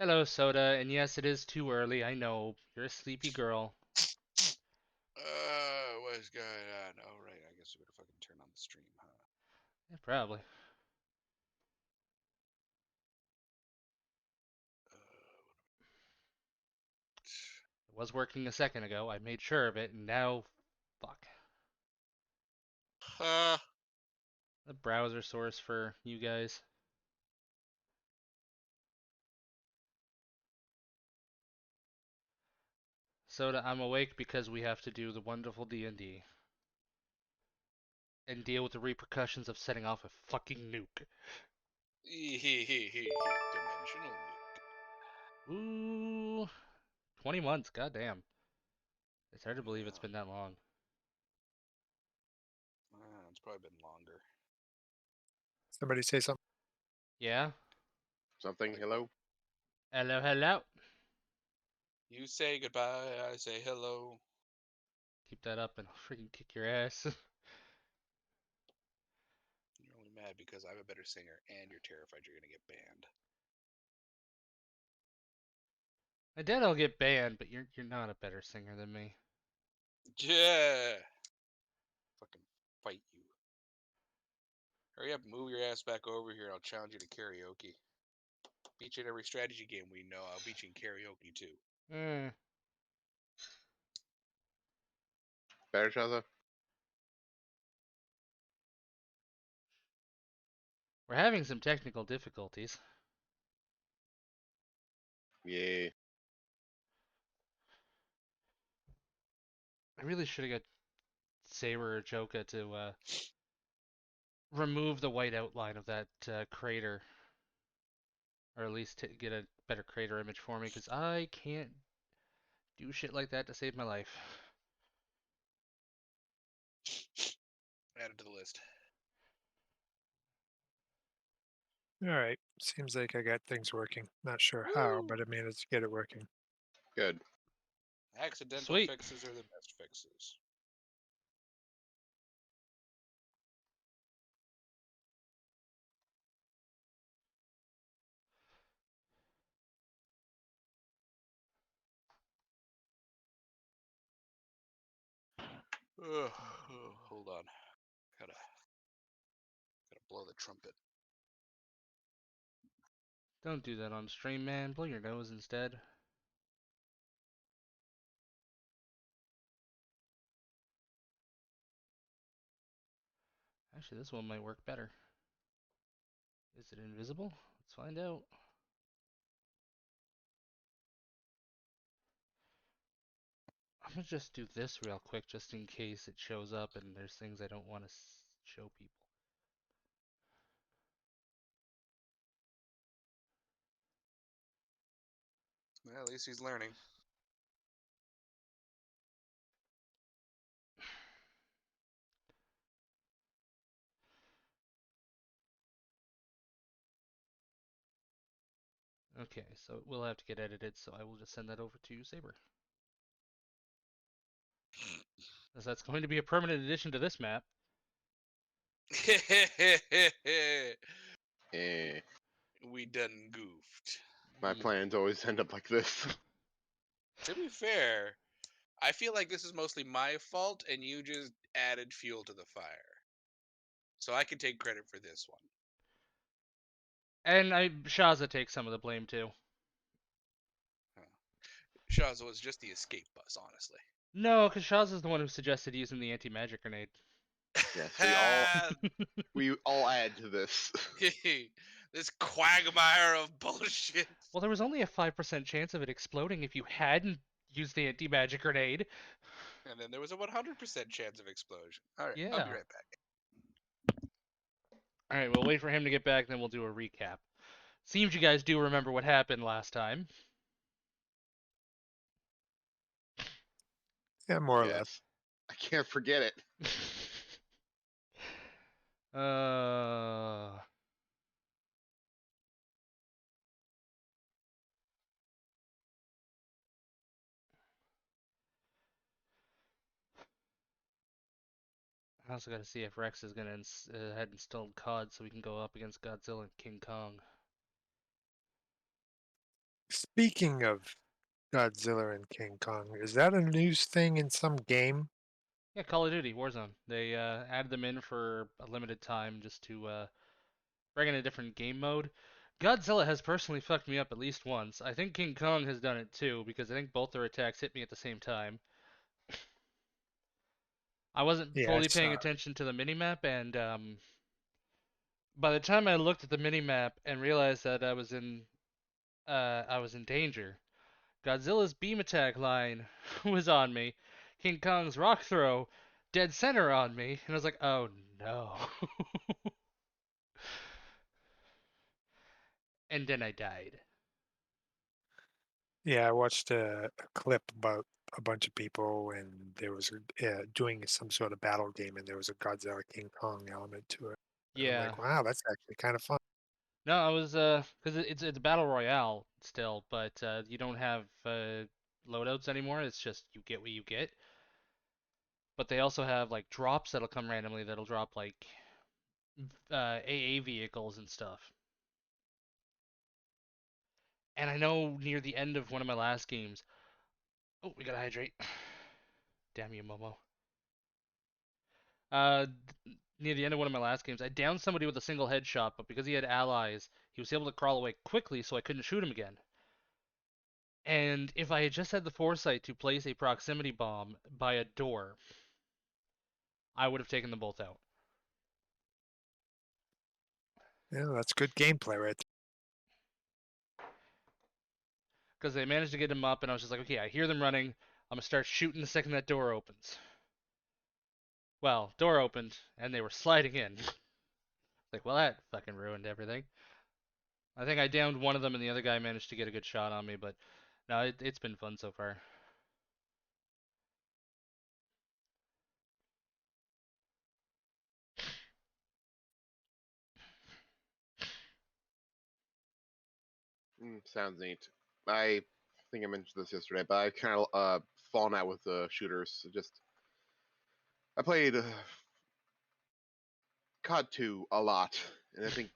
Hello, Soda, and yes, it is too early. I know. You're a sleepy girl. What's going on? Oh, right. I guess we better fucking turn on the stream, huh? Yeah, probably. It was working a second ago. I made sure of it, and now, fuck. Huh? The browser source for you guys. Soda, I'm awake because we have to do the wonderful D&D and deal with the repercussions of setting off a fucking nuke. Dimensional nuke. Ooh, 20 months, goddamn. It's hard to believe it's Yeah. been that long. It's probably been longer. Somebody say something. Yeah? Something, hello? Hello, hello. You say goodbye, I say hello. Keep that up and I'll freaking kick your ass. You're only mad because I'm a better singer and you're terrified you're gonna get banned. I doubt I'll get banned, but you're not a better singer than me. Yeah. Fucking fight you. Hurry up, move your ass back over here. I'll challenge you to karaoke. Beat you in every strategy game we know. I'll beat you in karaoke too. Hmm. Better, Shaza? We're having some technical difficulties. Yeah. I really should have got Saber or Joka to remove the white outline of that crater, or at least to get a better crater image for me, because I can't do shit like that to save my life. Add it to the list. All right. Seems like I got things working. Not sure how, Woo! but I managed to get it working. Good. Accidental Sweet. fixes are the best fixes. Hold on. Gotta blow the trumpet. Don't do that on stream, man. Blow your nose instead. Actually, this one might work better. Is it invisible? Let's find out. I'm gonna just do this real quick just in case it shows up and there's things I don't want to show people. Well, at least he's learning. Okay, so it will have to get edited, so I will just send that over to Saber. As that's going to be a permanent addition to this map. Eh. We done goofed. My plans always end up like this. To be fair, I feel like this is mostly my fault, and you just added fuel to the fire. So I can take credit for this one. And Shaza takes some of the blame too. Shaza was just the escape bus, honestly. No, because Shaza's the one who suggested using the anti-magic grenade. Yes, we all add to this. This quagmire of bullshit. Well, there was only a 5% chance of it exploding if you hadn't used the anti-magic grenade. And then there was a 100% chance of explosion. Alright, I'll be Yeah. right back. Alright, we'll wait for him to get back, then we'll do a recap. Seems you guys do remember what happened last time. Yeah, more or less. Yes. I can't forget it. uh... I also gotta see if Rex is gonna had installed COD so we can go up against Godzilla and King Kong. Speaking of Godzilla and King Kong, is that a news thing in some game? Yeah, Call of Duty Warzone. They added them in for a limited time just to bring in a different game mode. Godzilla has personally fucked me up at least once. I think King Kong has done it too because I think both their attacks hit me at the same time. I wasn't Yeah, I fully paying saw. attention to the minimap, and by the time I looked at the minimap and realized that I was in danger, Godzilla's beam attack line was on me, King Kong's rock throw dead center on me, and I was like, oh no. And then I died. Yeah, I watched a clip about a bunch of people, and there was doing some sort of battle game, and there was a Godzilla King Kong element to it. And I'm Yeah. like, wow, that's actually kind of fun. No, I was because it's a battle royale still, but you don't have loadouts anymore. It's just you get what you get. But they also have like drops that'll come randomly that'll drop like AA vehicles and stuff. And I know near the end of one of my last games. Oh, we gotta hydrate. Damn you, Momo. Near the end of one of my last games, I downed somebody with a single headshot, but because he had allies, he was able to crawl away quickly, so I couldn't shoot him again. And if I had just had the foresight to place a proximity bomb by a door, I would have taken them both out. Yeah, that's good gameplay right Because they managed to get him up, and I was just like, okay, I hear them running. I'm gonna start shooting the second that door opens. Well, door opened, and they were sliding in. Like, well, that fucking ruined everything. I think I downed one of them, and the other guy managed to get a good shot on me, but no, it's been fun so far. Sounds neat. I think I mentioned this yesterday, but I kind of fallen out with shooters. Just I played COD 2 a lot, and I think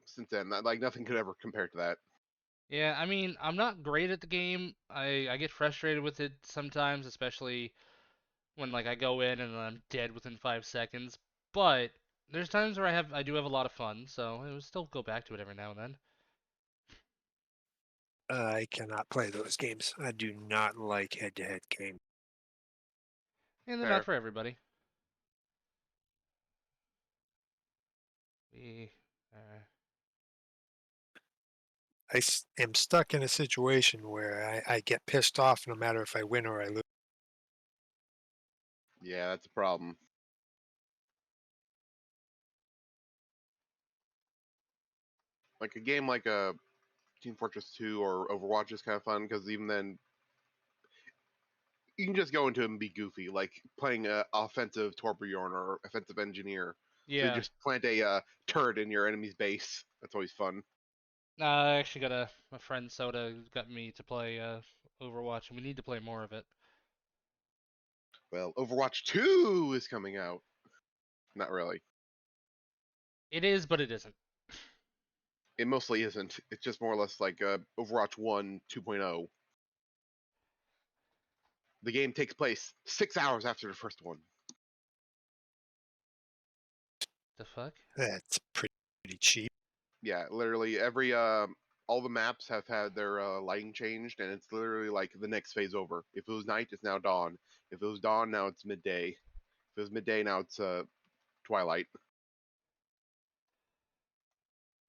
since then, like nothing could ever compare to that. Yeah, I mean, I'm not great at the game. I get frustrated with it sometimes, especially when like I go in and I'm dead within 5 seconds. But there's times where I do have a lot of fun, so I would still go back to it every now and then. I cannot play those games. I do not like head-to-head games. And they're not Fair. for everybody. We Am stuck in a situation where I get pissed off no matter if I win or I lose. Yeah, that's a problem. Like a game like Team Fortress 2 or Overwatch is kind of fun because even then you can just go into it and be goofy, like playing a offensive Torbjorn or offensive engineer. So you yeah. just plant a turret in your enemy's base. That's always fun. I actually got a friend Soda who got me to play Overwatch, and we need to play more of it. Well, Overwatch 2 is coming out. Not really. It is, but it isn't. It mostly isn't. It's just more or less like Overwatch 1 2.0. The game takes place 6 hours after the first one. The fuck? That's pretty cheap. Yeah, literally every all the maps have had their lighting changed, and it's literally like the next phase over. If it was night, it's now dawn. If it was dawn, now it's midday. If it was midday, now it's twilight.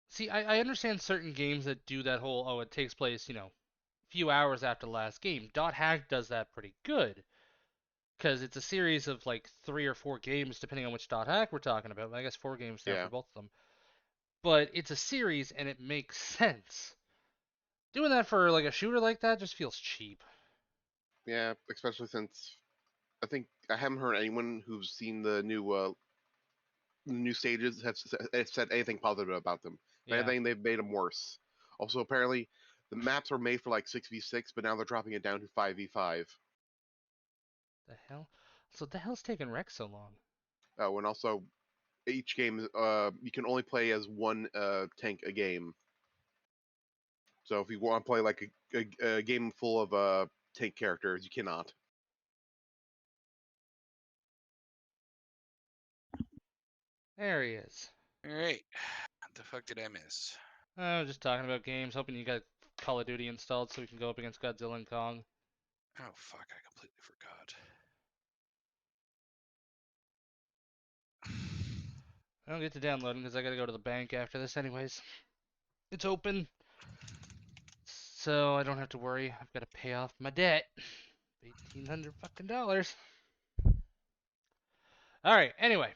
See, I understand certain games that do that whole, oh, it takes place, few hours after the last game. Dot Hack does that pretty good. Because it's a series of like 3 or 4 games, depending on which Dot Hack we're talking about. I guess 4 games now Yeah, for both of them. But it's a series and it makes sense. Doing that for like a shooter like that just feels cheap. yeah. Especially since I think I haven't heard anyone who's seen the new stages have said anything positive about them. If Yeah. anything, they've made them worse. Also, apparently, the maps were made for like 6v6, but now they're dropping it down to 5v5. The hell? So the hell's taking Rex so long? Oh, and also each game you can only play as one tank a game. So if you want to play like a game full of tank characters, you cannot. There he is. All right. What the fuck did I miss? I was just talking about games, hoping you got Call of Duty installed so we can go up against Godzilla and Kong. Oh fuck! I completely forgot. I don't get to downloading because I gotta go to the bank after this anyways. It's open, so I don't have to worry. I've got to pay off my debt. $1,800 fucking dollars. All right. Anyway,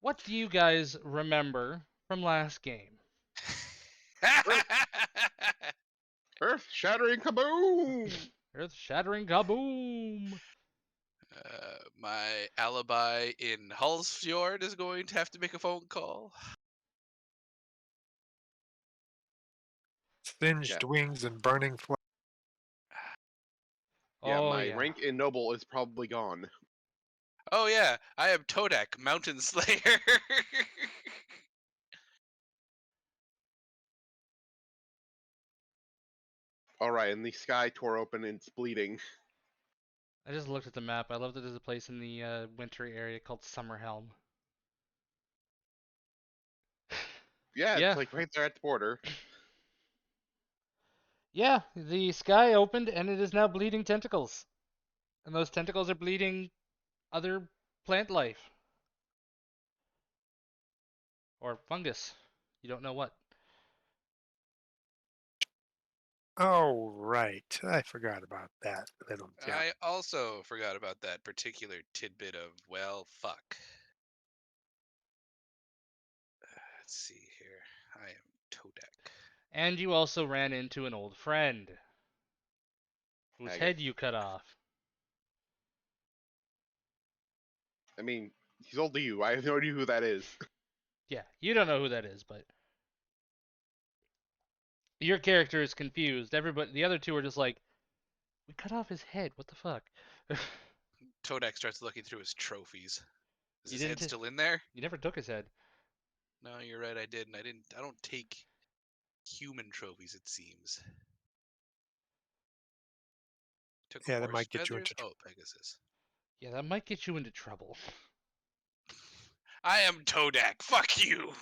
what do you guys remember from last game? Earth shattering kaboom! Earth-shattering kaboom! My alibi in Hullsfjord is going to have to make a phone call. Singed wings and burning flesh. Yeah, Oh my yeah. rank in noble is probably gone. Oh yeah, I am Todak, Mountain Slayer. All right, and the sky tore open and it's bleeding. I just looked at the map. I love that there's a place in the wintry area called Summerhelm. Yeah, Yeah. it's like right there at the border. Yeah, the sky opened and it is now bleeding tentacles. And those tentacles are bleeding other plant life. Or fungus. You don't know what. Oh, right. I forgot about that little jump. I also forgot about that particular tidbit of, well, fuck. Let's see here. I am Todak. And you also ran into an old friend. Whose Haggith. head you cut off. I mean, he's old to you. I have no idea who that is. Yeah, you don't know who that is, but your character is confused. Everybody, the other two are just like, we cut off his head. What the fuck? Todak starts looking through his trophies. Is You his head didn't- still in there? You never took his head. No, you're right, I didn't. I don't take human trophies, it seems. Took Yeah, that horse might get you feathers? into Oh, Pegasus. Yeah, that might get you into trouble. I am Todak. Fuck you.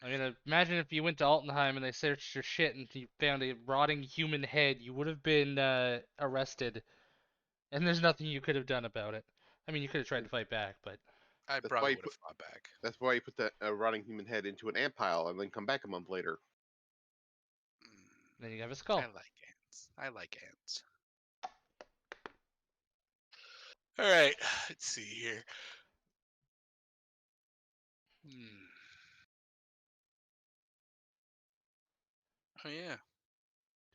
I mean, imagine if you went to Altenheim and they searched your shit and you found a rotting human head. You would have been arrested, and there's nothing you could have done about it. I mean, you could have tried to fight back, but I That's probably why would have fought back. That's why you put that rotting human head into an ant pile and then come back a month later. then you have a skull. I like ants. I like ants. All right, let's see here. Oh yeah.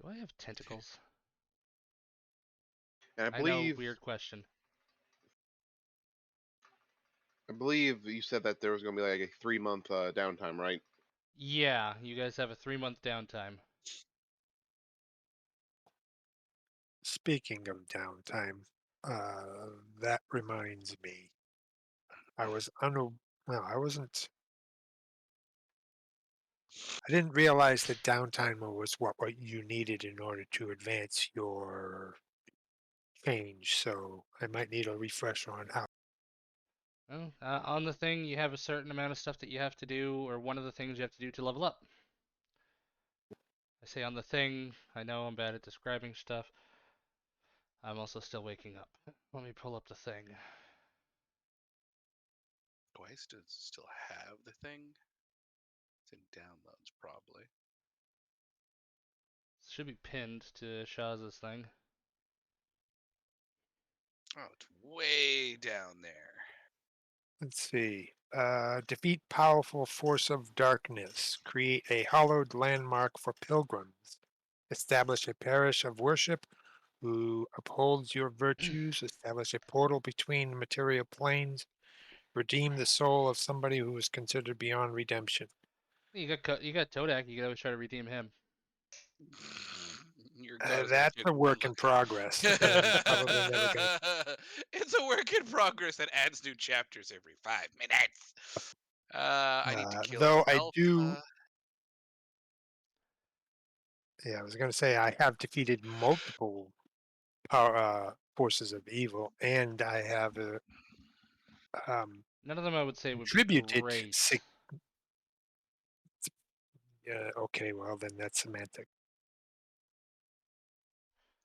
Do I have tentacles? And I know, weird question. I believe you said that there was going to be like a 3-month downtime, right? Yeah, you guys have a 3-month downtime. Speaking of downtime, that reminds me. I wasn't. I didn't realize that downtime was what you needed in order to advance your change. So I might need a refresher on how. Well, on the thing, you have a certain amount of stuff that you have to do, or one of the things you have to do to level up. I say on the thing, I know I'm bad at describing stuff. I'm also still waking up. Let me pull up the thing. Do I still have the thing? It's in downloads, probably. It should be pinned to Shaz's thing. Oh, it's way down there. Let's see. Defeat powerful force of darkness. Create a hallowed landmark for pilgrims. Establish a parish of worship who upholds your virtues. Establish a portal between material planes. Redeem the soul of somebody who is considered beyond redemption. You got Todak. You can always try to redeem him. Your god is gonna That's get a work one in progress. and probably never gonna- It's a work in progress that adds new chapters every 5 minutes. I need to kill though an elf. Yeah, I was going to say I have defeated multiple forces of evil, and I have None of them I would say would be contributed. great. Okay, well then that's semantic.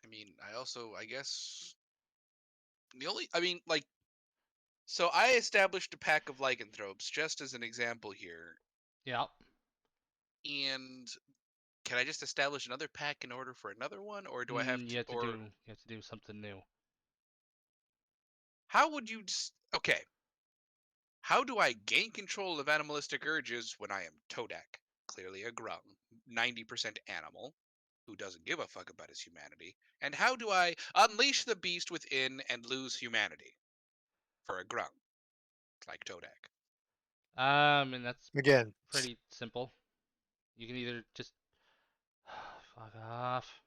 I mean, I guess, I mean, like, so I established a pack of lycanthropes just as an example here, Yeah. and can I just establish another pack in order for another one, or do I have to, or You have to do something new. how would you, okay, how do I gain control of animalistic urges when I am Todak, clearly a grung, 90% animal, who doesn't give a fuck about his humanity, and how do I unleash the beast within and lose humanity for a grung, like Todak? And that's Again, pretty simple. You can either just fuck off.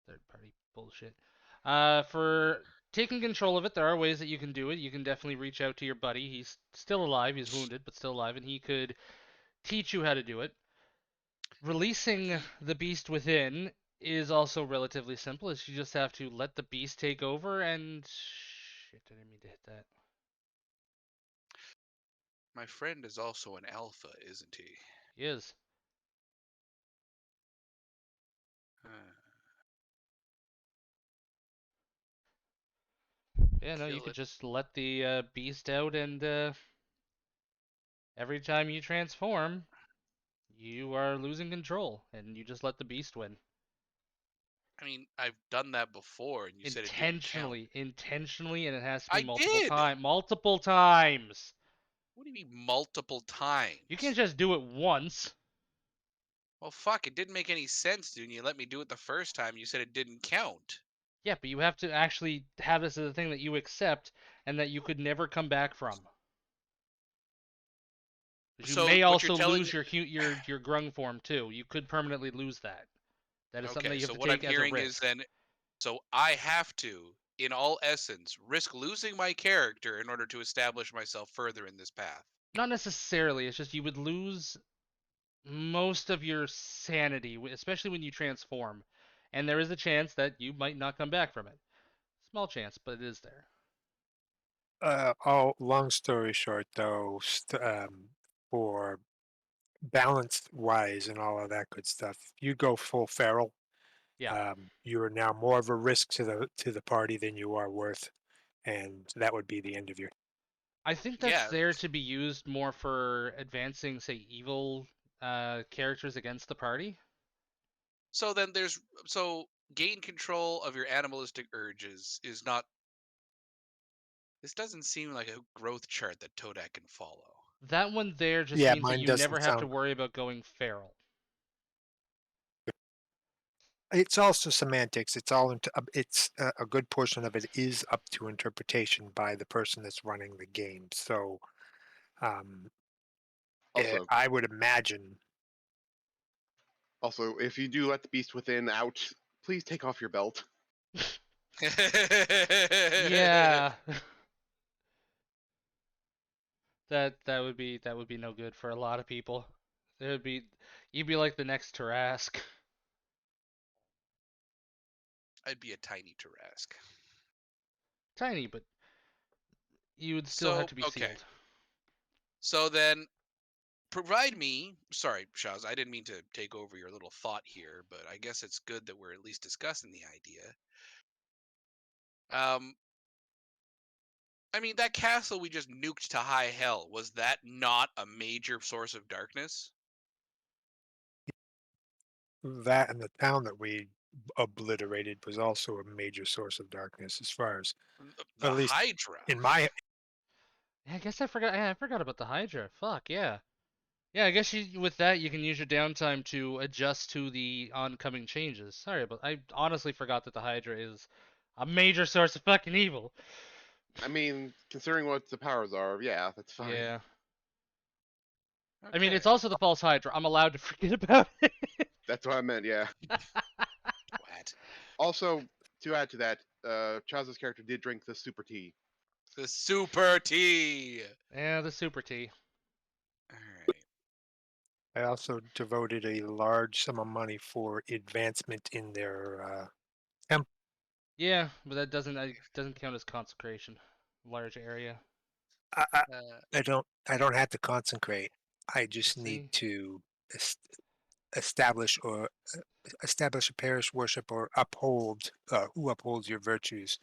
Third party bullshit. For taking control of it, there are ways that you can do it. You can definitely reach out to your buddy. He's still alive. He's wounded, but still alive, and he could teach you how to do it. Releasing the beast within is also relatively simple. Is you just have to let the beast take over and shit. I didn't mean to hit that. My friend is also an alpha, isn't he? He is. Uh, Yeah, no, you kill could it. just let the beast out, and every time you transform, you are losing control, and you just let the beast win. I mean, I've done that before, and you said it didn't count. Intentionally, and it has to be I did. multiple times. What do you mean multiple times? You can't just do it once. Well, fuck, it didn't make any sense, dude. You let me do it the first time. You said it didn't count. Yeah, but you have to actually have this as a thing that you accept and that you could never come back from. 'Cause you So may what you're also telling lose me? your grung form too. You could permanently lose that. That is something that Okay, you have so to what I'm take as a hearing is risk. then, so I have to, in all essence, risk losing my character in order to establish myself further in this path. Not necessarily. It's just you would lose most of your sanity, especially when you transform, and there is a chance that you might not come back from it. Small chance, but it is there. long story short, though, for balance wise and all of that good stuff, if you go full feral, Yeah. you are now more of a risk to the party than you are worth, and that would be the end of your. I think that's Yeah. there to be used more for advancing, say, evil characters against the party. So then so gain control of your animalistic urges is not. This doesn't seem like a growth chart that Todak can follow. That one there just Yeah, means that mine you never doesn't have to sound. worry about going feral. It's also semantics. It's all into. It's a good portion of it is up to interpretation by the person that's running the game. So, um, Also, I would imagine. if you do let the beast within out, please take off your belt. Yeah. That would be no good for a lot of people. It would be you'd be like the next Tarask. I'd be a tiny Tarask. Tiny, but you would still have So, to be okay. sealed. So then provide me, sorry, Shaz, I didn't mean to take over your little thought here, but I guess it's good that we're at least discussing the idea. I mean, that castle we just nuked to high hell, was that not a major source of darkness? That and the town that we obliterated was also a major source of darkness, as far as The at least Hydra. in my. Yeah, I guess I forgot. Yeah, I forgot about the Hydra. Fuck yeah. Yeah, I guess with that you can use your downtime to adjust to the oncoming changes. Sorry, but I honestly forgot that the Hydra is a major source of fucking evil. I mean, considering what the powers are, yeah, that's fine. Yeah. Okay. I mean, it's also the false Hydra. I'm allowed to forget about it. That's what I meant, yeah. Twat. Also, to add to that, Chaz's character did drink the super tea. The Super T. Yeah, the Super T. Alright. I also devoted a large sum of money for advancement in their Yeah, but that doesn't count as consecration. Large area. Uh, I don't have to consecrate. I just Let's need see. to establish or establish a parish worship or uphold who upholds your virtues.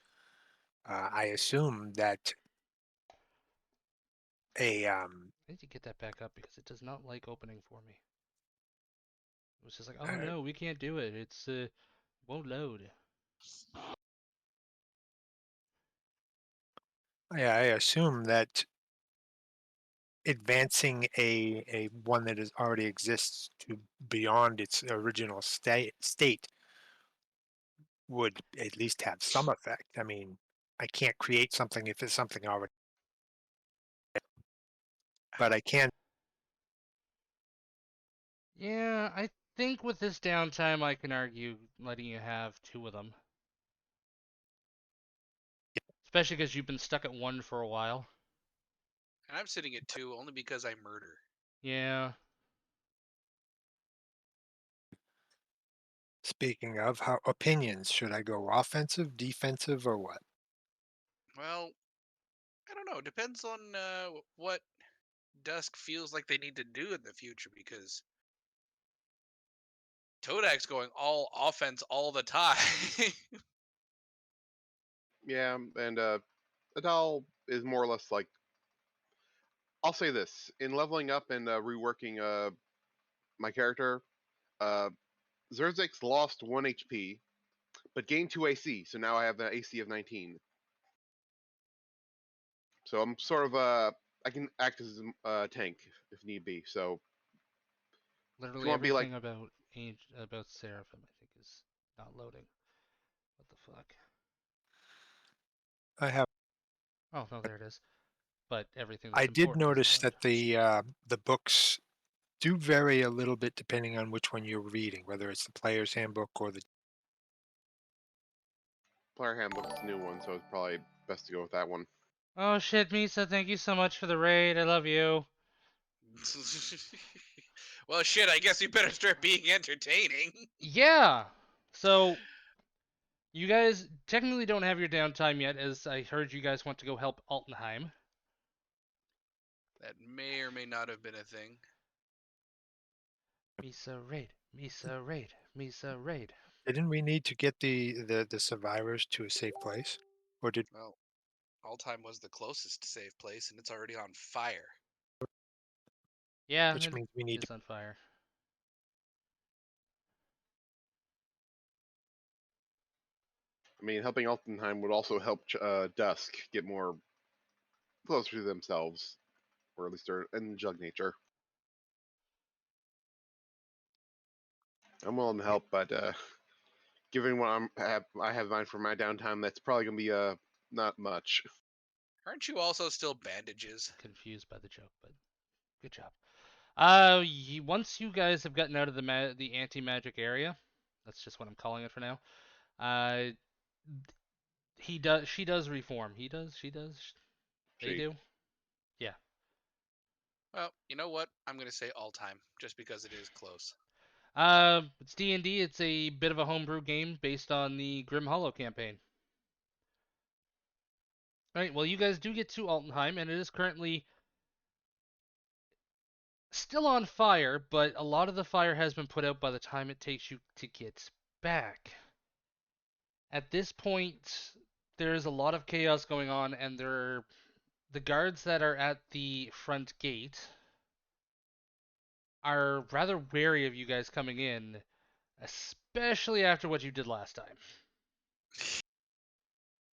I assume that a I need to get that back up because it does not like opening for me. It was just like, oh no, we can't do it. It's won't load. I assume that advancing a one that is already exists to beyond its original state would at least have some effect. I mean, I can't create something if it's something already, but I can. Yeah, I think with this downtime, I can argue letting you have two of them. Especially because you've been stuck at one for a while. and I'm sitting at 2 only because I murder. Yeah. Speaking of how opinions, should I go offensive, defensive, or what? Well, I don't know. Depends on what Dusk feels like they need to do in the future because Todak's going all offense all the time. Yeah, and Adal is more or less like, I'll say this: in leveling up and reworking my character, uh, Zerzek's lost 1 HP, but gained 2 AC, so now I have an AC of 19. So I'm sort of I can act as a tank if need be. So if you Literally want to be like, everything about Seraphim, I think, is not loading. What the fuck? I have. Oh, no, there it is. But everything I that's did important isn't notice loaded. that the books do vary a little bit depending on which one you're reading, whether it's the player's handbook or the. player handbook's a new one, so it's probably best to go with that one. Oh shit, Misa, thank you so much for the raid. I love you. Well, shit, I guess we better start being entertaining. Yeah. So you guys technically don't have your downtime yet, as I heard you guys want to go help Altenheim. That may or may not have been a thing. Misa raid, Misa raid, Misa raid. Didn't we need to get the survivors to a safe place, or did Well, Altheim was the closest safe place, and it's already on fire. Yeah, which it means we need to. is on fire. I mean, helping Altenheim would also help Dusk get more closer to themselves, or at least they're in Jug nature. I'm willing to help, but given what I have in mind for my downtime, that's probably gonna be not much. Aren't you also still bandages? Confused by the joke, but good job. Once you guys have gotten out of the anti-magic area, that's just what I'm calling it for now. Uh, she does reform. He does, she does, they She. do. Yeah. Well, you know what? I'm gonna say Altheim, just because it is close. It's D&D. It's a bit of a homebrew game based on the Grim Hollow campaign. All right. Well, you guys do get to Altenheim, and it is currently still on fire, but a lot of the fire has been put out by the time it takes you to get back. At this point, there's a lot of chaos going on, and the guards that are at the front gate are rather wary of you guys coming in, especially after what you did last time.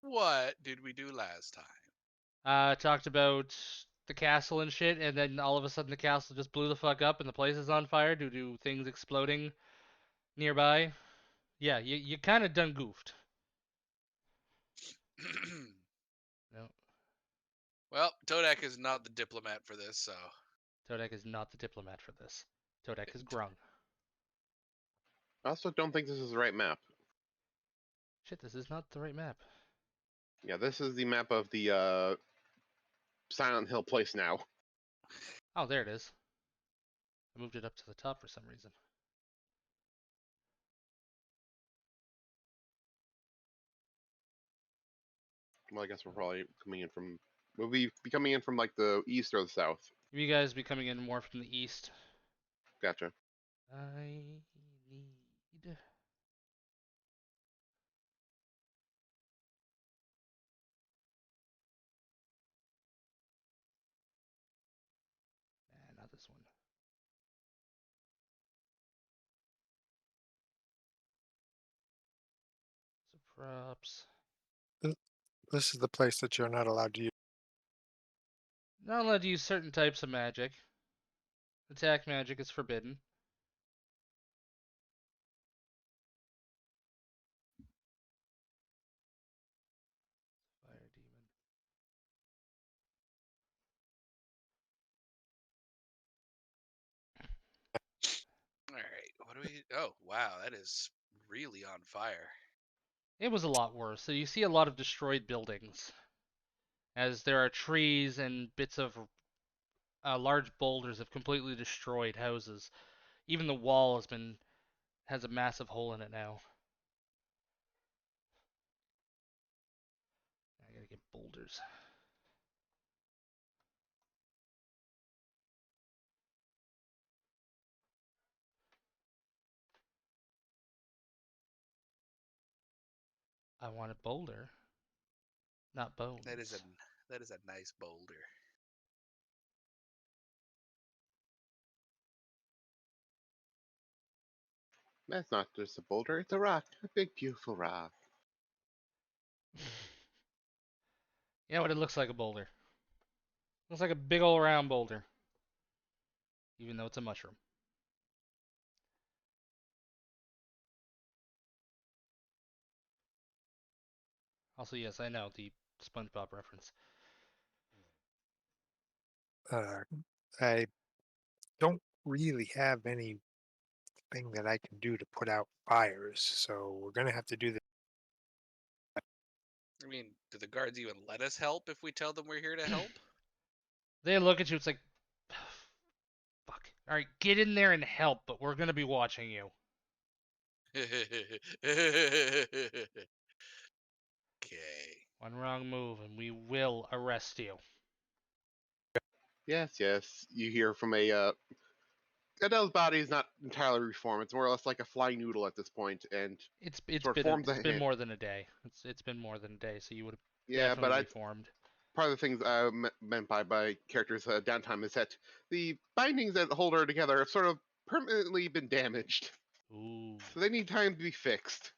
What did we do last time? Talked about the castle and shit, and then all of a sudden the castle just blew the fuck up and the place is on fire due to things exploding nearby. Yeah, you kind of done goofed. No, Well, Todak is not the diplomat for this, so Todek is not the diplomat for this. Todek is grung. I also don't think this is the right map. Shit, this is not the right map. Yeah, this is the map of the Silent Hill place now. Oh, there it is. moved it up to the top for some reason. Well, I guess we're probably coming in from. We'll be coming in from like the east or the south. You guys be coming in more from the east. Gotcha. I need. Not this one. So props. This is the place that you're not allowed to use. Not allowed to use certain types of magic. Attack magic is forbidden. Fire demon. All right. What do we? Oh, wow. That is really on fire. It was a lot worse. So you see a lot of destroyed buildings, as there are trees and bits of large boulders have completely destroyed houses. Even the wall has a massive hole in it now. I gotta get boulders. I want a boulder, not bones. That is a nice boulder. That's not just a boulder; it's a rock, a big, beautiful rock. You know what? It looks like a boulder. Looks like a big old round boulder, even though it's a mushroom. Also, yes, I know the SpongeBob reference. I don't really have anything that I can do to put out fires, so we're gonna have to do this. I mean, do the guards even let us help if we tell them we're here to help? They look at you. It's like, fuck. All right, get in there and help, but we're gonna be watching you. Okay. One wrong move, and we will arrest you. Yes, yes. You hear from a. Adele's body is not entirely reformed. It's more or less like a flying noodle at this point, and It's sort of been forms a it's been hand. more than a day. It's been more than a day, so you would have Yeah, but definitely I reformed. part of the things I meant by characters' downtime is that the bindings that hold her together have sort of permanently been damaged, Ooh. so they need time to be fixed.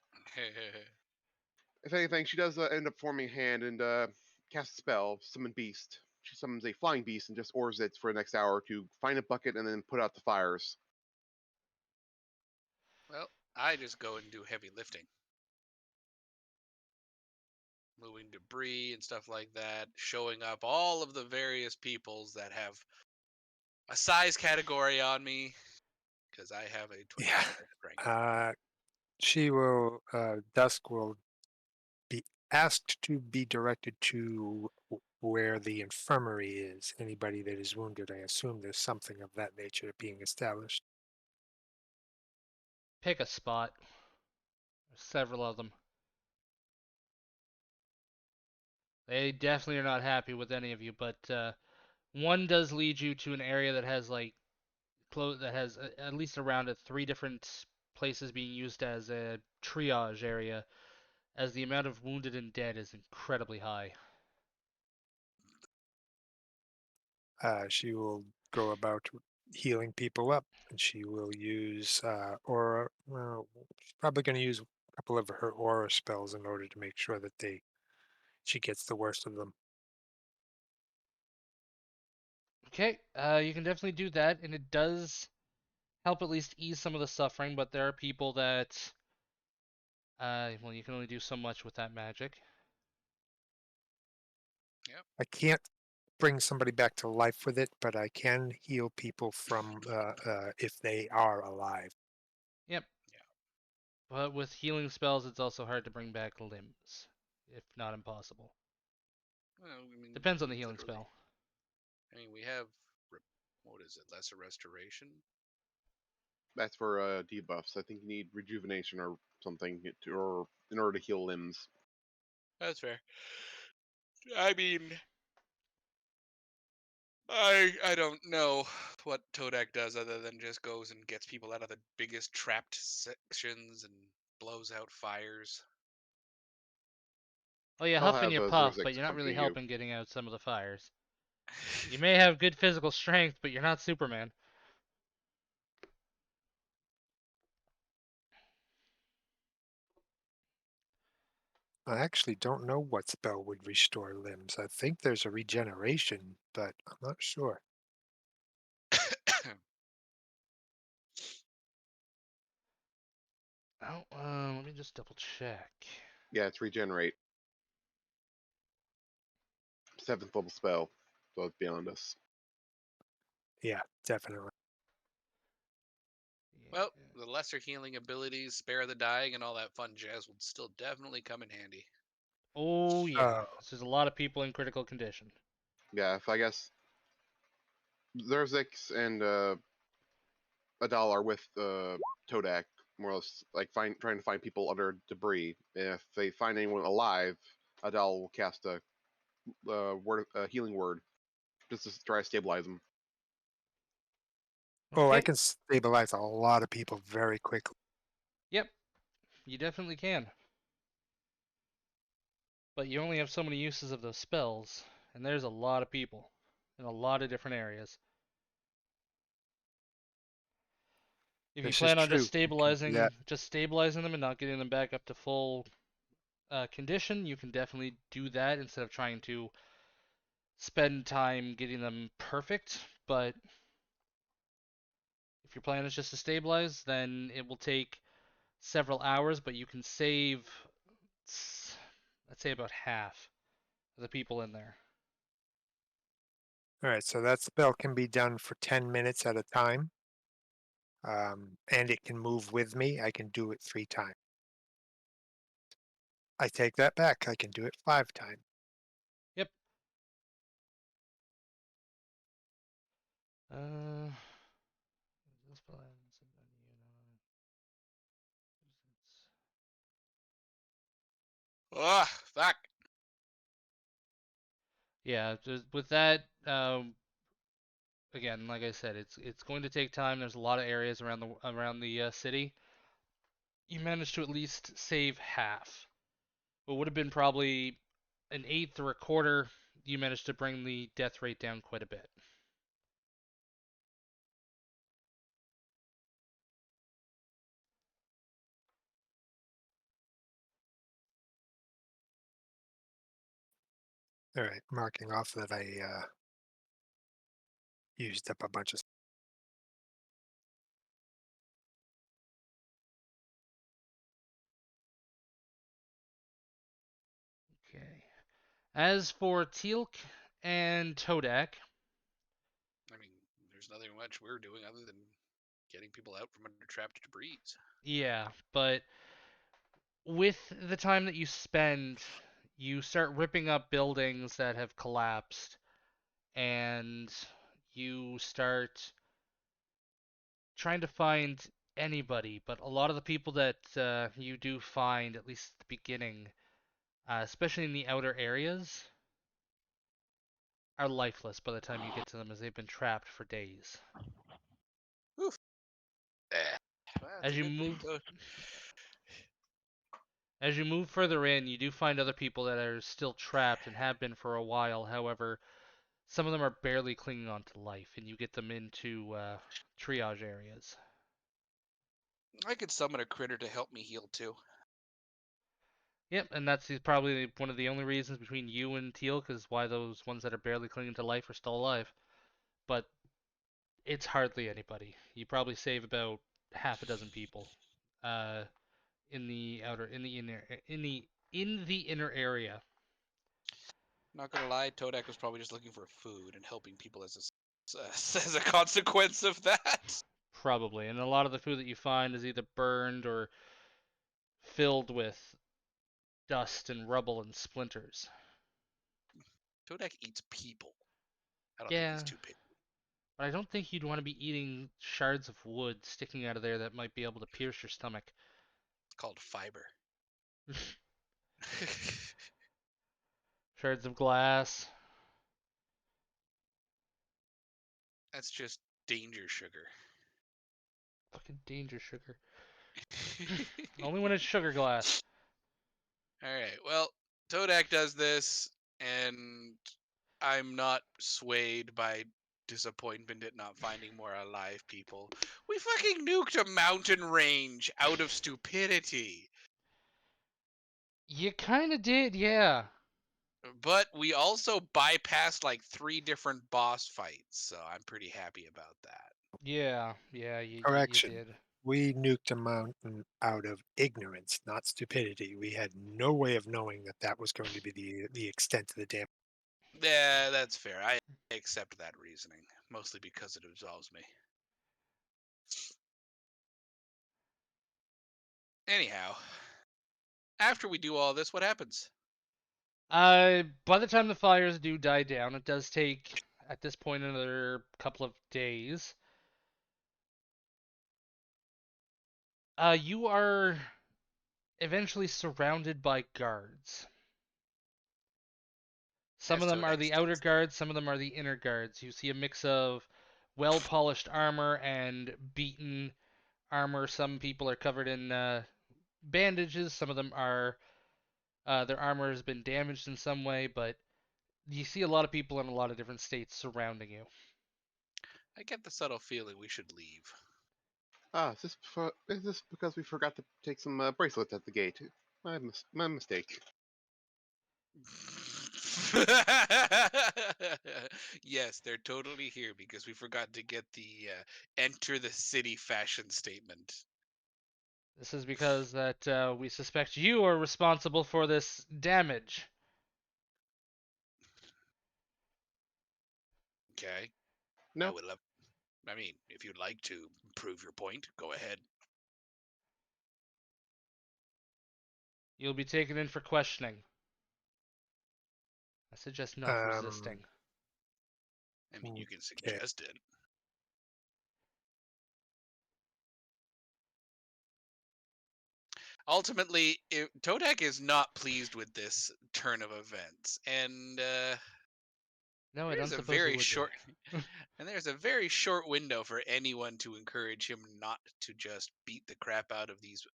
If anything, she does end up forming a hand and cast a spell, summon beast. She summons a flying beast and just oars it for the next hour to find a bucket and then put out the fires. Well, I just go and do heavy lifting. Moving debris and stuff like that, showing up all of the various peoples that have a size category on me, because I have a 20 Yeah. strength. Dusk will be asked to be directed to where the infirmary is. Anybody that is wounded, I assume there's something of that nature being established. Pick a spot. There's several of them. They definitely are not happy with any of you, but one does lead you to an area that has at least around it 3 different places being used as a triage area, as the amount of wounded and dead is incredibly high. She will go about healing people up, and she will use aura. Well, she's probably going to use a couple of her aura spells in order to make sure that she gets the worst of them. Okay, you can definitely do that, and it does help at least ease some of the suffering, but there are people that, well, you can only do so much with that magic. I can't bring somebody back to life with it, but I can heal people from if they are alive. Yep. Yeah. But with healing spells, it's also hard to bring back limbs, if not impossible. Well, I mean, Depends on the healing literally. spell. I mean, we have, what is it, lesser restoration? That's for debuffs. I think you need rejuvenation or something, or in order to heal limbs. That's fair. I mean, I don't know what Todak does other than just goes and gets people out of the biggest trapped sections and blows out fires. Oh, you I'll huff and have you puff, but Xerxes you're not really accompany you. helping getting out some of the fires. You may have good physical strength, but you're not Superman. I actually don't know what spell would restore limbs. I think there's a regeneration, but I'm not sure. Oh, let me just double check. Yeah, it's regenerate. 7th level spell, so it's beyond us. Yeah, definitely. Well, the lesser healing abilities, spare the dying, and all that fun jazz would still definitely come in handy. Oh yeah, Uh, there's a lot of people in critical condition. Yeah, if I guess Xerxes and Adal are with Todak, more or less, like trying to find people under debris. If they find anyone alive, Adal will cast a healing word, just to try to stabilize them. Oh, I Okay. can stabilize a lot of people very quickly. Yep, you definitely can. But you only have so many uses of those spells, and there's a lot of people in a lot of different areas. If you This is plan on true. Yeah, just stabilizing them and not getting them back up to full condition, you can definitely do that instead of trying to spend time getting them perfect. But if your plan is just to stabilize, then it will take several hours, but you can save, let's say, about half of the people in there. all right, so that spell can be done for 10 minutes at a time, and it can move with me. I can do it 3 times. I take that back. I can do it 5 times. Yep. Uh, Ugh, fuck. yeah, just with that, again, like I said, it's going to take time. There's a lot of areas around the city. You managed to at least save half. What would have been probably an eighth or a quarter. You managed to bring the death rate down quite a bit. All right, marking off that I used up a bunch of. Okay. As for Teal'c and Todak, I mean, there's nothing much we're doing other than getting people out from under trapped debris. yeah, but with the time that you spend, you start ripping up buildings that have collapsed, and you start trying to find anybody. But a lot of the people that you do find, at least at the beginning, especially in the outer areas, are lifeless by the time you get to them, as they've been trapped for days. Oof. Well, that's As a you good thing. move As you move further in, you do find other people that are still trapped and have been for a while. However, some of them are barely clinging on to life, and you get them into triage areas. I could summon a critter to help me heal too. Yep, and that's probably one of the only reasons between you and Teal'c is why those ones that are barely clinging to life are still alive. But it's hardly anybody. You probably save about half a dozen people uh, in the inner area. Not gonna lie, Todak was probably just looking for food and helping people as as a consequence of that. Probably. And a lot of the food that you find is either burned or filled with dust and rubble and splinters. Todak eats people. I don't think he's Yeah, too picky. But I don't think you'd want to be eating shards of wood sticking out of there that might be able to pierce your stomach. It's called fiber. Shards of glass. That's just danger sugar. Fucking danger sugar. Only when it's sugar glass. All right. Well, Todak does this, and I'm not swayed by disappointment at not finding more alive people. We fucking nuked a mountain range out of stupidity. You kind of did, yeah. But we also bypassed like 3 different boss fights, so I'm pretty happy about that. Yeah, you Correction. did. We nuked a mountain out of ignorance, not stupidity. We had no way of knowing that that was going to be the extent of the damage. Yeah, that's fair. I accept that reasoning, mostly because it absolves me. Anyhow, after we do all this, what happens? By the time the fires do die down, it does take, at this point, another couple of days. You are eventually surrounded by guards. Some As of them are Todak the outer states. guards, some of them are the inner guards. You see a mix of well-polished armor and beaten armor. Some people are covered in bandages. Some of them are their armor has been damaged in some way, but you see a lot of people in a lot of different states surrounding you. I get the subtle feeling we should leave. Is this because we forgot to take some bracelets at the gate? My mistake. Yes, they're totally here because we forgot to get the enter the city fashion statement. This is because that we suspect you are responsible for this damage. Okay. No, I would love. I mean, if you'd like to prove your point, go ahead. You'll be taken in for questioning. I suggest not resisting. I mean, you can Okay. suggest it. Ultimately, Todak is not pleased with this turn of events, and No, I there's don't a suppose you very would short be. and there's a very short window for anyone to encourage him not to just beat the crap out of these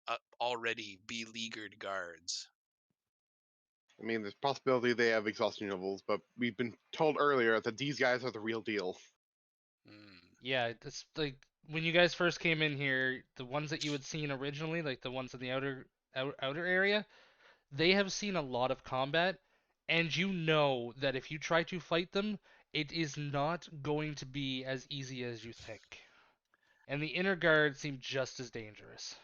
already beleaguered guards. I mean, there's possibility they have exhaustion levels, but we've been told earlier that these guys are the real deal. Hmm. Yeah, it's like when you guys first came in here, the ones that you had seen originally, like the ones in the outer area, they have seen a lot of combat, and you know that if you try to fight them, it is not going to be as easy as you think. And the inner guard seem just as dangerous.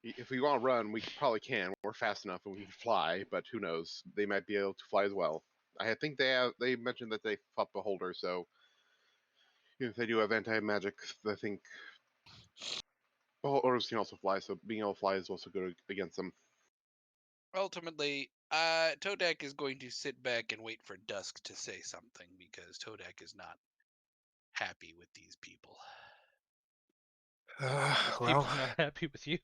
If we want to run, we probably can. We're fast enough and we can fly, but who knows? They might be able to fly as well. I think they mentioned that they fought Beholder, so if they do have anti-magic, I think Beholders can also fly, so being able to fly is also good against them. Ultimately, Todak is going to sit back and wait for Dusk to say something because Todak is not happy with these people. These people Well, are not happy with you.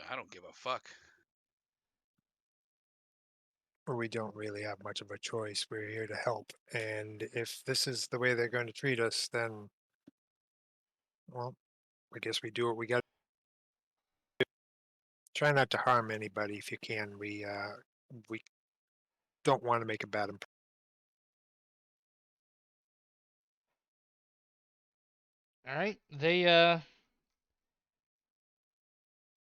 I don't give a fuck. we don't really have much of a choice. We're here to help. And if this is the way they're going to treat us, then, well, I guess we do what we got. Try not to harm anybody if you can. We don't want to make a bad impression. All right, they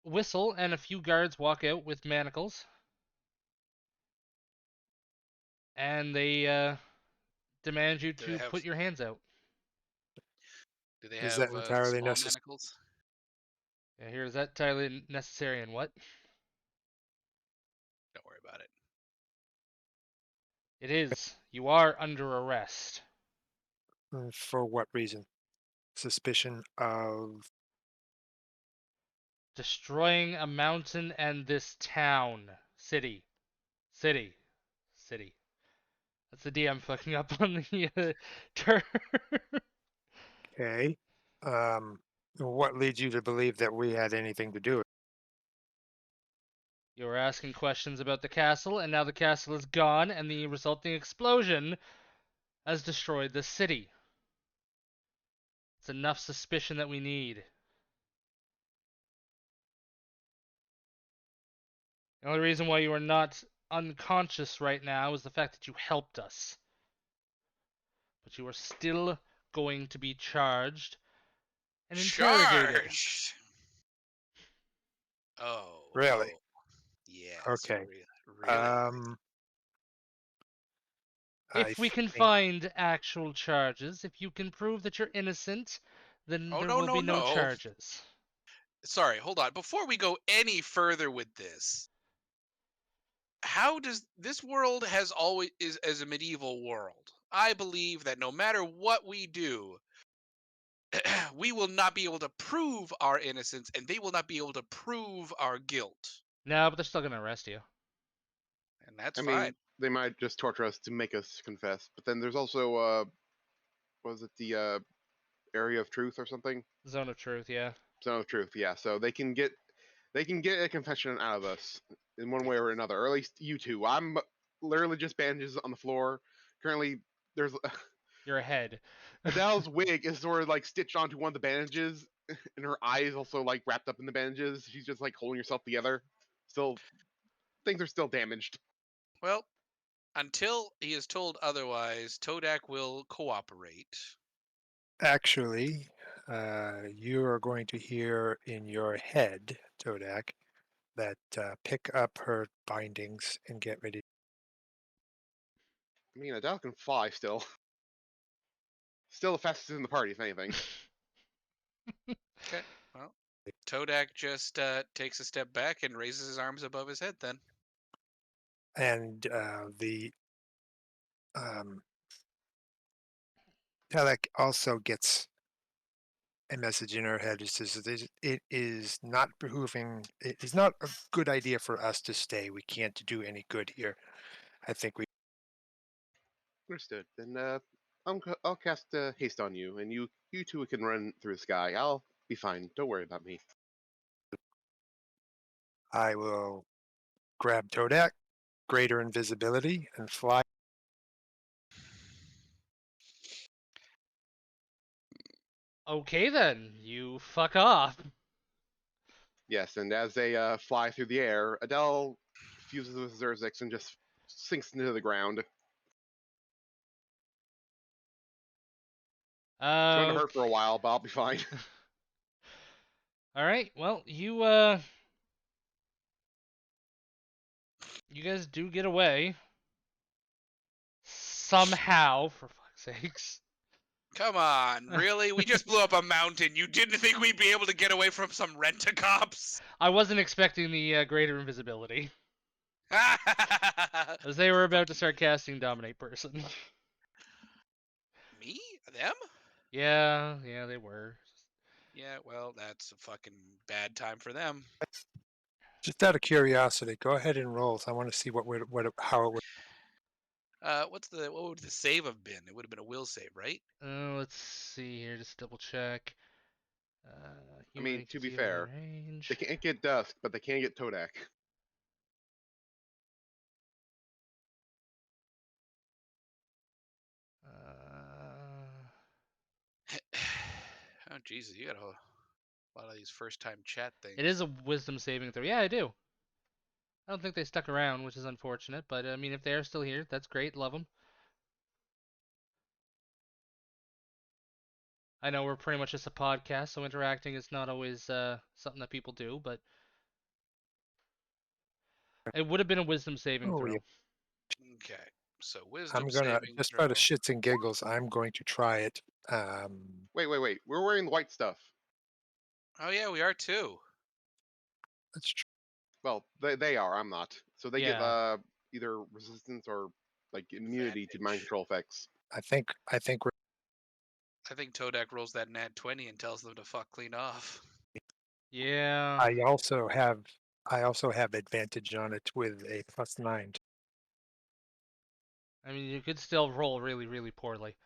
whistle, and a few guards walk out with manacles, and they demand you Do they to have put your hands out. do they Is have that entirely small necessary? manacles? Yeah, here is that entirely necessary and what? Don't worry about it. It is. You are under arrest. For what reason? Suspicion of Destroying a mountain and this town. City. City. City. That's the DM fucking up on the turn. Okay. What leads you to believe that we had anything to do with it? You were asking questions about the castle, and now the castle is gone, and the resulting explosion has destroyed the city. It's enough suspicion that we need. The only reason why you are not unconscious right now is the fact that you helped us. But you are still going to be charged and interrogated. Charged. Oh. Really? Oh. Yes. Okay. Really. I If we can think find actual charges, if you can prove that you're innocent, then Oh there no will be no no no. charges. Sorry, hold on. Before we go any further with this, how does this world has always is as a medieval world? I believe that no matter what we do, we will not be able to prove our innocence, and they will not be able to prove our guilt, No, but they're still gonna arrest you. and that's I fine. mean, they might just torture us to make us confess. But then there's also, was it the area of truth or something? Zone of truth, yeah. Zone of truth, yeah. So they can get a confession out of us in one way or another, or at least you two. I'm literally just bandages on the floor. Currently, there's You're ahead. Adele's wig is sort of like stitched onto one of the bandages, and her eye is also like wrapped up in the bandages. She's just like holding herself together. Still, things are still damaged. Well, until he is told otherwise, Todak will cooperate. actually, you are going to hear in your head, Todak, that pick up her bindings and get ready. I mean, Adele can fly still. Still the fastest in the party, if anything. Okay. Well, Todak just takes a step back and raises his arms above his head. Then. And the um, Telek also gets a message in her head. It says it is not behooving. It is not a good idea for us to stay. We can't do any good here. I think we. Understood. Then I'll cast haste on you, and you two can run through the sky. I'll be fine. Don't worry about me. I will grab Todak, greater invisibility, and fly. Okay then, you fuck off. Yes, and as they fly through the air, Adele fuses with Zerzix and just sinks into the ground. It's going to hurt for a while, but I'll be fine. All right. Well, you guys do get away somehow, for fuck's sakes. Come on, really? We just blew up a mountain. You didn't think we'd be able to get away from some rent-a-cops? I wasn't expecting the greater invisibility, as they were about to start casting Dominate Person. Me? Them? Yeah, they were. Yeah, well, that's a fucking bad time for them. Just out of curiosity, go ahead and roll. I want to see how it would. What would the save have been? It would have been a will save, right? Let's see here, just double check. I mean, to be fair, range. they can't get Dusk, but they can get Todak. Oh, Jesus, you got a lot of these first-time chat things. It is a wisdom saving throw. Yeah, I do. I don't think they stuck around, which is unfortunate. But I mean, if they are still here, that's great. Love them. I know we're pretty much just a podcast, so interacting is not always something that people do. But it would have been a wisdom saving Oh, throw. yeah. Okay, so wisdom I'm gonna saving just throw. out of shits and giggles. I'm going to try it. Wait. We're wearing the white stuff. Oh yeah, we are too. Let's try. Well, they are. I'm not. So they get Yeah. either resistance or like immunity to mind control effects. I think we're. I think Todak rolls that nat 20 and tells them to fuck clean off. Yeah. I also have advantage on it with a +9. I mean, you could still roll really, really poorly.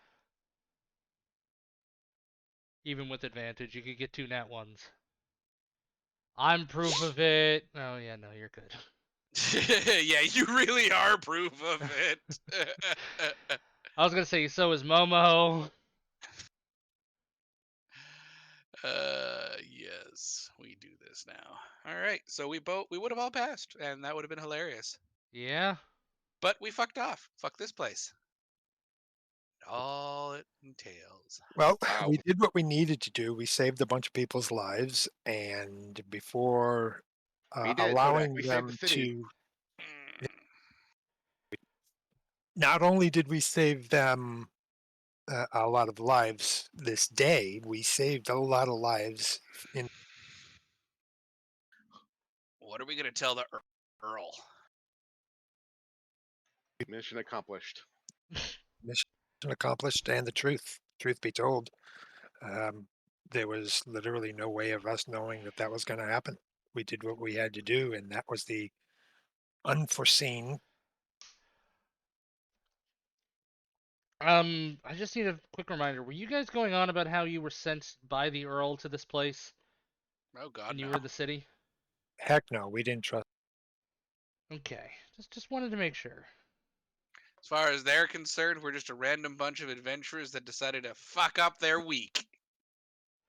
Even with advantage, you could get 2 nat ones. I'm proof of it. Oh yeah, no, you're good. Yeah, you really are proof of it. I was gonna say so is Momo. Yes, we do this now. All right, so we would have all passed, and that would have been hilarious. Yeah. But we fucked off. Fuck this place. All it entails. Well, Wow. we did what we needed to do. We saved a bunch of people's lives, and before We did, Todak. allowing We saved the them city. to, Mm. not only did we save them a lot of lives this day, we saved a lot of lives in What are we gonna tell the Earl? Mission accomplished. mission accomplished and the truth. Truth be told, there was literally no way of us knowing that that was going to happen. We did what we had to do, and that was the unforeseen. I just need a quick reminder. Were you guys going on about how you were sent by the Earl to this place Oh God, when you no. were in the city? Heck no, we didn't trust. Okay. Just wanted to make sure. As far as they're concerned, we're just a random bunch of adventurers that decided to fuck up their week.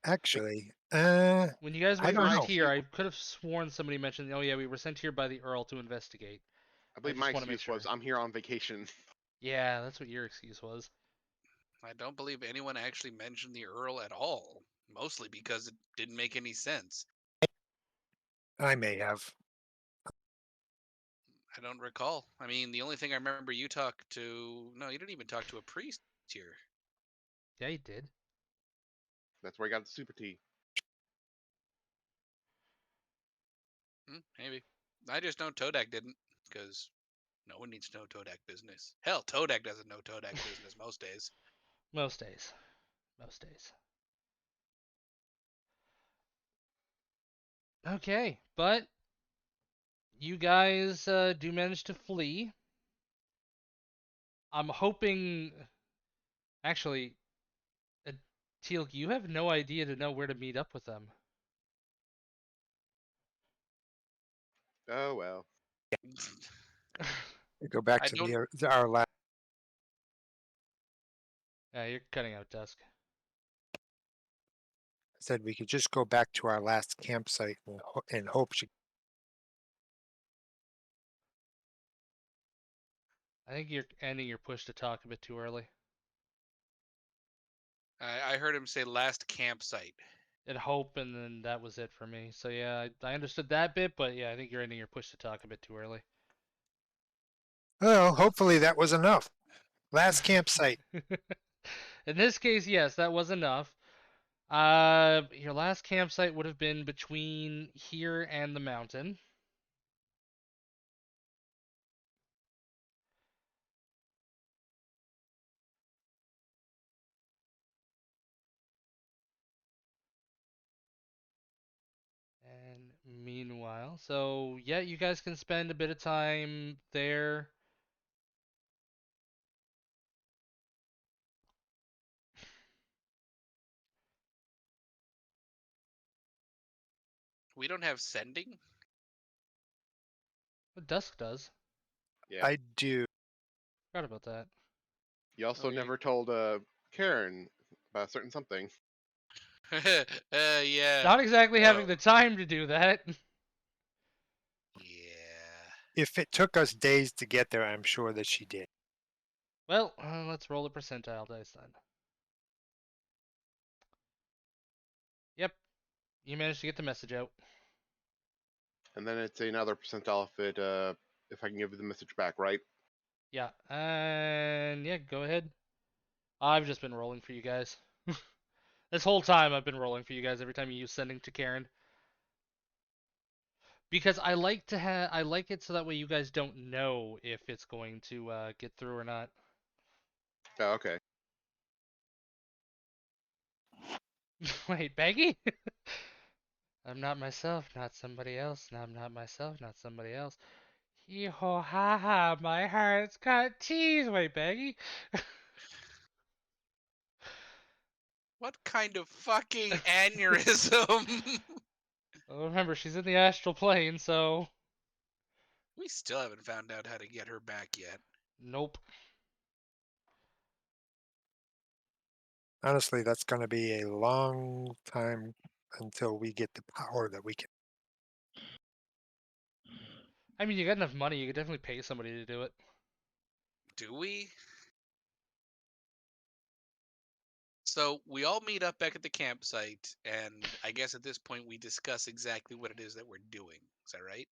Actually, When you guys I were don't first know. here, I could have sworn somebody mentioned, oh yeah, we were sent here by the Earl to investigate. I believe just my wanna make excuse was sure. I'm here on vacation. Yeah, that's what your excuse was. I don't believe anyone actually mentioned the Earl at all, mostly because it didn't make any sense. I may have. I don't recall. I mean, the only thing I remember you talked to. No, you didn't even talk to a priest here. Yeah, you did. That's where I got the super tea. Maybe. I just know Todak didn't, because no one needs to know Todak business. Hell, Todak doesn't know Todak business most days. Most days. Most days. Okay, but you guys do manage to flee. I'm hoping. Actually, uh, Teal, you have no idea to know where to meet up with them. Oh well. Go back I to don't. our last. Yeah, you're cutting out, Dusk. Said we could just go back to our last campsite and hope she. I think you're ending your push to talk a bit too early. I heard him say last campsite. And hope, and then that was it for me. So yeah, I understood that bit, but yeah, I think you're ending your push to talk a bit too early. Well, hopefully that was enough. Last campsite. In this case, yes, that was enough. Your last campsite would have been between here and the mountain. And meanwhile, so yeah, you guys can spend a bit of time there. We don't have sending? But Dusk does. Yeah. I do. Forgot about that. You also you- never told Karen about a certain something. Yeah. Not exactly having Oh. the time to do that. Yeah. If it took us days to get there, I'm sure that she did. Well, let's roll a percentile dice then. Yep, you managed to get the message out. And then it's another percentile if I can give you the message back, right? Yeah, and yeah, go ahead. I've just been rolling for you guys. This whole time I've been rolling for you guys every time you use sending to Karen. Because I like to I like it so that way you guys don't know if it's going to get through or not. Oh, okay. Wait, Baggy? I'm not myself, not somebody else. No, I'm not myself, not somebody else. Hee-ho, ha-ha, my heart's got teeth. Wait, Baggy? What kind of fucking aneurysm? Well, remember, she's in the astral plane, so... We still haven't found out how to get her back yet. Nope. Honestly, that's going to be a long time until we get the power that we can. I mean, you got enough money, you could definitely pay somebody to do it. Do we? So we all meet up back at the campsite, and I guess at this point we discuss exactly what it is that we're doing. Is that right?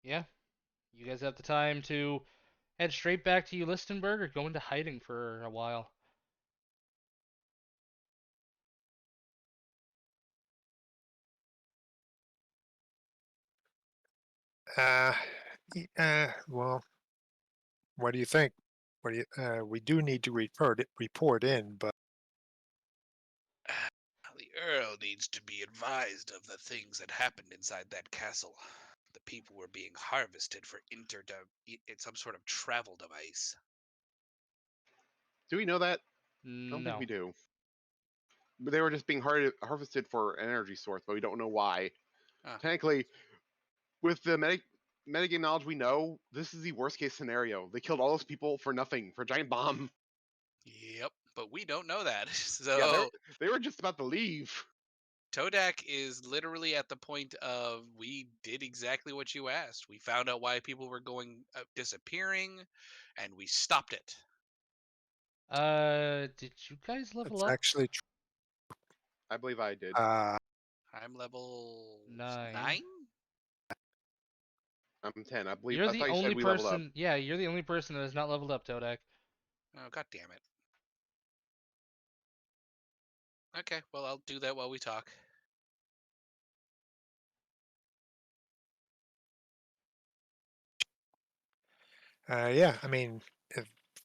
Yeah. You guys have the time to head straight back to Listenberg or go into hiding for a while. Uh, well, what do you think? What do you, we do need to report in, but The Earl needs to be advised of the things that happened inside that castle. The people were being harvested for it's some sort of travel device. Do we know that? I don't think No. we do. But they were just being harvested for an energy source, but we don't know why. Huh. Technically, with the metagame knowledge we know, this is the worst case scenario. They killed all those people for nothing, for a giant bomb. Yep, but we don't know that. Yeah, So they were just about to leave. Todak is literally at the point of we did exactly what you asked. We found out why people were going disappearing, and we stopped it. Did you guys level it's up? actually I believe I did. I'm level 9. 9. I'm 10. I believe. You're I the thought you only said we leveled up. person. Yeah, you're the only person that is not leveled up, Todak. Oh, god damn it. Okay, well, I'll do that while we talk. Yeah, I mean,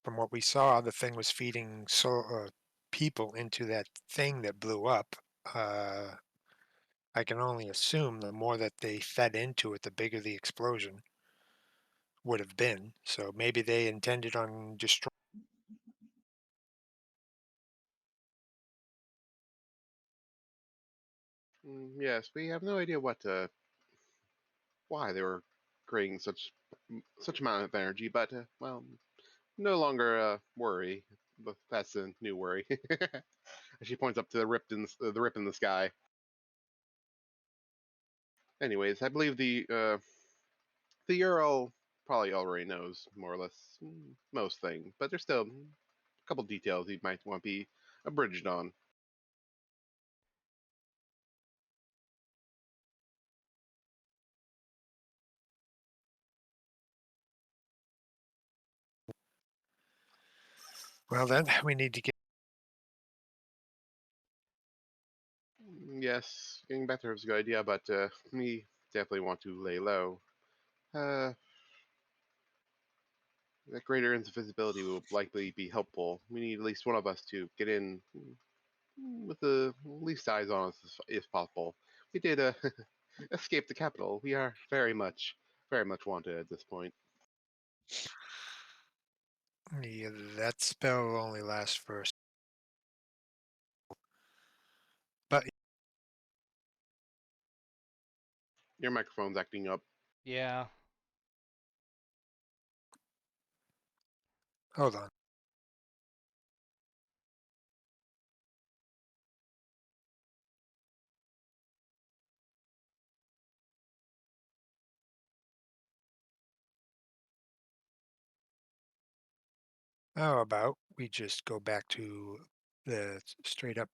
from what we saw, the thing was feeding people into that thing that blew up. I can only assume the more that they fed into it, the bigger the explosion would have been. So maybe they intended on destroying. Yes, we have no idea why they were creating such amount of energy, but well, no longer worry. But that's a new worry. She points up to the rip in the sky. Anyways, I believe the Earl probably already knows more or less most things, but there's still a couple details he might want to be abridged on. Well, then we need to get. Yes, getting better is a good idea, but we definitely want to lay low. Uh, that greater invisibility will likely be helpful. We need at least one of us to get in with the least eyes on us if possible. We did escape the capital. We are very much wanted at this point. Yeah, that spell will only last for. But Your microphone's acting up. Yeah. hold on. How about we just go back to the straight up,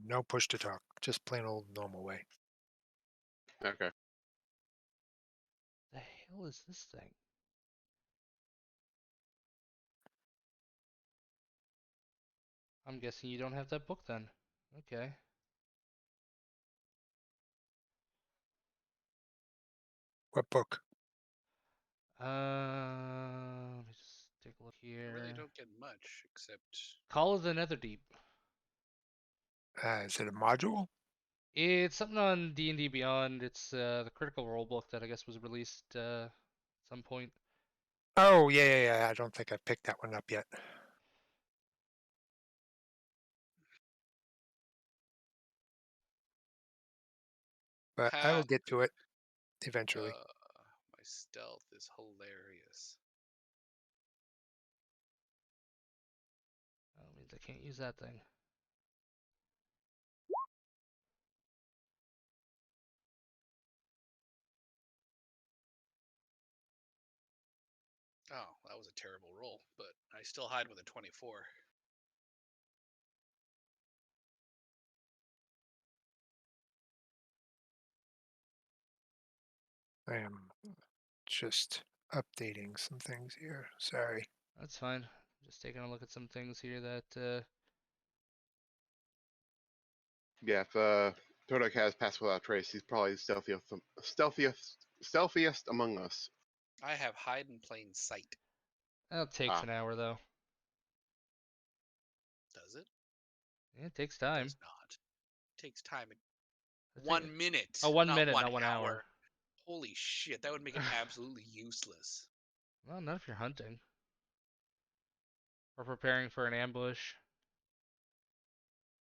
no push to talk, just plain old normal way. Okay. The hell is this thing? I'm guessing you don't have that book then. Okay. What book? Let me just take a look I really here. don't get much, except Call of the Netherdeep. Is it a module? It's something on D&D Beyond. It's the Critical Role book that I guess was released at some point. Oh, yeah. I don't think I've picked that one up yet. But I will Ha! get to it eventually. My stealth is hilarious. That means I can't use that thing. Oh, that was a terrible roll, but I still hide with a 24. I am just updating some things here. Sorry. That's fine. Just taking a look at some things here that Yeah, if Todok has passed without trace, he's probably stealthiest among us. I have hide in plain sight. that takes Ah, an hour though. Does it? Yeah, it takes time. Does not. It takes time. It take- 1 minute, Oh, 1 not minute, 1 not 1 hour. hour. Holy shit, that would make it absolutely useless. Well, not if you're hunting or preparing for an ambush.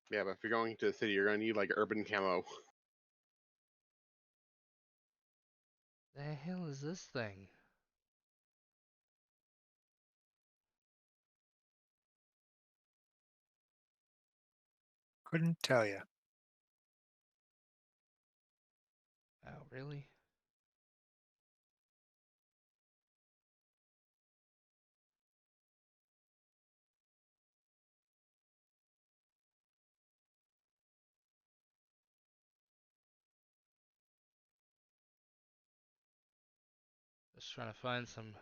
yeah, but if you're going to the city, you're gonna need like urban camo. The hell is this thing? Couldn't tell you. Oh, really? Just trying to find some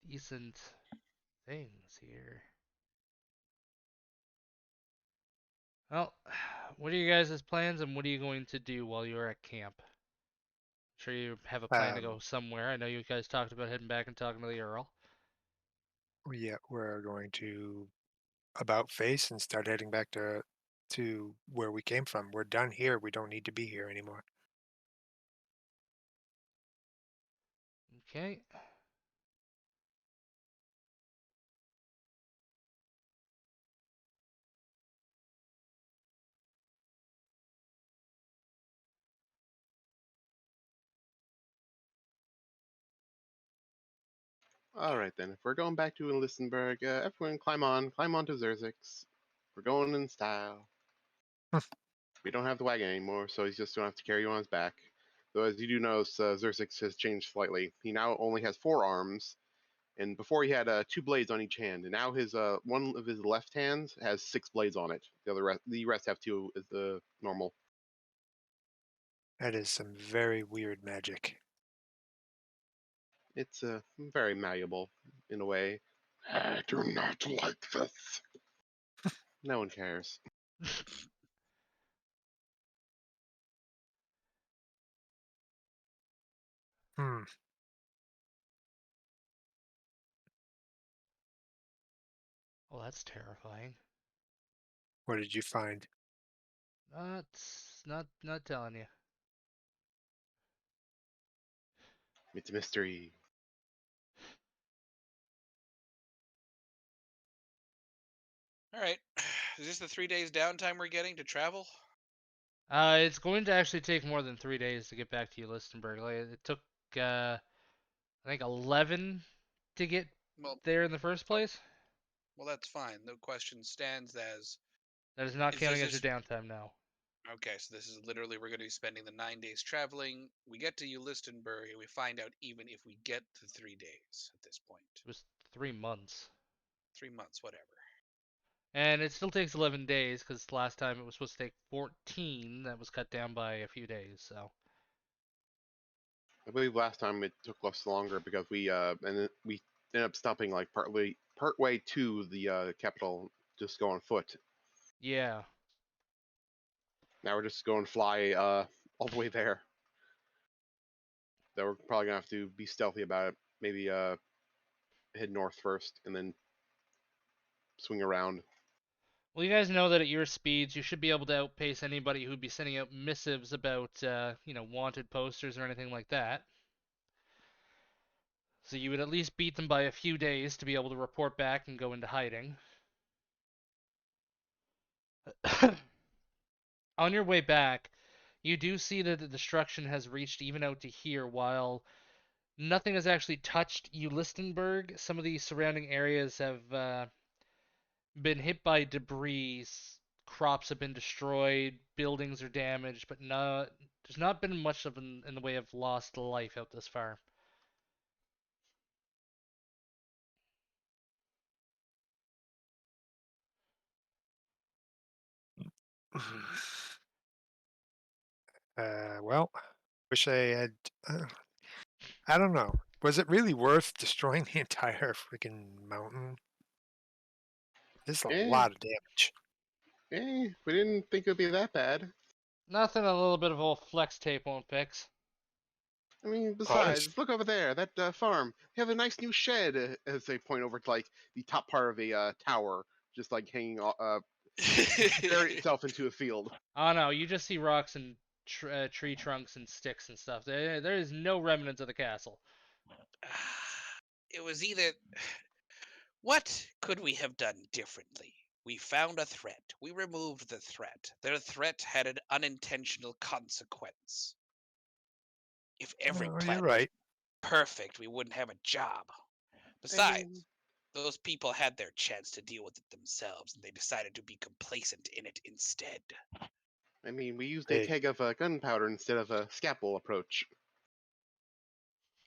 decent things here. Well, what are you guys' plans and what are you going to do while you're at camp? Sure you have a plan to go Um, somewhere. I know you guys talked about heading back and talking to the Earl. yeah, we're going to about face and start heading back to where we came from. We're done here. We don't need to be here anymore. Okay. All right then, if we're going back to Listenberg, everyone climb on to Zerzix. We're going in style. We don't have the wagon anymore, so he's just gonna have to carry you on his back. Though, as you do notice, Zerzix has changed slightly. He now only has 4 arms, and before he had 2 blades on each hand, and now his one of his left hands has 6 blades on it. The rest have 2 as the normal. That is some very weird magic. It's very malleable in a way. I do not like this. No one cares. Hmm. Oh, that's terrifying. What did you find? Not telling you. It's a mystery. All right. Is this the 3 days downtime we're getting to travel? It's going to actually take more than 3 days to get back to you, Listenberg. Like, it took I think 11 to get Well, there in the first place. well, that's fine. No question stands as That is not is this counting as your is downtime now. okay. So this is literally we're going to be spending the 9 days traveling. We get to Ulistenburg and we find out even if we get to 3 days at this point. It was 3 months. 3 months, whatever. And it still takes 11 days because last time it was supposed to take 14. That was cut down by a few days. So I believe last time it took us longer because we ended up stopping like partway to the capital, just go on foot. yeah, Now we're just going fly all the way there. That we're probably gonna have to be stealthy about it. Maybe head north first and then swing around. Well, you guys know that at your speeds, you should be able to outpace anybody who'd be sending out missives about, wanted posters or anything like that. So you would at least beat them by a few days to be able to report back and go into hiding. On your way back, you do see that the destruction has reached even out to here, while nothing has actually touched Ulistenberg. Some of the surrounding areas have been hit by debris. Crops have been destroyed, buildings are damaged, but there's not been much of in the way of lost life out this far. Well, wish I had. I don't know. Was it really worth destroying the entire freaking mountain? This is a Eh, lot of damage. we didn't think it would be that bad. Nothing a little bit of old flex tape won't fix. I mean, it's- besides, look over there, that farm. They have a nice new shed, as they point over to like the top part of a tower, just like hanging, bury itself into a field. Oh no, you just see rocks and tree trunks and sticks and stuff. There is no remnants of the castle. It was either. What could we have done differently? We found a threat. We removed the threat. Their threat had an unintentional consequence. If every Well, plan you're was right. perfect, we wouldn't have a job. I Besides, mean, those people had their chance to deal with it themselves, and they decided to be complacent in it instead. we used a Hey. keg of gunpowder instead of a scalpel approach.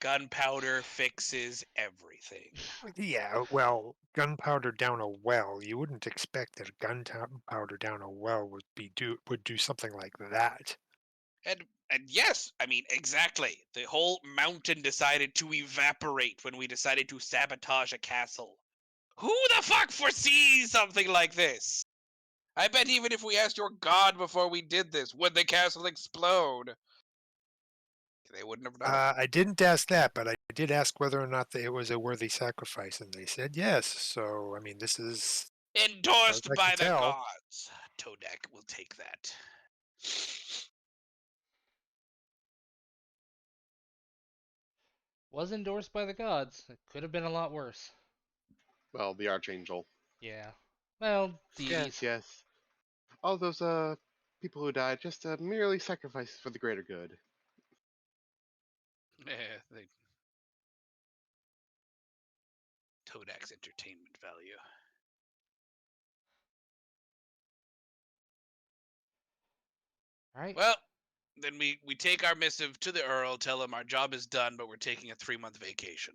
Gunpowder fixes everything. Yeah, well, gunpowder down a well. You wouldn't expect that gunpowder down a well would do something like that. And yes, I mean exactly. The whole mountain decided to evaporate when we decided to sabotage a castle. Who the fuck foresees something like this? I bet even if we asked your god before we did this, would the castle explode? They wouldn't have known. I didn't ask that, but I did ask whether or not it was a worthy sacrifice, and they said yes. So, I mean, this is Endorsed I by can the tell. gods. Todak will take that. Was endorsed by the gods. It could have been a lot worse. Well, the archangel. Yeah. Well, Yes, deities. yes. All those people who died just merely sacrifices for the greater good. Yeah, Todak's entertainment value. All right. Well, then we take our missive to the Earl, tell him our job is done, but we're taking a 3-month vacation.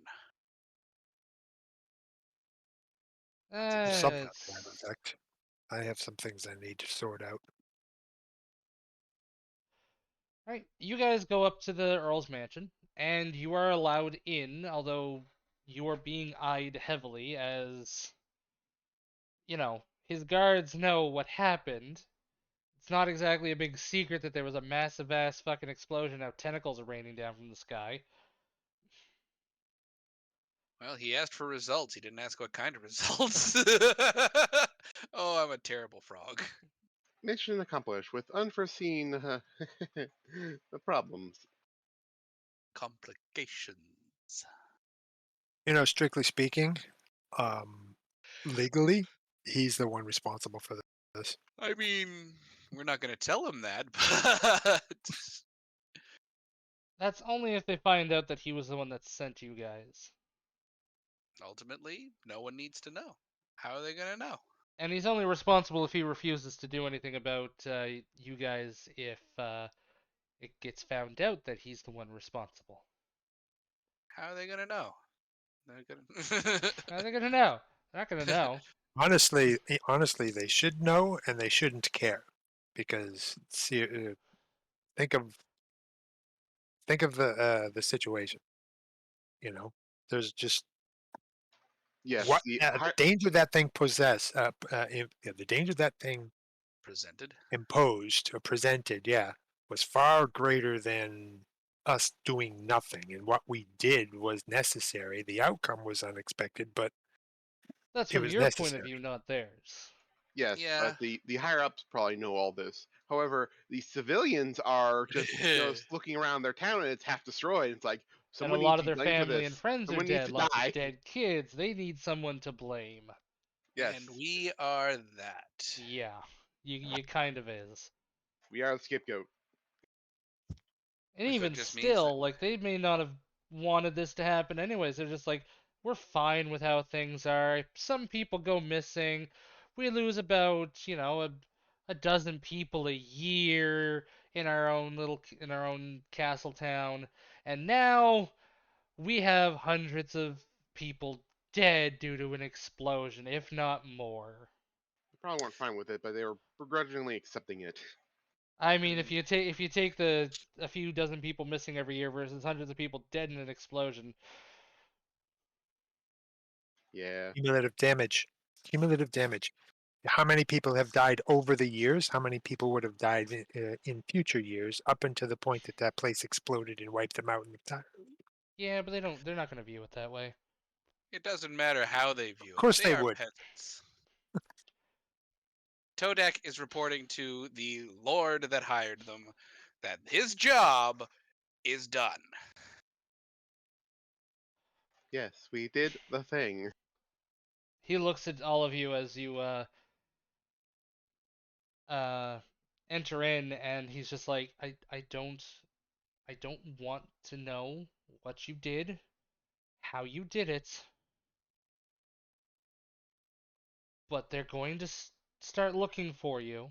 Something to It's- that effect. I have some things I need to sort out. All right. You guys go up to the Earl's mansion, and you are allowed in, although you are being eyed heavily as, his guards know what happened. It's not exactly a big secret that there was a massive ass fucking explosion. Now tentacles are raining down from the sky. Well, he asked for results. He didn't ask what kind of results. Oh, I'm a terrible frog. Mission accomplished with unforeseen problems. Complications. Strictly speaking, legally, he's the one responsible for this. I mean, we're not going to tell him that, but That's only if they find out that he was the one that sent you guys. ultimately, no one needs to know. How are they going to know? And he's only responsible if he refuses to do anything about you guys if it gets found out that he's the one responsible. How are they going to know? They're gonna... How are they gonna know? They're not gonna know. Honestly, they should know and they shouldn't care, because think of the situation. There's just Yes, what the the danger that thing the danger that thing Presented. imposed or presented, was far greater than us doing nothing. And what we did was necessary. The outcome was unexpected, but That's it from was your point of necessary. view, not theirs. Yes, Yeah. but the higher ups probably know all this. However, the civilians are just looking around their town and it's half destroyed. It's like And a someone lot needs of to be their blamed for family this. and friends are Someone needs dead, to lots die. of dead kids. They need someone to blame. Yes, And we are that. Yeah, you kind of is. we are the scapegoat. And Which even just means that still, like they may not have wanted this to happen anyways. They're just like, we're fine with how things are. Some people go missing. We lose about, a dozen people a year in our own castle town. And now we have hundreds of people dead due to an explosion, if not more. They probably weren't fine with it, but they were begrudgingly accepting it. I mean, if you take the a few dozen people missing every year versus hundreds of people dead in an explosion, Yeah. Cumulative damage. Cumulative damage. How many people have died over the years? How many people would have died in future years up until the point that that place exploded and wiped them out entirely? yeah, but they're not gonna view it that way. it doesn't matter how they view Of course it. they Are would. peasants. Todak is reporting to the lord that hired them that his job is done. Yes, we did the thing. He looks at all of you as you uh enter in, and he's just like, I don't want to know what you did, how you did it, but they're going to start looking for you.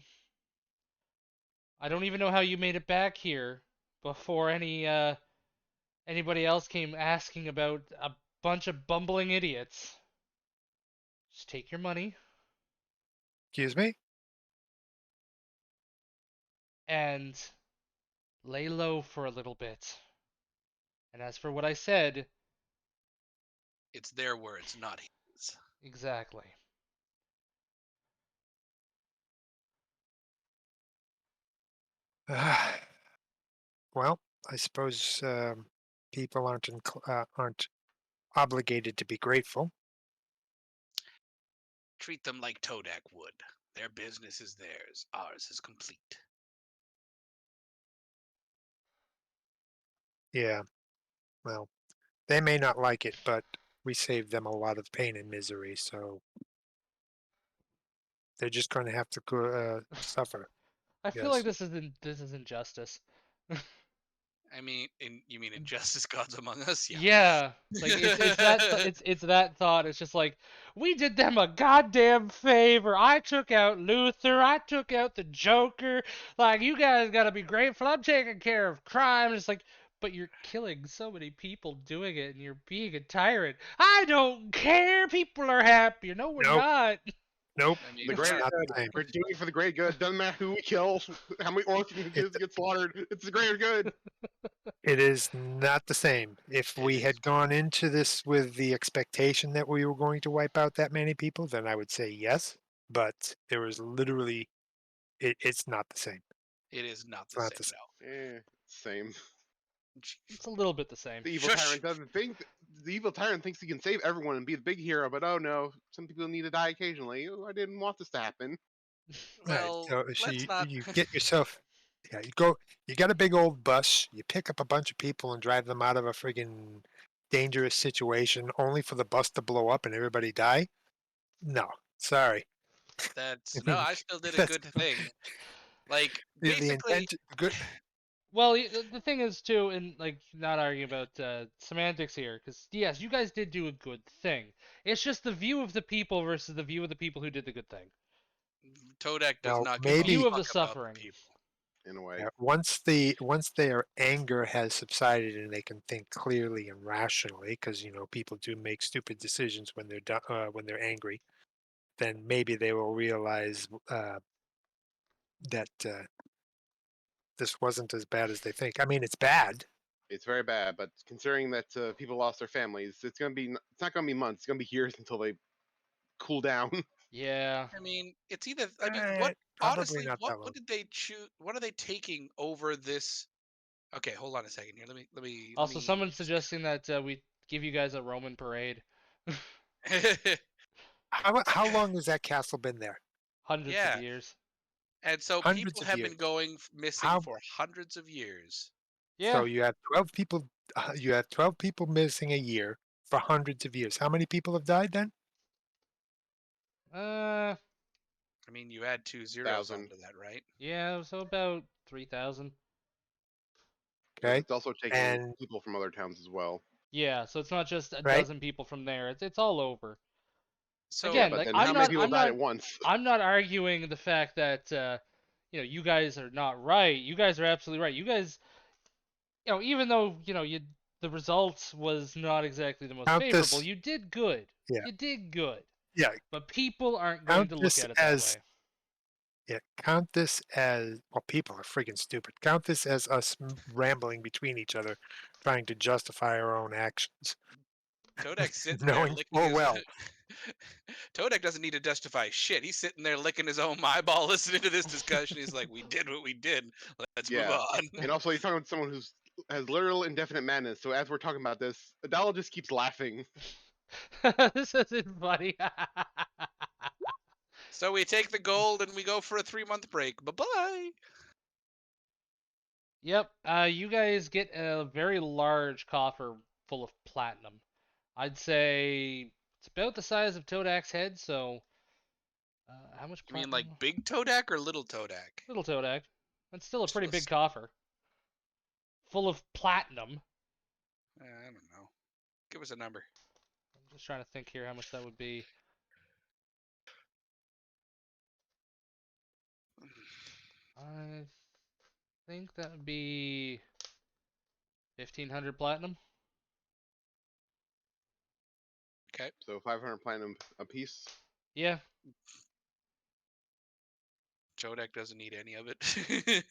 I don't even know how you made it back here before anybody else came asking about a bunch of bumbling idiots. Just take your money Excuse me? and lay low for a little bit. And as for what I said, It's their words, not his. exactly. Well, I suppose people aren't obligated to be grateful. Treat them like Todak would. Their business is theirs. Ours is complete. Yeah, well, they may not like it, but we saved them a lot of pain and misery, so they're just going to have to suffer. I feel Yes. like this is injustice. I mean, you mean Injustice Gods Among Us? Yeah. Yeah, like it's that thought. It's just like we did them a goddamn favor. I took out Luther. I took out the Joker. Like you guys gotta be grateful. I'm taking care of crime. It's like, but you're killing so many people doing it, and you're being a tyrant. I don't care. People are happy. No, we're Nope. not. Nope. I mean, The It's greater not the good. same. We're doing it for the great good. Doesn't matter who we kill, how many orphanages get slaughtered. It's the greater good. It is not the same. If we had gone into this with the expectation that we were going to wipe out that many people, then I would say yes. But there was literally, it's not the same. it is not It's the not same. the same. No. Same. It's a little bit the same. The evil Shush. tyrant doesn't think. The evil tyrant thinks he can save everyone and be the big hero, but oh no, some people need to die occasionally. Oh, I didn't want this to happen. Right, Well, so let's not. you get yourself, yeah, you got a big old bus, you pick up a bunch of people and drive them out of a friggin' dangerous situation only for the bus to blow up and everybody die? No, sorry. That's I no. mean, I still did a that's- good thing. Like the basically, intent, good. Well, the thing is too, and like not arguing about semantics here, because yes, you guys did do a good thing. It's just the view of the people versus the view of the people who did the good thing. Todak does Now, not give maybe- a View of fuck the about suffering. the people. In a way, Yeah, once their anger has subsided and they can think clearly and rationally, because people do make stupid decisions when when they're angry, then maybe they will realize that this wasn't as bad as they think. I mean, it's bad. it's very bad. But considering that people lost their families, it's not gonna be months. It's gonna be years until they cool down. Yeah. I mean, it's either. I mean, Eh, what probably honestly? not that long. What did they choose? What are they taking over this? Okay, hold on a second here. Let me. Also, someone's suggesting that we give you guys a Roman parade. How long has that castle been there? Hundreds Yeah. of years. And so Hundreds people of have been years. going missing How- for hundreds of years. Yeah. So you have 12 people. You have 12 people missing a year for hundreds of years. How many people have died then? I mean, you add 2 zeros 1,000. onto that, right? Yeah, so about 3,000. Because Okay. it's also taking And people from other towns as well. Yeah, so it's not just a Right. dozen people from there. It's all over. So Again, But like then how many people I'm died not at once? I'm not arguing the fact that you guys are not right. You guys are absolutely right. You guys, even though, the results was not exactly the most count favorable, this. you did good. Yeah. You did good. Yeah. But people aren't going Count to look this at it that as way. Yeah, count this as well. People are freaking stupid. Count this as us rambling between each other, trying to justify our own actions, Todek's sitting there knowing licking full his. well. Todek doesn't need to justify shit. He's sitting there licking his own eyeball, listening to this discussion. He's like, "We did what we did. Let's move Yeah. on." And also, he's talking with someone who's has literal indefinite madness. So as we're talking about this, Adala just keeps laughing. This isn't funny. So we take the gold and we go for a 3-month break. Bye bye. Yep. You guys get a very large coffer full of platinum. I'd say it's about the size of Todak's head. So, how much You mean platinum? like big Todak or little Todak? Little Todak. That's still a pretty Still a big s- coffer. Full of platinum. I don't know. Give us a number. I'm just trying to think here how much that would be. I think that would be 1,500 platinum. Okay. So 500 platinum a piece. Yeah. Chodak doesn't need any of it.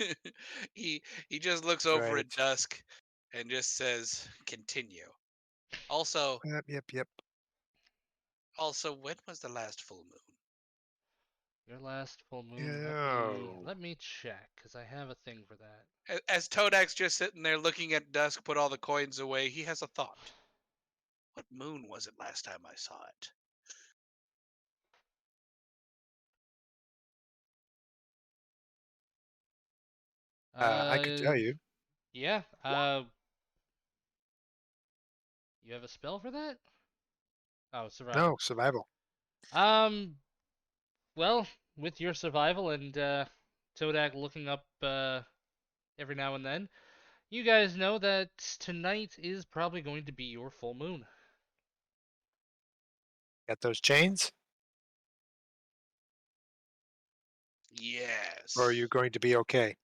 he just looks over at Right. Dusk and just says, "Continue." Also, Yep. when was the last full moon? Your last full moon. Yeah. Let me check, because I have a thing for that. As Todak's just sitting there looking at Dusk put all the coins away, he has a thought. What moon was it last time I saw it? I could tell you. Yeah. You have a spell for that? Oh, survival. No, survival. Well, with your survival and Todak looking up every now and then, you guys know that tonight is probably going to be your full moon. Got those chains? Yes. Or are you going to be okay?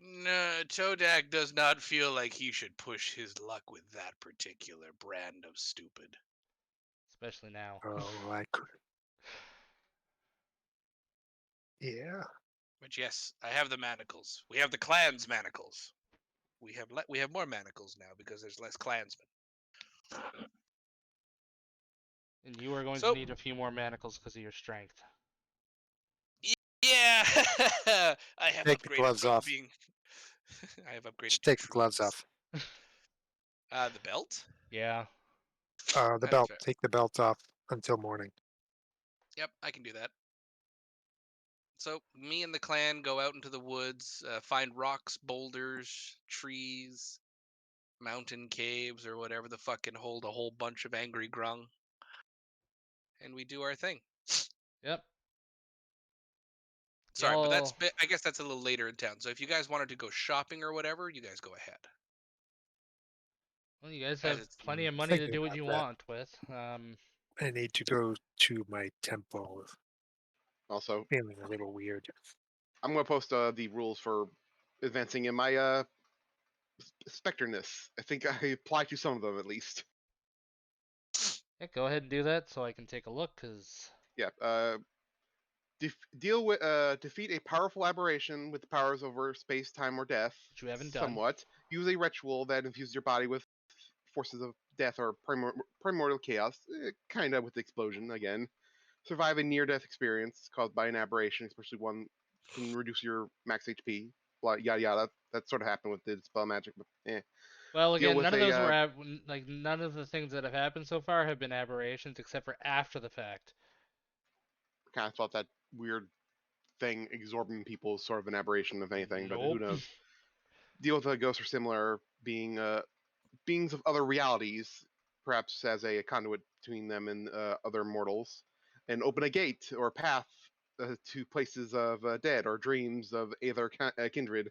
No, Todak does not feel like he should push his luck with that particular brand of stupid. Especially now. Oh, I could. Yeah. But yes, I have the manacles. We have the clan's manacles. We have more manacles now because there's less clansmen. And you are going So- to need a few more manacles because of your strength. Yeah, I have Take the upgraded gloves from off. being. I have upgraded. Just to take the gloves troops. off. The belt. Yeah. The That's belt. fair. Take the belt off until morning. Yep, I can do that. So me and the clan go out into the woods, find rocks, boulders, trees, mountain caves, or whatever the fuck can hold a whole bunch of angry grung, and we do our thing. Yep. Sorry, but that's Y'all- I guess that's a little later in town. So if you guys wanted to go shopping or whatever, you guys go ahead. Well, you guys As have it's plenty of money to thinking do what about you that. want with. I need to go to my temple. Also, Feeling a little weird. I'm gonna post the rules for advancing in my specterness. I think I apply to some of them at least. Yeah, go ahead and do that so I can take a look, because Yeah. Defeat a powerful aberration with powers over space, time, or death. Which you haven't done. Somewhat. Use a ritual that infuses your body with forces of death or primordial chaos. Kind of with explosion again. Survive a near-death experience caused by an aberration, especially one can reduce your max HP. Blah, yada yada. That sort of happened with the dispel magic, but Well, Deal again, with none of a, those were like none of the things that have happened so far have been aberrations, except for after the fact. kind of thought that weird thing absorbing people is sort of an aberration of anything, but who Nope. knows? Deal with ghosts or similar being beings of other realities, perhaps as a conduit between them and other mortals, and open a gate or path to places of dead or dreams of either kindred.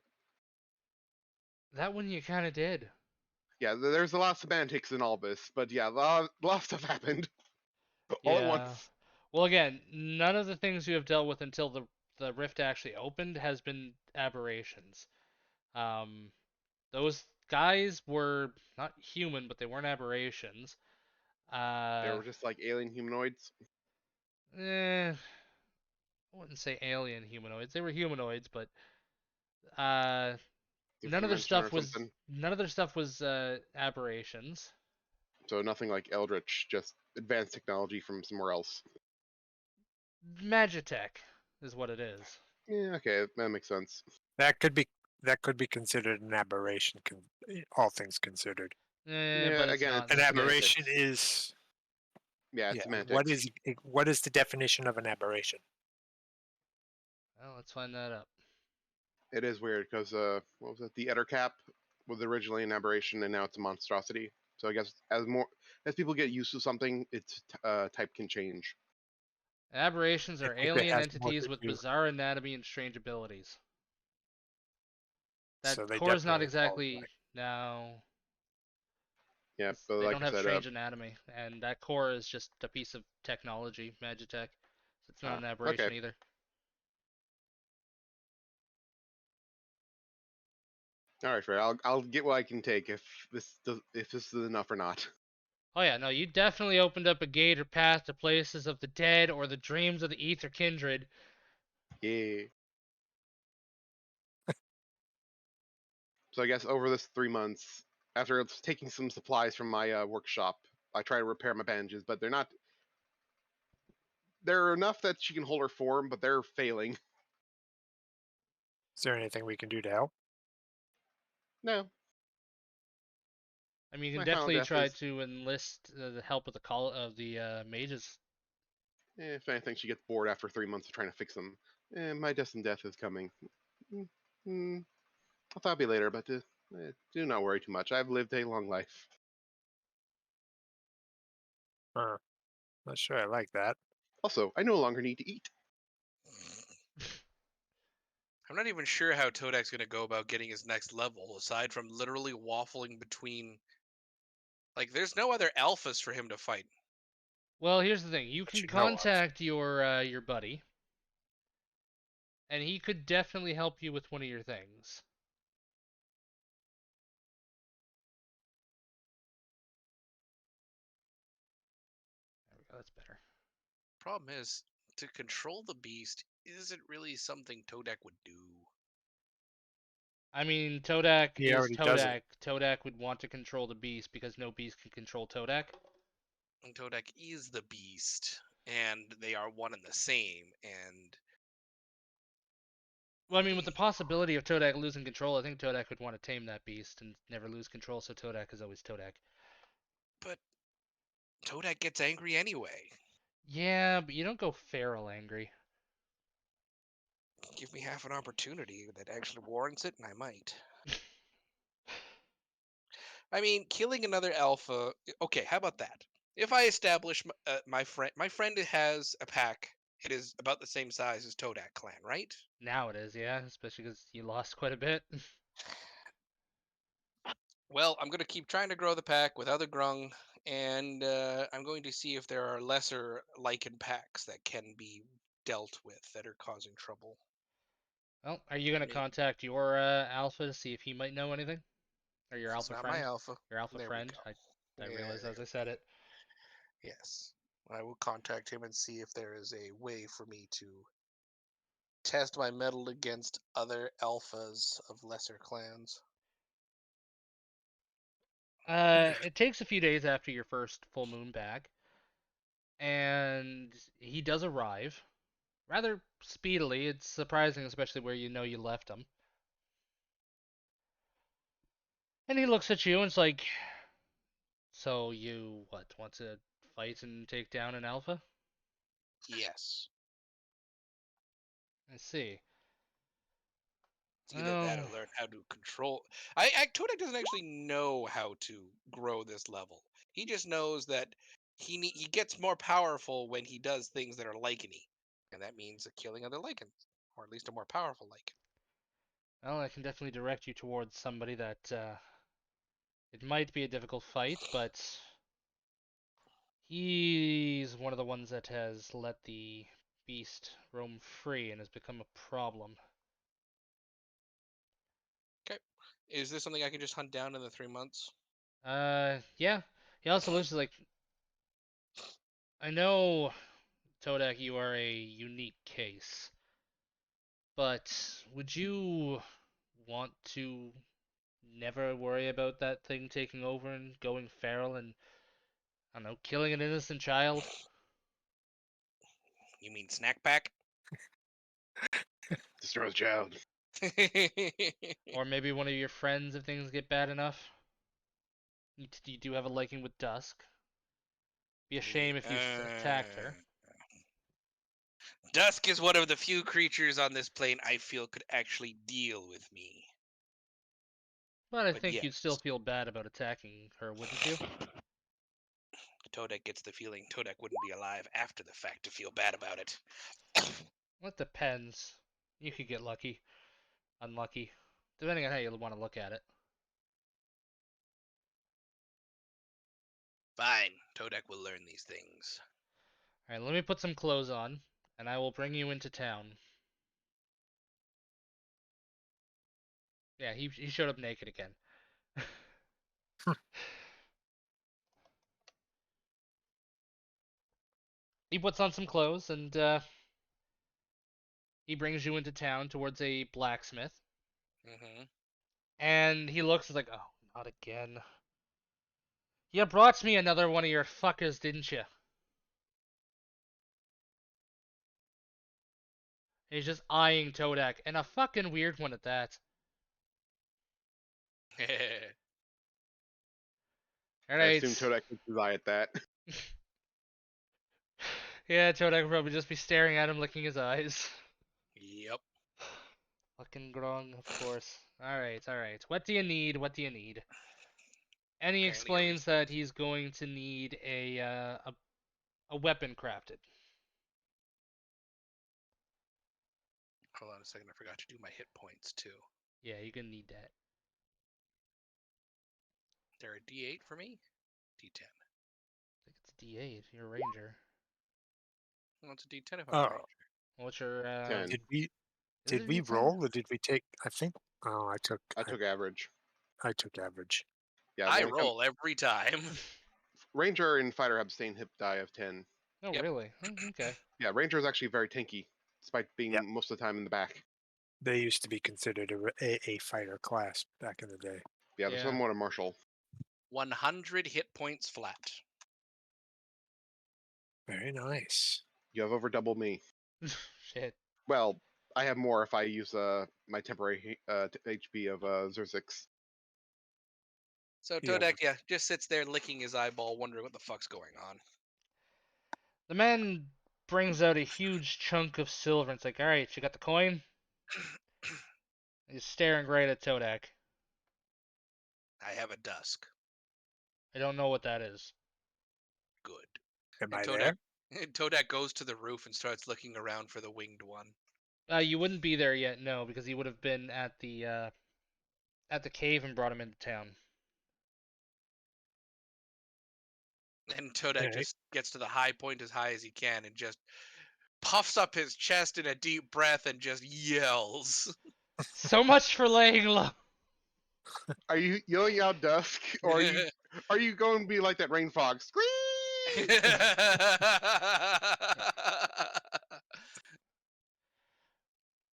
That one you kind of did. Yeah, there's a lot of semantics in all this, but yeah, a lot of stuff happened all at Yeah. once. Well, again, none of the things you have dealt with until the rift actually opened has been aberrations. Um, those guys were not human, but they weren't aberrations. They Uh, were just like alien humanoids. I wouldn't say alien humanoids. They were humanoids, but uh, Different dimension or something. none of their stuff was aberrations. So nothing like Eldritch, just advanced technology from somewhere else. Magitech is what it is. Yeah, okay, that makes sense. That could be considered an aberration, all things considered. But Yeah, it's again, not. An it's aberration semantics. is Yeah, it's yeah. semantics. What is the definition of an aberration? Well, let's find that up. It is weird because what was it? The Ettercap was originally an aberration, and now it's a monstrosity. So I guess as people get used to something, its type can change. Aberrations I are think it alien has more entities to with do. bizarre anatomy and strange abilities. That So they core is not definitely exactly qualify. no. Yeah, but They like don't I have said, strange anatomy, and that core is just a piece of technology, Magitech. So it's not an okay, aberration either. all right, Fred. I'll get what I can take if this is enough or not. Oh yeah, no, you definitely opened up a gate or path to places of the dead or the dreams of the ether kindred. Yeah. So I guess over this 3 months, after taking some supplies from my workshop, I try to repair my bandages, but they're not. They're enough that she can hold her form, but they're failing. Is there anything we can do to help? No, I mean, you can my final definitely death try is. to enlist the help of the call of the mages. If anything, she gets bored after 3 months of trying to fix them. My destined death is coming. Mm, mm, I thought it'd be later, but do not worry too much. I've lived a long life. Not sure I like that. Also, I no longer need to eat. I'm not even sure how Todak's gonna go about getting his next level, aside from literally waffling between. Like, there's no other alphas for him to fight. Well, here's the thing: you That can you know of. contact your buddy, and he could definitely help you with one of your things. There we go. That's better. Problem is, to control the beast isn't really something Todak would do. I mean, Todak He is already does it. Todak. Todak would want to control the beast because no beast can control Todak. And Todak is the beast, and they are one and the same. And Well, I mean, with the possibility of Todak losing control, I think Todak would want to tame that beast and never lose control, so Todak is always Todak. but Todak gets angry anyway. Yeah, but you don't go feral angry. Give me half an opportunity that actually warrants it, and I might. I mean, killing another alpha. Okay, how about that? If I establish my friend has a pack. It is about the same size as Todak clan, right? Now it is, yeah, especially because you lost quite a bit. Well, I'm going to keep trying to grow the pack with other grung, and I'm going to see if there are lesser lichen packs that can be dealt with that are causing trouble. Well, are you gonna Maybe. contact your alpha to see if he might know anything, or your It's alpha not my friend? alpha. Your alpha There we friend. go. I Yeah, realized there as I we said go. it. Yes. I will contact him and see if there is a way for me to test my metal against other alphas of lesser clans. It takes a few days after your first full moon back, and he does arrive rather speedily. It's surprising, especially where you know you left him. And he looks at you and it's like, "So you what? Want to fight and take down an alpha?" Yes. I see. It's either that or Well, learn how to control. Todak doesn't actually know how to grow this level. He just knows that he gets more powerful when he does things that are licheny, and that means killing other lichens, or at least a more powerful lichen. well, I can definitely direct you towards somebody that it might be a difficult fight, but he's one of the ones that has let the beast roam free and has become a problem. Okay, is this something I can just hunt down in the 3 months? Yeah. He also looks like I know, Todak, you are a unique case, but would you want to never worry about that thing taking over and going feral and, I don't know, killing an innocent child? You mean snack pack? Destroys child. Or maybe one of your friends if things get bad enough? You do have a liking with Dusk. Be a shame if you attacked her. Dusk is one of the few creatures on this plane I feel could actually deal with me. But I But think yes, you'd still feel bad about attacking her, wouldn't you? Todak gets the feeling Todak wouldn't be alive after the fact to feel bad about it. Well, it depends. You could get lucky, unlucky, depending on how you want to look at it. Fine, Todak will learn these things. Alright, let me put some clothes on, and I will bring you into town. Yeah, he showed up naked again. He puts on some clothes, and he brings you into town towards a blacksmith. Mm-hmm. And he looks like, oh, not again. You brought me another one of your fuckers, didn't you? He's just eyeing Todak, and a fucking weird one at that. I assume Alright. Todak keeps his eye at that. Yeah, Todak will probably just be staring at him, licking his eyes. Yep. Fucking Grong, of course. Alright, alright. What do you need? What do you need? And he Apparently a explains reason. that he's going to need a weapon crafted. Hold on a second, I forgot to do my hit points too. Yeah, you're gonna need that. They're a D8 for me? D10. I think it's D8. You're a ranger. Well, it's a D10 if I'm a Oh, ranger. What's your 10. did we Is it did we D10? roll or did we take? I think. Oh, I took average. I took average. Yeah, I roll every time. Ranger and Fighter have the same hip die of 10. Oh, Yep. really? Oh, okay. Yeah, Ranger is actually very tanky, despite being Yep. most of the time in the back. They used to be considered a fighter class back in the day. Yeah, they're Yeah. somewhat a martial. 100 hit points flat. Very nice. You have over double me. Shit. Well, I have more if I use my temporary HP of Xerxes. So Yeah. Todak, yeah, just sits there licking his eyeball, wondering what the fuck's going on. The man brings out a huge chunk of silver and it's like, alright, you got the coin? He's staring right at Todak. I have a dusk. I don't know what that is. Good. Am And I Todak, there? Todak goes to the roof and starts looking around for the winged one. You wouldn't be there yet, no, because he would have been at the cave and brought him into town. And Todak Okay. just gets to the high point as high as he can and just puffs up his chest in a deep breath and just yells. So much for laying low. Are you yelling out dusk, or are you going to be like that rain fog? Scream!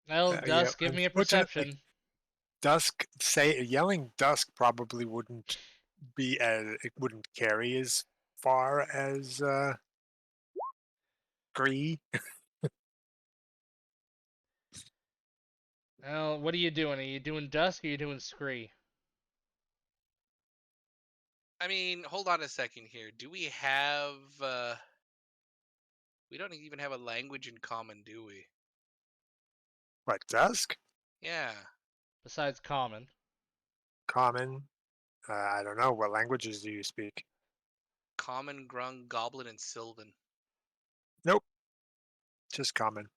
Well, Yeah. Dust, give me a Unfortunately, perception. yelling dusk probably wouldn't be as it wouldn't carry as far as Gree. Well, what are you doing? Are you doing Dusk or are you doing Scree? I mean, hold on a second here. Do we have we don't even have a language in common, do we? What, dusk? Yeah. Besides common. Common? I don't know. What languages do you speak? Common, Grung, Goblin, and Sylvan. Nope. Just common.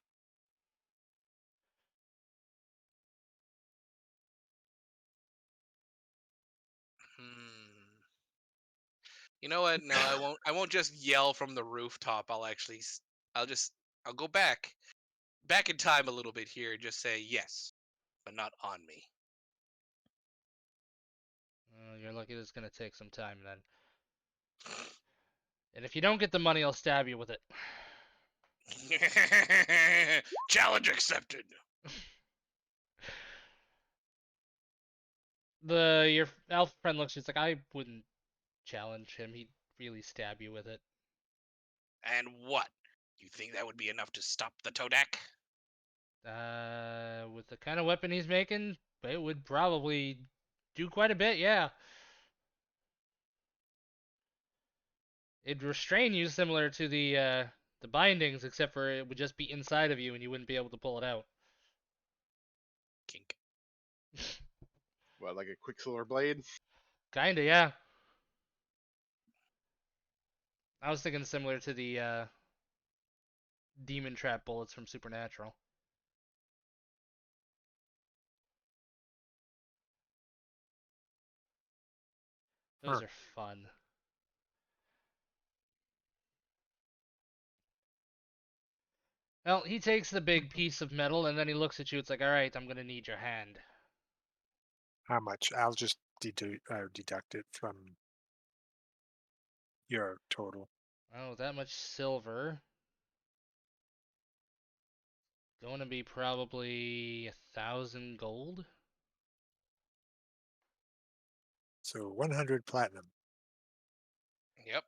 Hmm. You know what? No, I won't. I won't just yell from the rooftop. I'll actually. I'll go back in time a little bit here and just say yes, but not on me. You're lucky this is gonna take some time then. And if you don't get the money, I'll stab you with it. Challenge accepted. Your elf friend looks just like, I wouldn't challenge him. He'd really stab you with it. And what? You think that would be enough to stop the Todak? With the kind of weapon he's making, it would probably do quite a bit, yeah. It'd restrain you similar to the bindings, except for it would just be inside of you and you wouldn't be able to pull it out. Kink. What, like a Quicksilver blade? Kinda, yeah. I was thinking similar to the demon trap bullets from Supernatural. Those Huh. are fun. Well, he takes the big piece of metal and then he looks at you. It's like, all right, I'm gonna need your hand. How much? I'll just deduct it from your total. Oh, that much silver. Going to be probably 1,000 gold. So 100 platinum. Yep.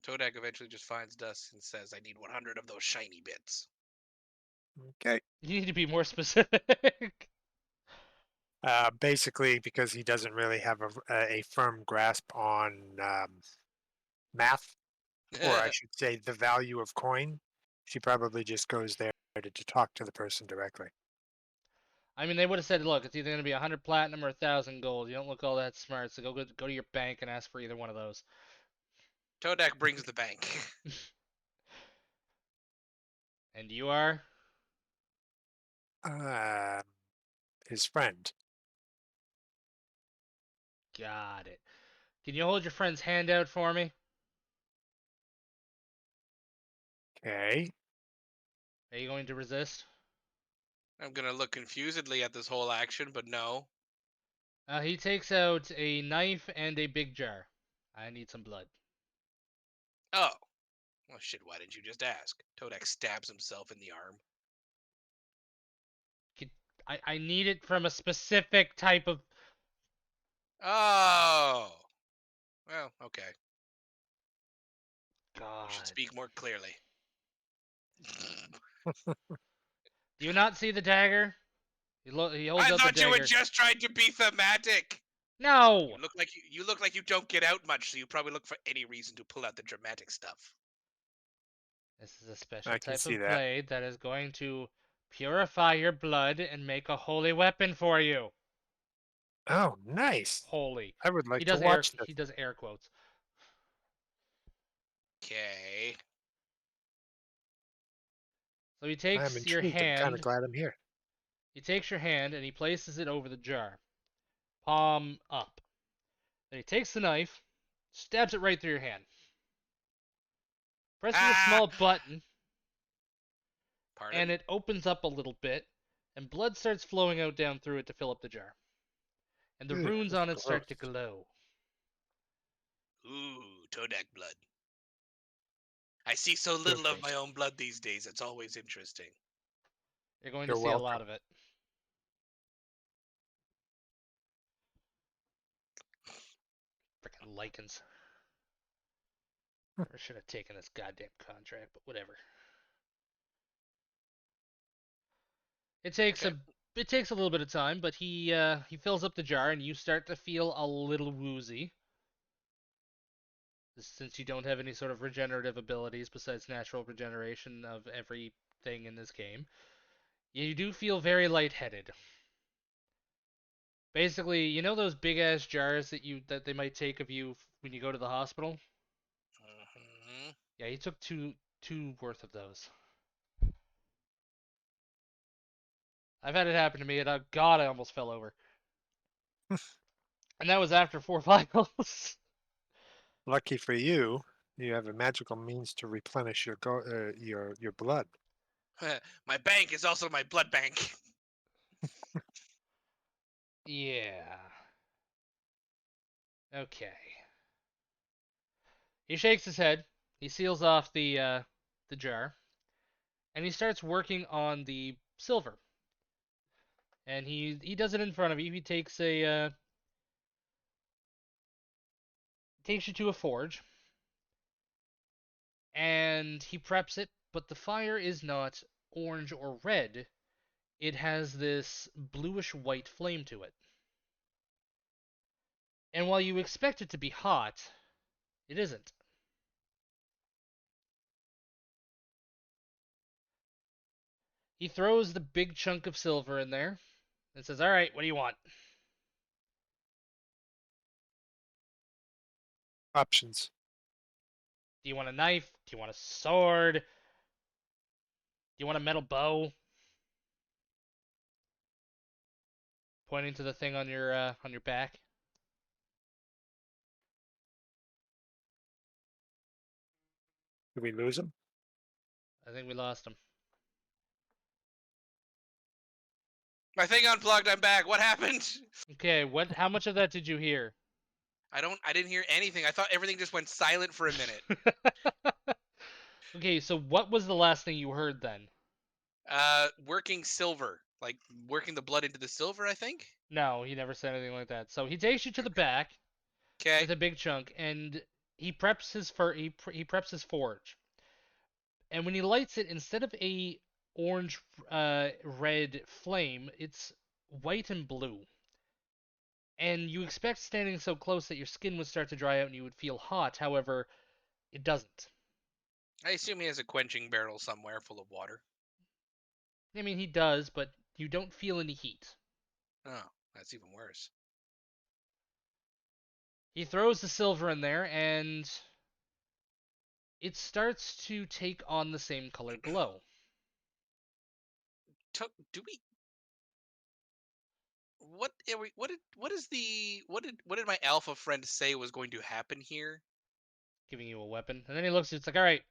Todak eventually just finds Dust and says, I need 100 of those shiny bits. Okay. You need to be more specific. Basically, because he doesn't really have a firm grasp on math, or I should say the value of coin, she probably just goes there to talk to the person directly. I mean, they would have said, look, it's either going to be 100 platinum or 1,000 gold. You don't look all that smart, so go to your bank and ask for either one of those. Todak brings the bank. And you are? Uh, his friend. Got it. Can you hold your friend's hand out for me? Okay. Are you going to resist? I'm gonna look confusedly at this whole action, but no. He takes out a knife and a big jar. I need some blood. Oh. Well, shit, why didn't you just ask? Todak stabs himself in the arm. I need it from a specific type of... Oh. Well, okay. God. You should speak more clearly. Do you not see the dagger? He holds I out the thought you were dagger. just trying to be thematic. No! You look like you don't get out much, so you probably look for any reason to pull out the dramatic stuff. This is a special I can type see of that. blade that is going to purify your blood and make a holy weapon for you. Oh, nice. Holy. I would like He to does watch this. he does air quotes. Okay. So he I'm takes your intrigued. I'm kind of hand. glad I'm here. He takes your hand and he places it over the jar, palm up. Then he takes the knife, stabs it right through your hand. Presses a small button, Pardon? and it opens up a little bit, and blood starts flowing out down through it to fill up the jar. And the Ugh, runes on it gross. start to glow. Ooh, Todak blood. I see so little of my own blood these days. It's always interesting. You're going You're to see a welcome. lot of it. Freaking lichens. I should have taken this goddamn contract, but whatever. It takes Okay. a little bit of time, but he fills up the jar and you start to feel a little woozy. Since you don't have any sort of regenerative abilities besides natural regeneration of everything in this game. You do feel very lightheaded. Basically, you know those big ass jars that they might take of you when you go to the hospital? Mhm. Yeah, he took two worth of those. I've had it happen to me, and God, I almost fell over. And that was after 4 finals. Lucky for you, you have a magical means to replenish your blood. My bank is also my blood bank. Yeah. Okay. He shakes his head. He seals off the jar, and he starts working on the silver. And he does it in front of you. He takes you to a forge, and he preps it. But the fire is not orange or red. It has this bluish white flame to it. And while you expect it to be hot, it isn't. He throws the big chunk of silver in there and says, "All right, what do you want?" Options. Do you want a knife? Do you want a sword? Do you want a metal bow? Pointing to the thing on your back. Did we lose him? I think we lost him. My thing unplugged. I'm back. What happened? Okay, what? How much of that did you hear? I didn't hear anything. I thought everything just went silent for a minute. Okay, so what was the last thing you heard then? Working silver, like working the blood into the silver. I think. No, he never said anything like that. So he takes you to the back Okay. with a big chunk, and he preps he preps his forge. And when he lights it, instead of a orange red flame, it's white and blue. And you expect standing so close that your skin would start to dry out and you would feel hot. However, it doesn't. I assume he has a quenching barrel somewhere full of water. I mean, he does, but you don't feel any heat. Oh, that's even worse. He throws the silver in there, and it starts to take on the same color glow. Do we? What? What did my alpha friend say was going to happen here? Giving you a weapon. And then he looks, it's like, all right,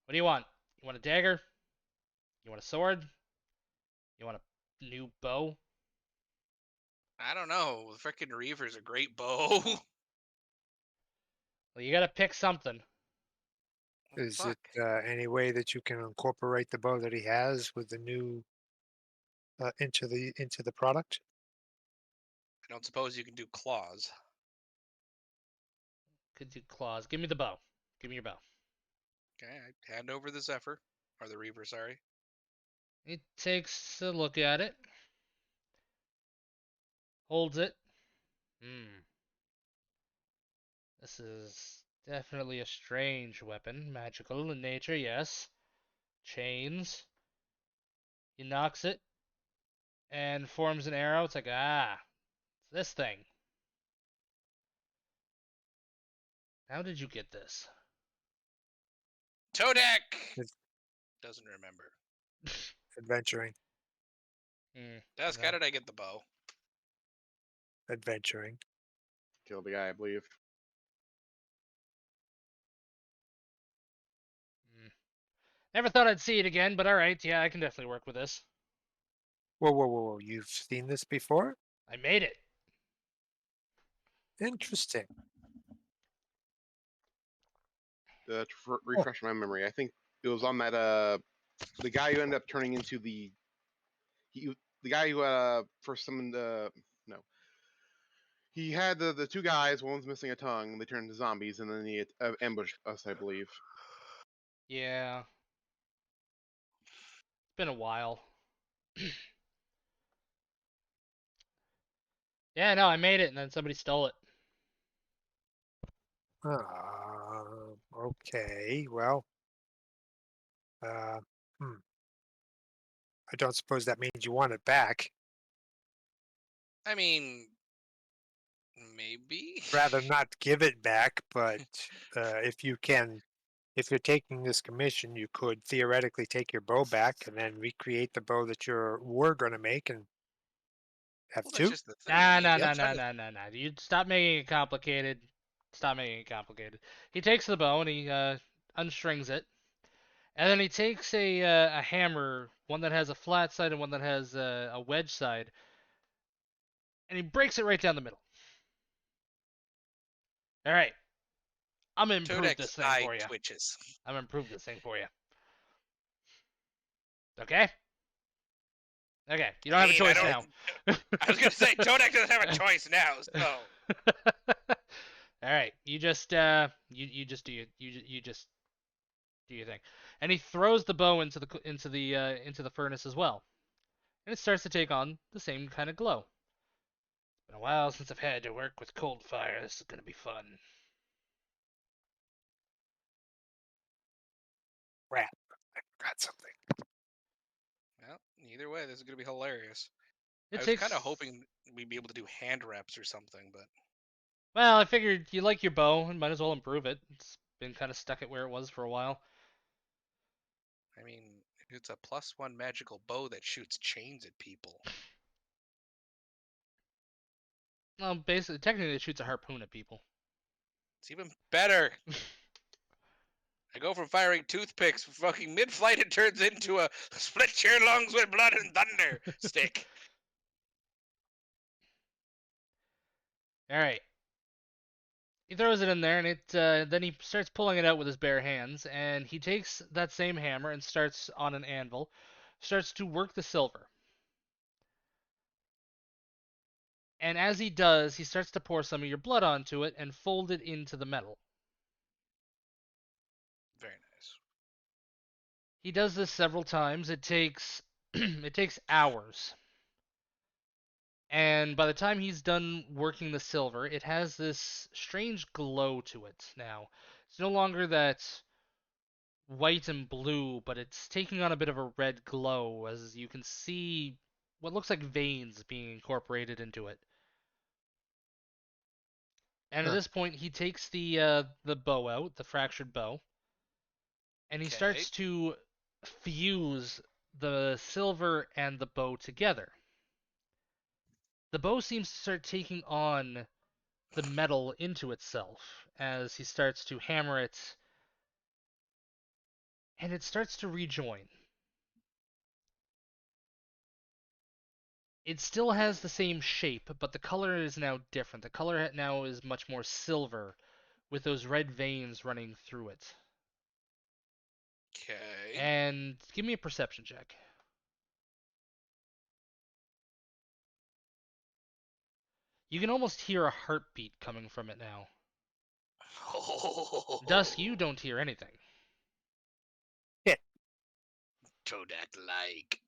what do you want? You want a dagger? You want a sword? You want a new bow? I don't know. The frickin' Reaver's a great bow. Well, you gotta pick something. Is Fuck. it any way that you can incorporate the bow that he has with the new into the product? I don't suppose you can do claws. Could do claws. Give me the bow. Give me your bow. Okay, I hand over the Zephyr. Or the Reaver, sorry. He takes a look at it. Holds it. Hmm. This is definitely a strange weapon. Magical in nature, yes. Chains. He knocks it and forms an arrow. It's like, it's this thing. How did you get this? Toadek! It's Doesn't remember. adventuring, Dusk, how No. did I get the bow? adventuring. Kill the guy, I believe. Mm. Never thought I'd see it again, but alright, yeah, I can definitely work with this. Whoa, whoa, whoa, whoa! You've seen this before? I made it. Interesting. To Oh, refresh my memory, I think it was on that the guy who ended up turning into the guy who first summoned no, he had the two guys. One's missing a tongue. And they turned into zombies, and then he ambushed us, I believe. Yeah. It's been a while. Yeah, no, I made it, and then somebody stole it. okay. Well, uh, hmm. I don't suppose that means you want it back. I mean, maybe. Rather not give it back, but if you can, if you're taking this commission, you could theoretically take your bow back and then recreate the bow that you were going to make and have Well, that's two. just the thing. Nah, I mean, nah, I'm nah, trying nah, to- nah, nah, nah. You stop making it complicated. Stop making it complicated. He takes the bow and he unstrings it, and then he takes a hammer, one that has a flat side and one that has a wedge side, and he breaks it right down the middle. All right, I'm gonna improve Todek's this thing eye for you. twitches. I'm gonna improve this thing for you. Okay? Okay, you don't have a I choice don't- now. I was gonna say Todek doesn't have a choice now, so All right, you just you just do your thing, and he throws the bow into the furnace as well, and it starts to take on the same kind of glow. It's been a while since I've had to work with cold fire. This is gonna be fun. Crap, I forgot something. well, either way, this is gonna be hilarious. It I was takes. kind of hoping we'd be able to do hand reps or something, but Well, I figured you like your bow and might as well improve it. It's been kind of stuck at where it was for a while. I mean, it's a +1 magical bow that shoots chains at people. Well, basically, technically, it shoots a harpoon at people. It's even better. I go from firing toothpicks, fucking mid-flight, it turns into a split your lungs with blood and thunder stick. All right. He throws it in there, and then he starts pulling it out with his bare hands, and he takes that same hammer and starts on an anvil, starts to work the silver. And as he does, he starts to pour some of your blood onto it and fold it into the metal. Very nice. He does this several times. It takes it takes hours. And by the time he's done working the silver, it has this strange glow to it now. It's no longer that white and blue, but it's taking on a bit of a red glow as you can see what looks like veins being incorporated into it. And at Huh. this point, he takes the bow out, the fractured bow, and he Okay. starts to fuse the silver and the bow together. The bow seems to start taking on the metal into itself as he starts to hammer it, and it starts to rejoin. It still has the same shape, but the color is now different. The color now is much more silver, with those red veins running through it. Okay. And give me a perception check. You can almost hear a heartbeat coming from it now. Dusk, you don't hear anything. Todak-like.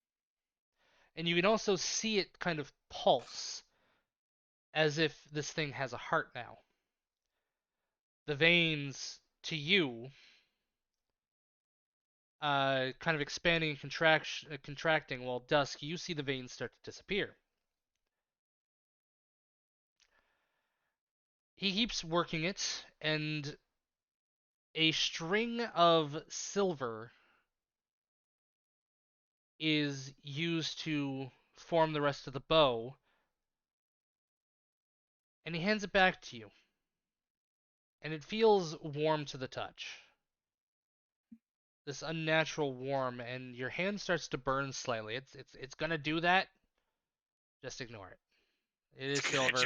And you can also see it kind of pulse, as if this thing has a heart now. The veins, to you, kind of expanding and contracting, while Dusk, you see the veins start to disappear. He keeps working it, and a string of silver is used to form the rest of the bow, and he hands it back to you. And it feels warm to the touch. This unnatural warm, and your hand starts to burn slightly. It's gonna do that. Just ignore it. It is silver.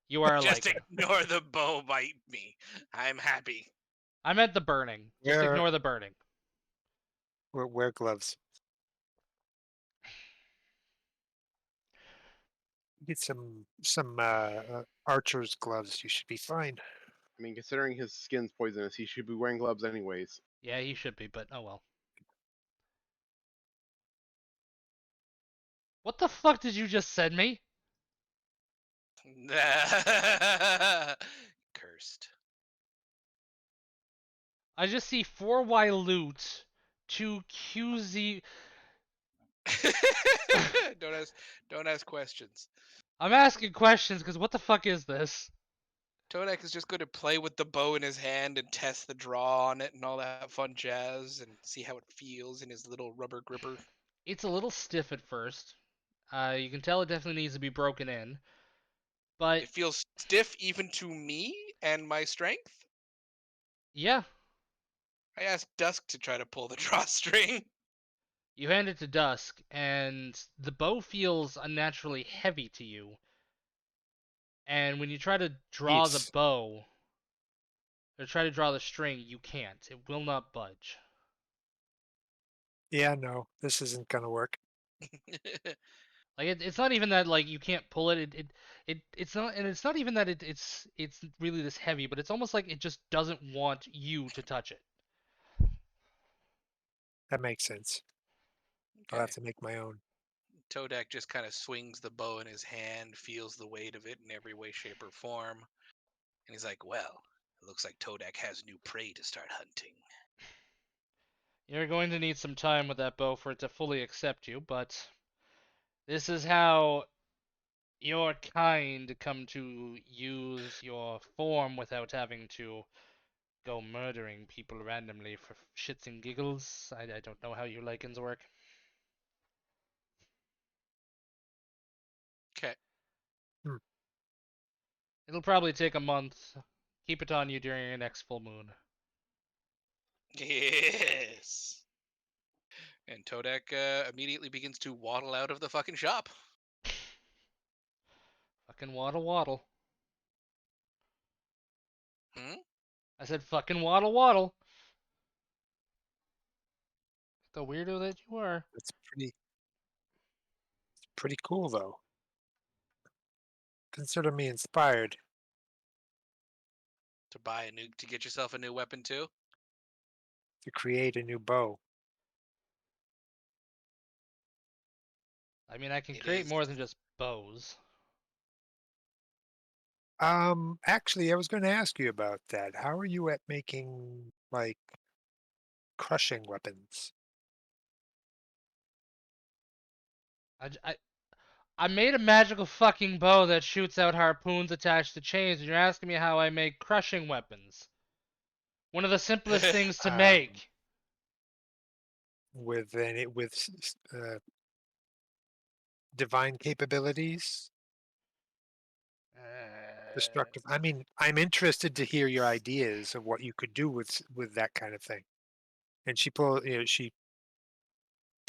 You are Just like ignore the bow bite me. I'm happy. I meant the burning. Just Yeah. ignore the burning. Wear gloves. Get some archer's gloves. You should be fine. I mean, considering his skin's poisonous, he should be wearing gloves anyways. Yeah, he should be, but oh well. What the fuck did you just send me? Cursed. I just see 4Y loot, 2 QZ. don't ask questions. I'm asking questions because what the fuck is this? Todak is just going to play with the bow in his hand and test the draw on it and all that fun jazz and see how it feels in his little rubber gripper. It's a little stiff at first. You can tell it definitely needs to be broken in. But It feels stiff even to me and my strength. yeah, I asked Dusk to try to pull the drawstring. you hand it to Dusk, and the bow feels unnaturally heavy to you. And when you try to draw the Yes. bow, or try to draw the string, you can't. It will not budge. Yeah, no, this isn't gonna work. Like it's not even that like you can't pull it. It's not, and it's not even that it's really this heavy, but it's almost like it just doesn't want you to touch it. That makes sense. I'll Okay. have to make my own. Todak just kind of swings the bow in his hand, feels the weight of it in every way, shape, or form. And he's like, well, it looks like Todak has new prey to start hunting. You're going to need some time with that bow for it to fully accept you, but this is how your kind come to use your form without having to go murdering people randomly for shits and giggles. I don't know how your lichens work. Okay. It'll probably take a month. Keep it on you during your next full moon. Yes. And Todak immediately begins to waddle out of the fucking shop. Fucking waddle waddle. Hmm? I said fucking waddle waddle. The weirdo that you are. It's pretty cool though. Consider me inspired. To get yourself a new weapon too. To create a new bow. I mean, I can It create is. more than just bows. Actually, I was going to ask you about that. How are you at making like crushing weapons? I made a magical fucking bow that shoots out harpoons attached to chains, and you're asking me how I make crushing weapons. One of the simplest things to Um, make. with divine capabilities, destructive. I mean, I'm interested to hear your ideas of what you could do with that kind of thing. And she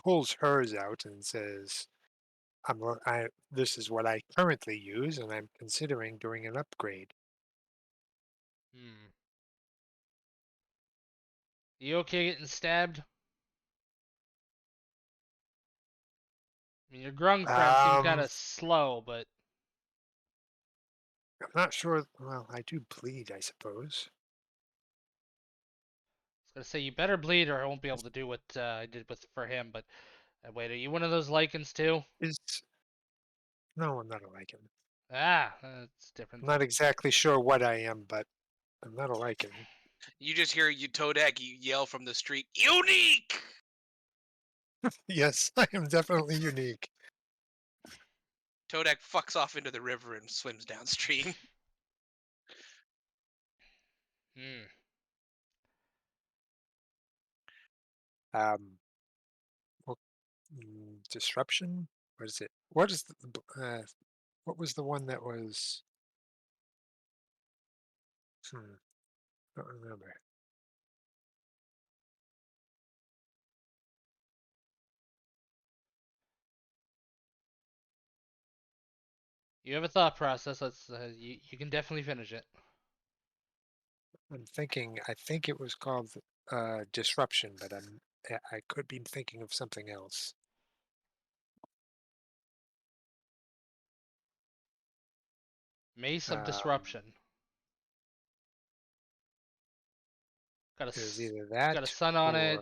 pulls hers out and says, this is what I currently use, and I'm considering doing an upgrade." Hmm. You okay getting stabbed? I mean, your grung friends seem kind Um, of slow, but I'm not sure. Well, I do bleed, I suppose. I was gonna say you better bleed, or I won't be able to do what I did with for him. But wait, are you one of those lichens too? Is No, I'm not a lichen. Ah, that's different I'm then. not exactly sure what I am, but I'm not a lichen. You just hear Todak yell from the street, "Unique!" Yes, I am definitely unique. Todak fucks off into the river and swims downstream. Hmm. Um, well, disruption. What is it? What is what was the one that was? Don't remember. You have a thought process. Let's. You can definitely finish it. I'm thinking. I think it was called disruption, but I could be thinking of something else. Mace of Um, Disruption. Got it was a either that got a sun on or it.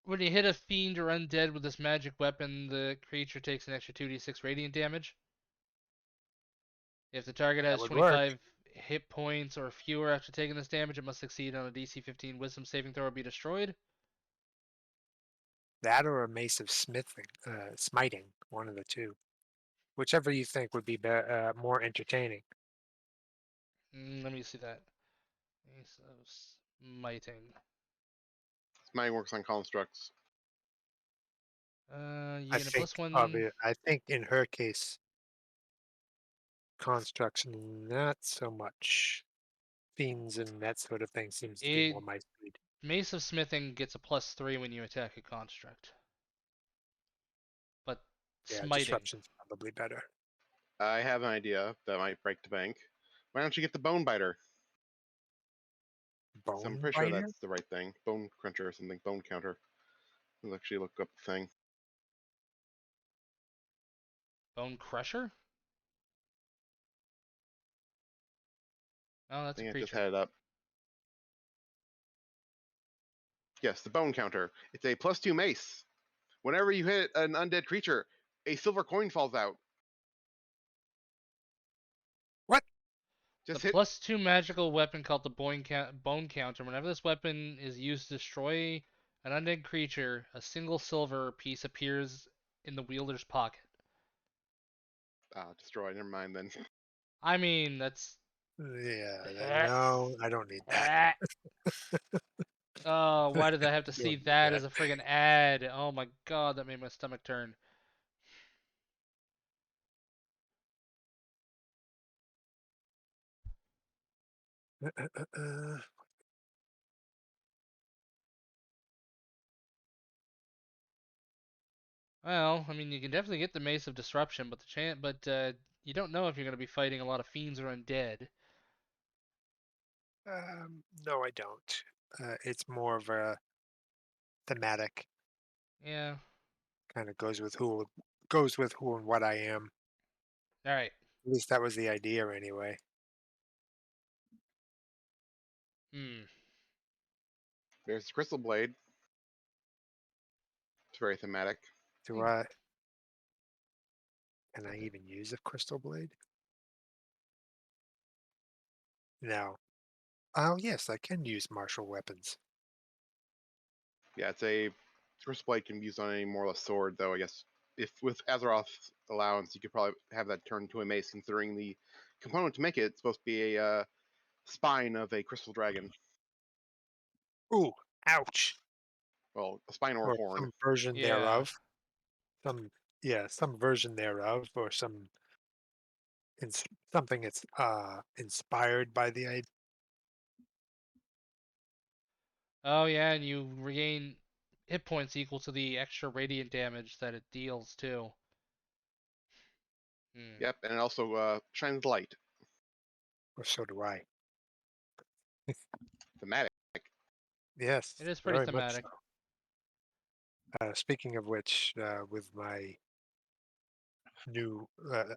When you hit a fiend or undead with this magic weapon, the creature takes an extra 2d6 radiant damage. If the target that has would work. 25 hit points or fewer after taking this damage, it must succeed on a DC 15 Wisdom saving throw or be destroyed. That or a mace of smiting, one of the two. Whichever you think would be more entertaining. Let me see that. Ace of Smiting. Mine works on constructs. You I get a think +1. I think in her case, constructs not so much. Fiends and that sort of thing seems to be It more my speed. Mace of Smithing gets a +3 when you attack a construct. But Yeah, Smiting. disruption's probably better. I have an idea that might break the bank. Why don't you get the Bone Biter? So I'm Bone pretty sure biter? that's the right thing. Bone Cruncher or something. Bone Counter. Let's actually look up the thing. Bone Crusher? Oh, I that's a think I just creature. had it up. Yes, the Bone Counter. It's a +2 mace. Whenever you hit an undead creature, a silver coin falls out. What? Just The hit. +2 magical weapon called the Bone Counter. Whenever this weapon is used to destroy an undead creature, a single silver piece appears in the wielder's pocket. Destroy. Never mind then. I mean, that's. Yeah, no, I don't need that. Oh, why did I have to Don't see need that that. as a friggin' ad? Oh my god, that made my stomach turn. Uh, Well, I mean, you can definitely get the Mace of Disruption, but you don't know if you're gonna be fighting a lot of fiends or undead. no, I don't. It's more of a thematic. Yeah. Kind of goes with who and what I am. All right. At least that was the idea anyway. Hmm. There's the Crystal Blade. It's very thematic. Do I? Can I even use a crystal blade? No. Oh yes, I can use martial weapons. Yeah, it's a Crystal Blade can be used on any more or less sword, though. I guess if with Azeroth's allowance, you could probably have that turned into a mace, considering the component to make it, it's supposed to be a spine of a crystal dragon. Ooh, ouch! Well, a spine or a Or horn. some version Yeah. thereof. Some some version thereof, or something that's inspired by the idea. Oh yeah, and you regain hit points equal to the extra radiant damage that it deals too. Hmm. Yep, and it also shines light. Or so do I. Thematic. Yes, It is pretty very much thematic. so. Speaking of which, with my new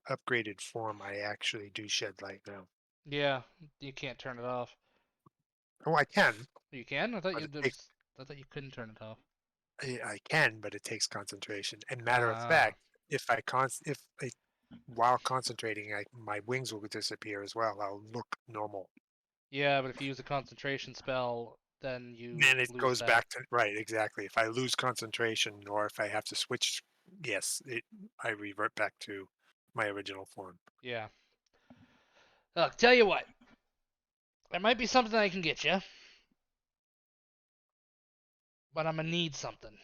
upgraded form, I actually do shed light now. Yeah, you can't turn it off. Oh, I can, You can? I thought but you it takes I thought you couldn't turn it off. I can, but it takes concentration. And matter of Ah. fact, if while concentrating, my wings will disappear as well. I'll look normal. Yeah, but if you use a concentration spell, then you Then it lose goes that. back to right, exactly. If I lose concentration or if I have to switch, yes, I revert back to my original form. Yeah. Look, tell you what. There might be something I can get you, but I'm gonna need something.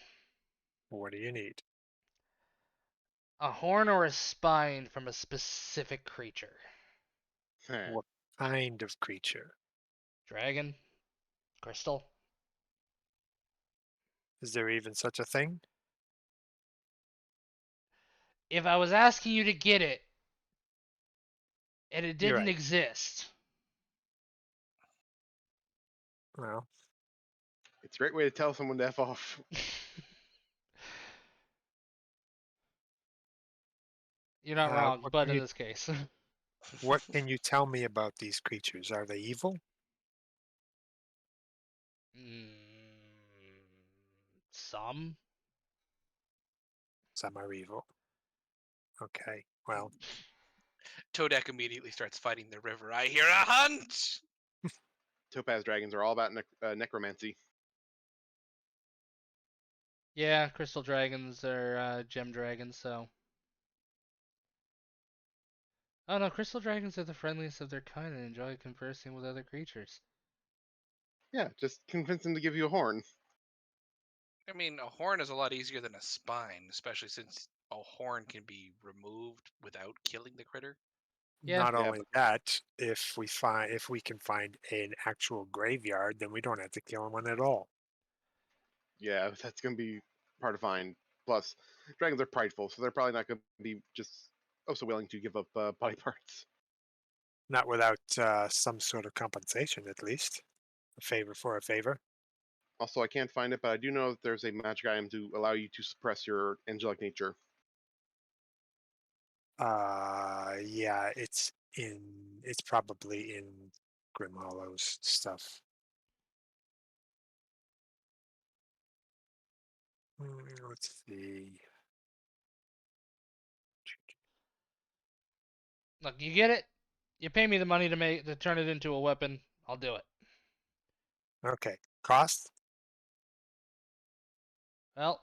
What do you need? A horn or a spine from a specific creature. What kind of creature? Dragon? Crystal? Is there even such a thing? If I was asking you to get it, and it You're didn't right. exist. Well, It's a great way to tell someone to F off. You're not wrong, what but can in you this case. what can you tell me about these creatures? Are they evil? Some? Some are evil. Okay. Well, Todak immediately starts fighting the river. I hear a hunt! Topaz dragons are all about necromancy. Yeah, crystal dragons are gem dragons, so. Oh no, crystal dragons are the friendliest of their kind and enjoy conversing with other creatures. Yeah, just convince him to give you a horn. I mean, a horn is a lot easier than a spine, especially since a horn can be removed without killing the critter. Yeah. Not Yeah, only that, if we can find an actual graveyard, then we don't have to kill one at all. Yeah, that's gonna be hard to find. Plus, dragons are prideful, so they're probably not gonna be just so willing to give up body parts. Not without some sort of compensation, at least. A favor for a favor. Also, I can't find it, but I do know that there's a magic item to allow you to suppress your angelic nature. Yeah, it's probably in Grim Hollow's stuff. Let's see. Look, you get it? You pay me the money to turn it into a weapon, I'll do it. Okay, cost. Well,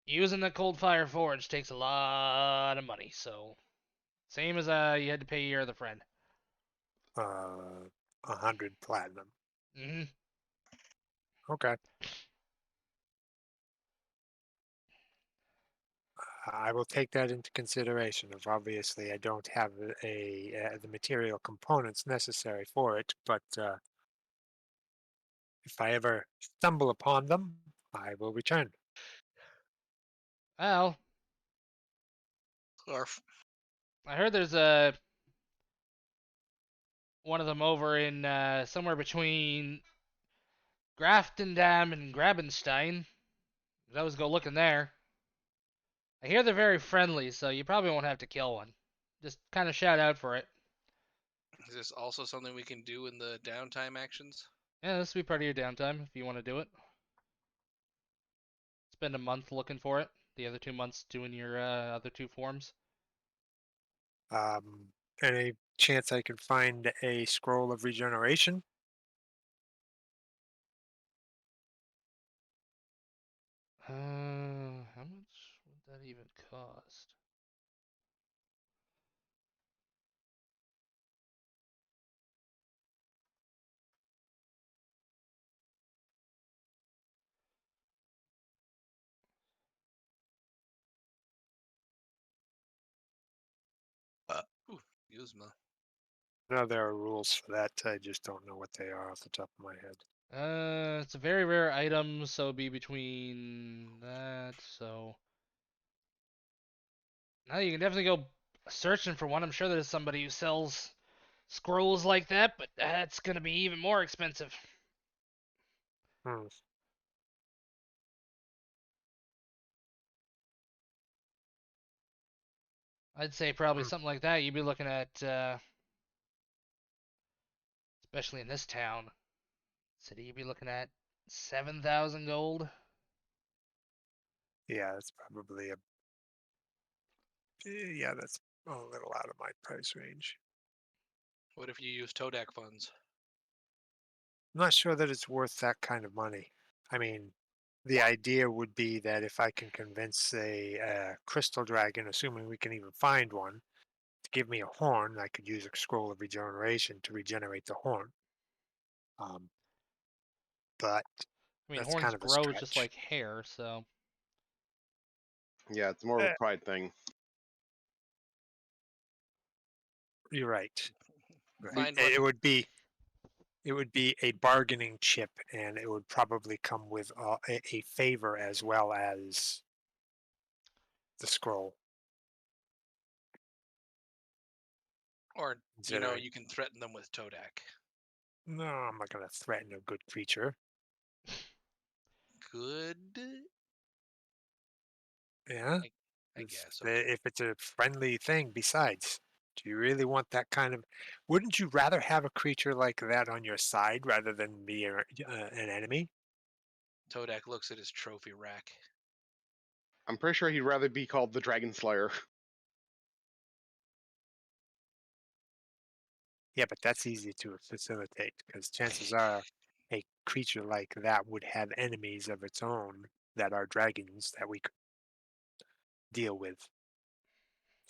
using the cold fire forge takes a lot of money, so same as you had to pay your other friend. 100 platinum. Hmm. Okay, I will take that into consideration. If obviously I don't have the material components necessary for it, but if I ever stumble upon them, I will return. Well, Or I heard there's one of them over in somewhere between Graftendam and Grabenstein. I always go looking there. I hear they're very friendly, so you probably won't have to kill one. Just kind of shout out for it. is this also something we can do in the downtime actions? Yeah, this will be part of your downtime if you want to do it. Spend a month looking for it. The other 2 months doing your other two forms. Um, any chance I can find a scroll of regeneration? How much would that even cost? Ooh, Yuzma. No, there are rules for that. I just don't know what they are off the top of my head. It's a very rare item, so it'd be between that. So now you can definitely go searching for one. I'm sure there's somebody who sells scrolls like that, but that's gonna be even more expensive. Hmm. I'd say probably Hmm. something like that. You'd be looking at, especially in this town city, you'd be looking at 7,000 gold. Yeah, that's probably yeah, that's a little out of my price range. What if you use Todak funds? I'm not sure that it's worth that kind of money. I mean, the idea would be that if I can convince a crystal dragon, assuming we can even find one, to give me a horn, I could use a scroll of regeneration to regenerate the horn. Um, but I mean, that's horns kind of a grow just stretch. like hair, so Yeah, it's more of Eh, a pride thing. you're right. Right. Find It one. would be a bargaining chip, and it would probably come with a favor as well as the scroll. Or, Considering, you can threaten them with Todak. no, I'm not going to threaten a good creature. Good? Yeah, I guess. if it's a friendly thing. Besides, do you really want that kind of? Wouldn't you rather have a creature like that on your side rather than be an enemy? Todak looks at his trophy rack. I'm pretty sure he'd rather be called the Dragon Slayer. Yeah, but that's easy to facilitate because chances are a creature like that would have enemies of its own that are dragons that we could deal with.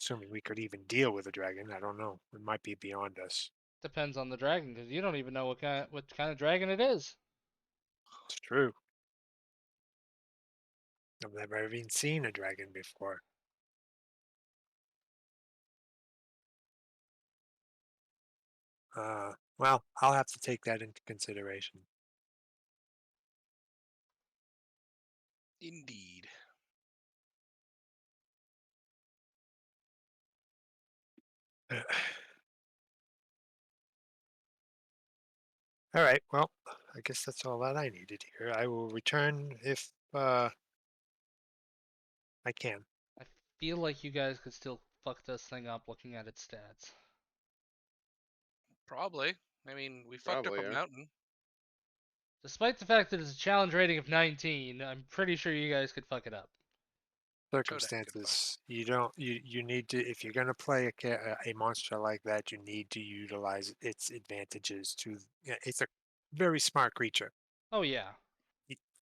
Assuming we could even deal with a dragon, I don't know. It might be beyond us. Depends on the dragon, because you don't even know what kind of dragon it is. It's true. I've never even seen a dragon before. Well, I'll have to take that into consideration. Indeed. All right. Well, I guess that's all that I needed here. I will return if I can. I feel like you guys could still fuck this thing up looking at its stats. Probably. I mean, we fucked up Probably, a yeah. mountain. Despite the fact that it's a challenge rating of 19, I'm pretty sure you guys could fuck it up. Todak could fuck. Circumstances. You need to, if you're gonna play a monster like that, you need to utilize its advantages. It's a very smart creature. Oh yeah.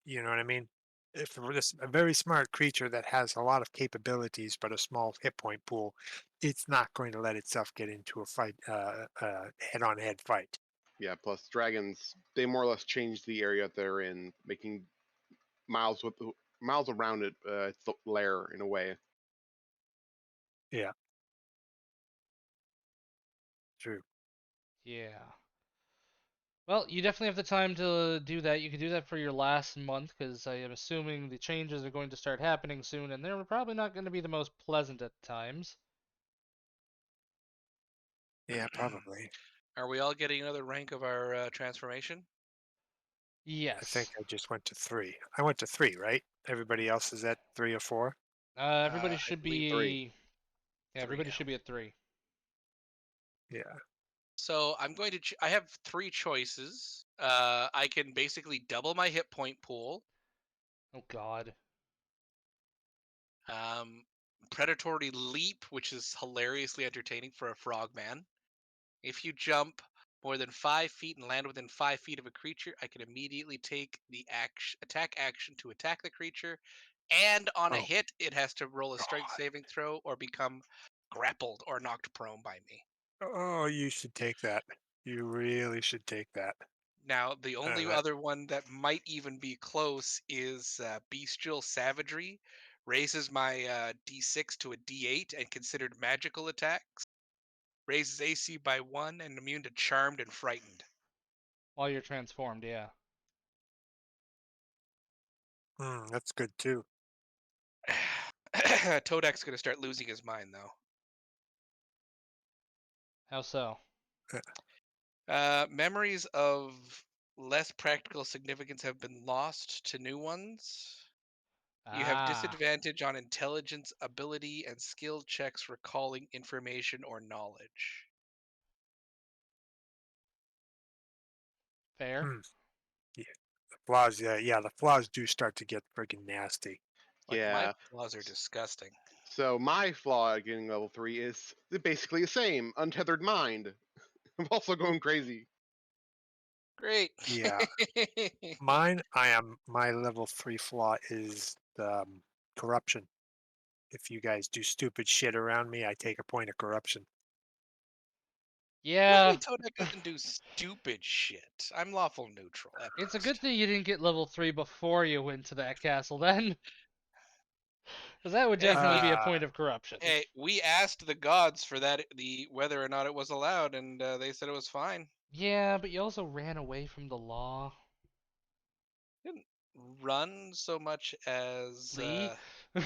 You know what I mean? If this a very smart creature that has a lot of capabilities but a small hit point pool, it's not going to let itself get into a fight, head-on-head fight. Yeah. Plus, dragons they more or less change the area they're in, making miles around it its lair in a way. Yeah, true. Yeah. Well, you definitely have the time to do that. You can do that for your last month, because I am assuming the changes are going to start happening soon, and they're probably not going to be the most pleasant at times. Yeah, probably. Are we all getting another rank of our transformation? I think Yes. I just went to 3. I went to 3, right? Everybody else is at 3 or 4. Everybody I should believe Three. be. Yeah, 3. everybody should be at 3. Yeah. So I'm going to. I have 3 choices. I can basically double my hit point pool. Oh God. Predatory leap, which is hilariously entertaining for a frogman. If you jump more than 5 feet and land within 5 feet of a creature, I can immediately take the attack action to attack the creature, and on a Oh hit, it has to roll a strength God. saving throw or become grappled or knocked prone by me. Oh, you should take that. You really should take that. Now, the only That other one that might even be close is Bestial Savagery. Raises my D6 to a D8 and considered magical attacks. Raises AC by 1 and immune to Charmed and Frightened. While you're transformed, yeah. that's good too. Todak's going to start losing his mind, though. How so? Memories of less practical significance have been lost to new ones. You have Ah, disadvantage on intelligence, ability, and skill checks recalling information or knowledge. fair. Hmm. Yeah, the flaws. Yeah, the flaws do start to get freaking nasty. Like, my Yeah. flaws are disgusting. So my flaw at getting level 3 is basically the same. Untethered mind. I'm also going crazy. Great. Yeah, my level 3 flaw is corruption. If you guys do stupid shit around me, I take a point of corruption. Yeah, Luckily, Todak doesn't do stupid shit. I'm lawful neutral at it's a best. good thing you didn't get level 3 before you went to that castle then. Because that would Hey, definitely we be a Uh, point of corruption. hey, we asked the gods for that, the whether or not it was allowed, and they said it was fine. Yeah, but you also ran away from the law. Didn't run so much as Lee?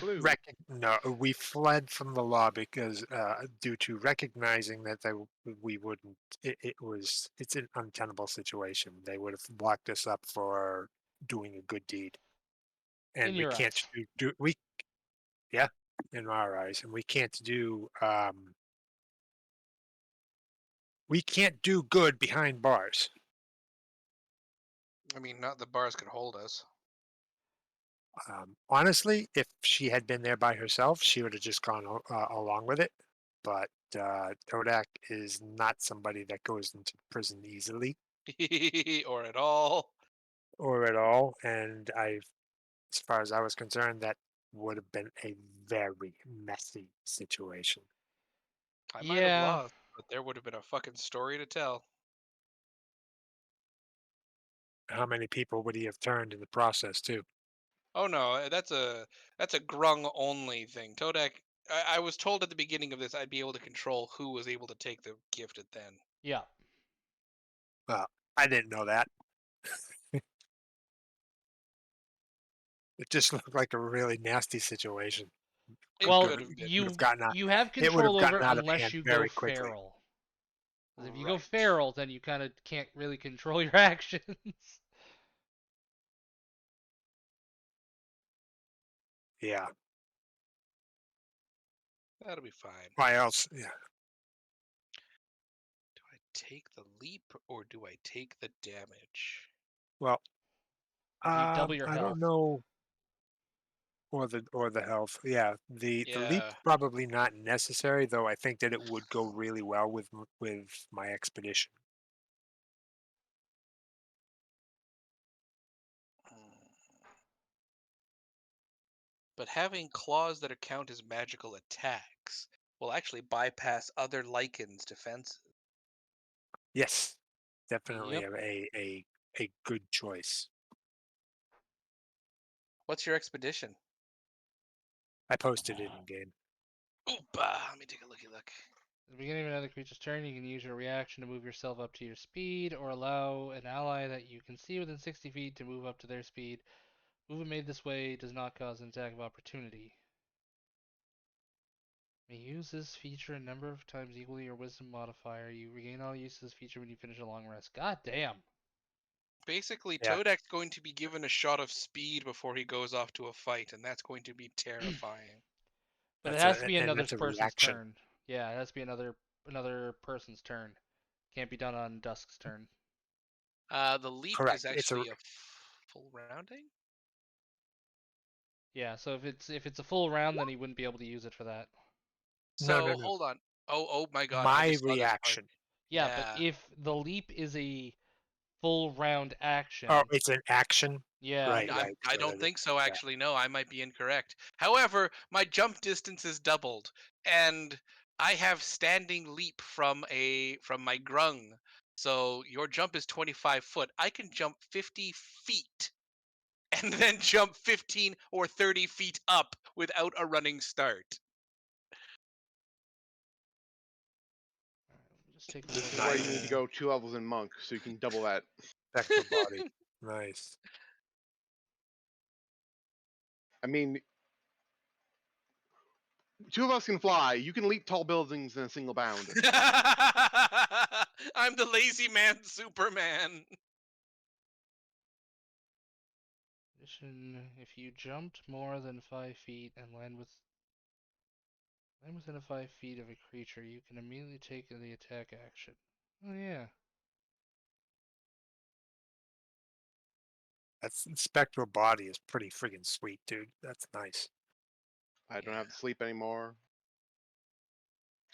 Blue. No, we fled from the law because due to recognizing that we wouldn't. It's an untenable situation. They would have locked us up for doing a good deed, In and we your can't eyes. do yeah, in our eyes, and we can't do good behind bars. I mean, not the bars could hold us. Honestly, if she had been there by herself, she would have just gone along with it. But Todak is not somebody that goes into prison easily. Or at all. or at all. And as far as I was concerned, that would have been a very messy situation. I might have Yeah. lost, but there would have been a fucking story to tell. How many people would he have turned in the process, too? Oh no, that's a grung only thing. Todak, I was told at the beginning of this I'd be able to control who was able to take the gifted then. Yeah. Well, I didn't know that. It just looked like a really nasty situation. It Well, could have been. Would have gotten out. you have It would have control over gotten it out of unless hand you go very quickly. feral. 'Cause if you go Right. feral, then you kind of can't really control your actions. Yeah. That'll be fine. Why else? Yeah. Do I take the leap or do I take the damage? Well, Do you double your I health? don't know. Or the health. Yeah. The leap's Yeah. probably not necessary, though. I think that it would go really well with my expedition. But having claws that count as magical attacks will actually bypass other lichens' defenses. Yes, definitely Yep. a good choice. What's your expedition? I posted it in game. Oopa! Let me take a looky look. At the beginning of another creature's turn, you can use your reaction to move yourself up to your speed, or allow an ally that you can see within 60 feet to move up to their speed. Movement made this way does not cause an attack of opportunity. You may use this feature a number of times equal to your wisdom modifier. You regain all use of this feature when you finish a long rest. God damn. Basically, Yeah. Todak's going to be given a shot of speed before he goes off to a fight, and that's going to be terrifying. But it That's has to be and another that's a person's reaction. turn. Yeah, it has to be another person's turn. Can't be done on Dusk's turn. The leap Correct. is It's a actually a full rounding. Yeah, so if it's a full round, then he wouldn't be able to use it for that. no. So hold on. Oh my God! I My just saw this part. reaction. Yeah, but Yeah. if the leap is a full round action, Oh, it's an action. yeah, Right. Right. I So don't that think so, yeah. actually. No, I might be incorrect. However, my jump distance is doubled, and I have standing leap from my grung. So your jump is 25 foot. I can jump 50 feet and then jump 15 or 30 feet up without a running start. just take a This look is at why you need to the- go 2 levels in monk so you can double that. Spectral body. Nice. I mean, 2 of us can fly. You can leap tall buildings in a single bound. I'm the lazy man Superman. Addition, if you jumped more than 5 feet and land within 5 feet of a creature, you can immediately take the attack action. Oh yeah. That's spectral body is pretty friggin' sweet, dude. That's nice. I don't Yeah. have to sleep anymore.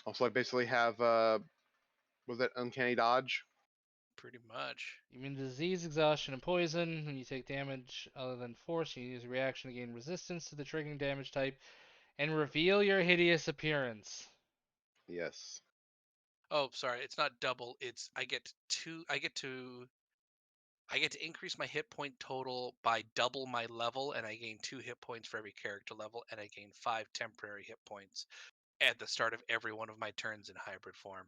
Also, I basically have was that uncanny dodge? Pretty much. Immune to disease, exhaustion, and poison. When you take damage other than force, you can use a reaction to gain resistance to the triggering damage type and reveal your hideous appearance. Yes. Oh, sorry, it's not double. It's I get to increase my hit point total by double my level, and I gain 2 hit points for every character level, and I gain 5 temporary hit points at the start of every one of my turns in hybrid form.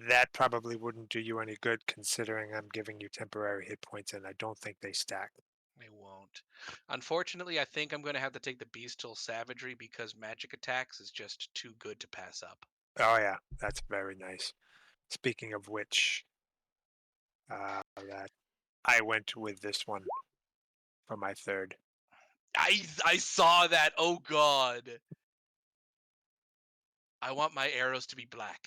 That probably wouldn't do you any good considering I'm giving you temporary hit points and I don't think they stack. They won't. Unfortunately, I think I'm going to have to take the Bestial Savagery because magic attacks is just too good to pass up. Oh yeah, that's very nice. Speaking of which, that I went with this one for my third. I saw that. Oh God. I want my arrows to be black.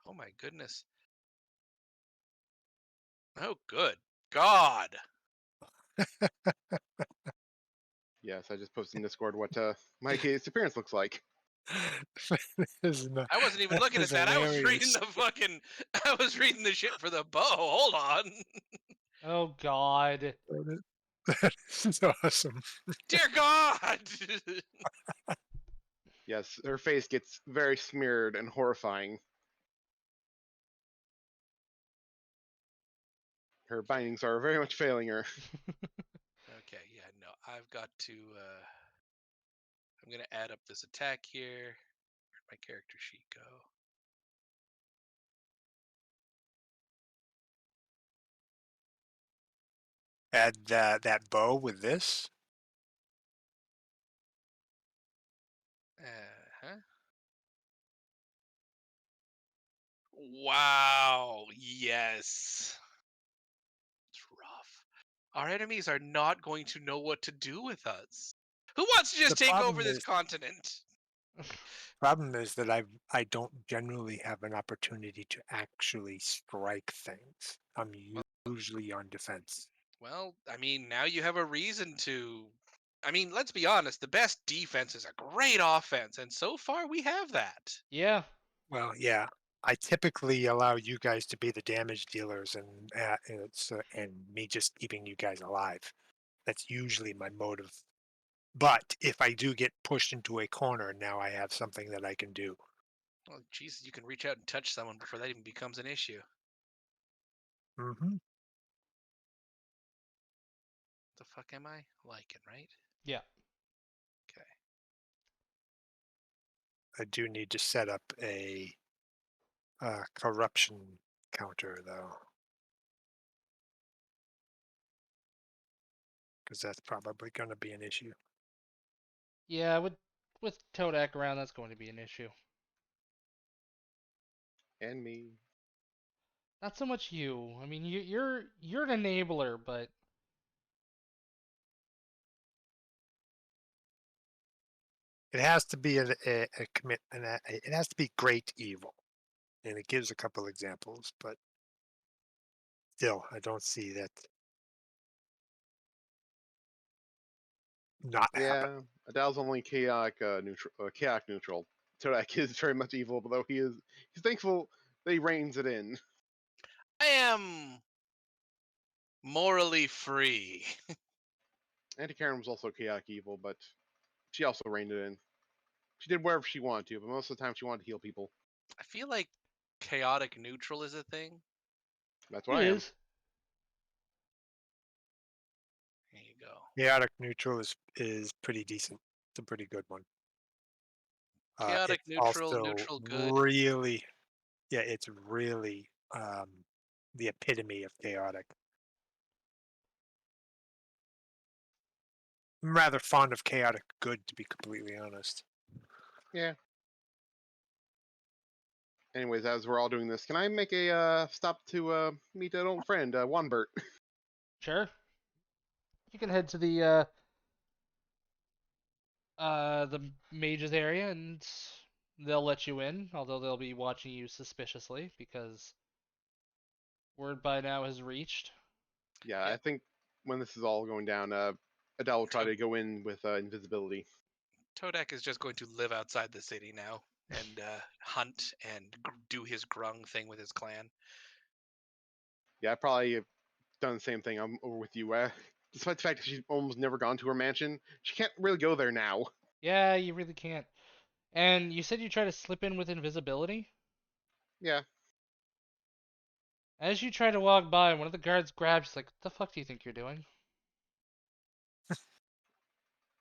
Oh my goodness. Oh good God. Yes, I just posted in Discord what my case appearance looks like. I wasn't even looking at that. I was reading the fucking. I was reading the shit for the bow. Hold on. Oh God. That is awesome. Dear God. Yes, her face gets very smeared and horrifying. Her bindings are very much failing her. Okay, yeah, no, I've got to. I'm gonna add up this attack here. Where'd my character sheet go? Add that bow with this. Huh? Wow. Yes. It's rough. Our enemies are not going to know what to do with us. Who wants to just The take over problem this is continent? that I don't generally have an opportunity to actually strike things. I'm usually on defense. Well, I mean, now you have a reason to. I mean, let's be honest. The best defense is a great offense, and so far we have that. Yeah. Well, yeah. I typically allow you guys to be the damage dealers, and me just keeping you guys alive. That's usually my motive. But if I do get pushed into a corner, now I have something that I can do. Well, Jesus, you can reach out and touch someone before that even becomes an issue. Hmm. The fuck am I? Lycan, right? Yeah. Okay. I do need to set up a corruption counter, though, because that's probably going to be an issue. Yeah. With Todak around, that's going to be an issue. And me. Not so much you. I mean, you're an enabler, but It has to be a commitment. It has to be great evil, and it gives a couple examples, but still, I don't see that not happen. Yeah, Adal's only chaotic neutral. Todak is very much evil, although he's thankful that he reins it in. I am morally free. Auntie Karen was also chaotic evil, but she also reined it in. She did wherever she wanted to, but most of the time she wanted to heal people. I feel like chaotic neutral is a thing. That's what it I am. is. There you go. Chaotic neutral is pretty decent. It's a pretty good one. Chaotic It's neutral, also neutral good. really, yeah, it's really the epitome of chaotic. I'm rather fond of chaotic good, to be completely honest. Yeah. Anyways, as we're all doing this, can I make a stop to meet an old friend, Wanbert? Sure. You can head to the mages area and they'll let you in, although they'll be watching you suspiciously because word by now has reached. Yeah, Yeah. I think when this is all going down, Adele will try So- to go in with invisibility. Todak is just going to live outside the city now and hunt and do his grung thing with his clan. Yeah, I probably have done the same thing. I'm over with you. Despite the fact that she's almost never gone to her mansion, she can't really go there now. Yeah, you really can't. And you said you try to slip in with invisibility? Yeah, As you try to walk by, one of the guards grabs you, like, what the fuck do you think you're doing?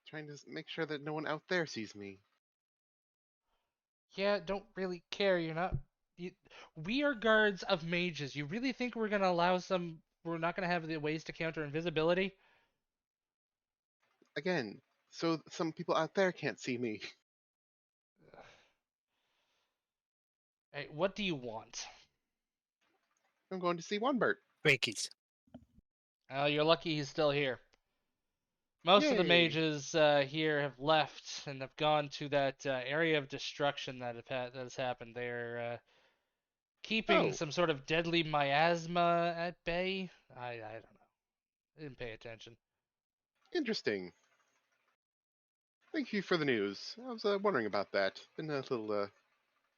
trying to make sure that no one out there sees me. Yeah, don't really care, you're not... You, we are guards of mages. You really think we're gonna allow some... We're not gonna have the ways to counter invisibility? Again, so some people out there can't see me. Hey, what do you want? I'm going to see Wanbert. Twinkies. You're lucky he's still here. Most of the Yay. mages here have left and have gone to that area of destruction that has happened. They're keeping Oh, some sort of deadly miasma at bay. I don't know. I didn't pay attention. interesting. Thank you for the news. I was wondering about that. Been a little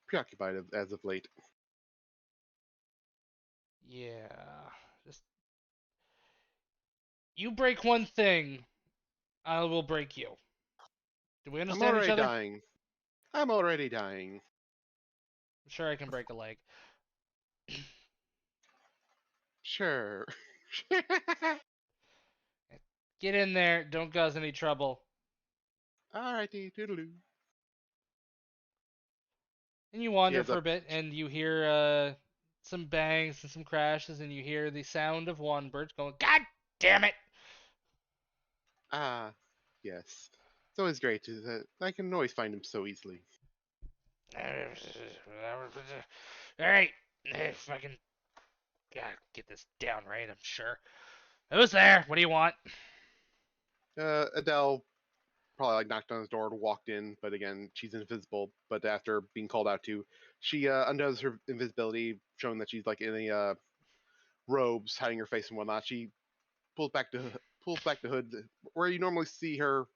preoccupied as of late. Yeah. Just you break one thing, I will break you. Do we I'm understand each already other? dying. I'm already dying. I'm sure I can break a leg. Sure. Get in there. Don't cause any trouble. Alrighty, toodaloo. And you He wander heads for up. a bit, and you hear some bangs and some crashes, and you hear the sound of one bird going, "God damn it!" Ah, yes. It's always great that I can always find him so easily. Alright, if I can get this down right, I'm sure. Who's there? What do you want? Adele probably like knocked on his door, walked in, but again, she's invisible. But after being called out to, she undoes her invisibility, showing that she's like in a robes, hiding her face and whatnot. She pulls back the hood where you normally see her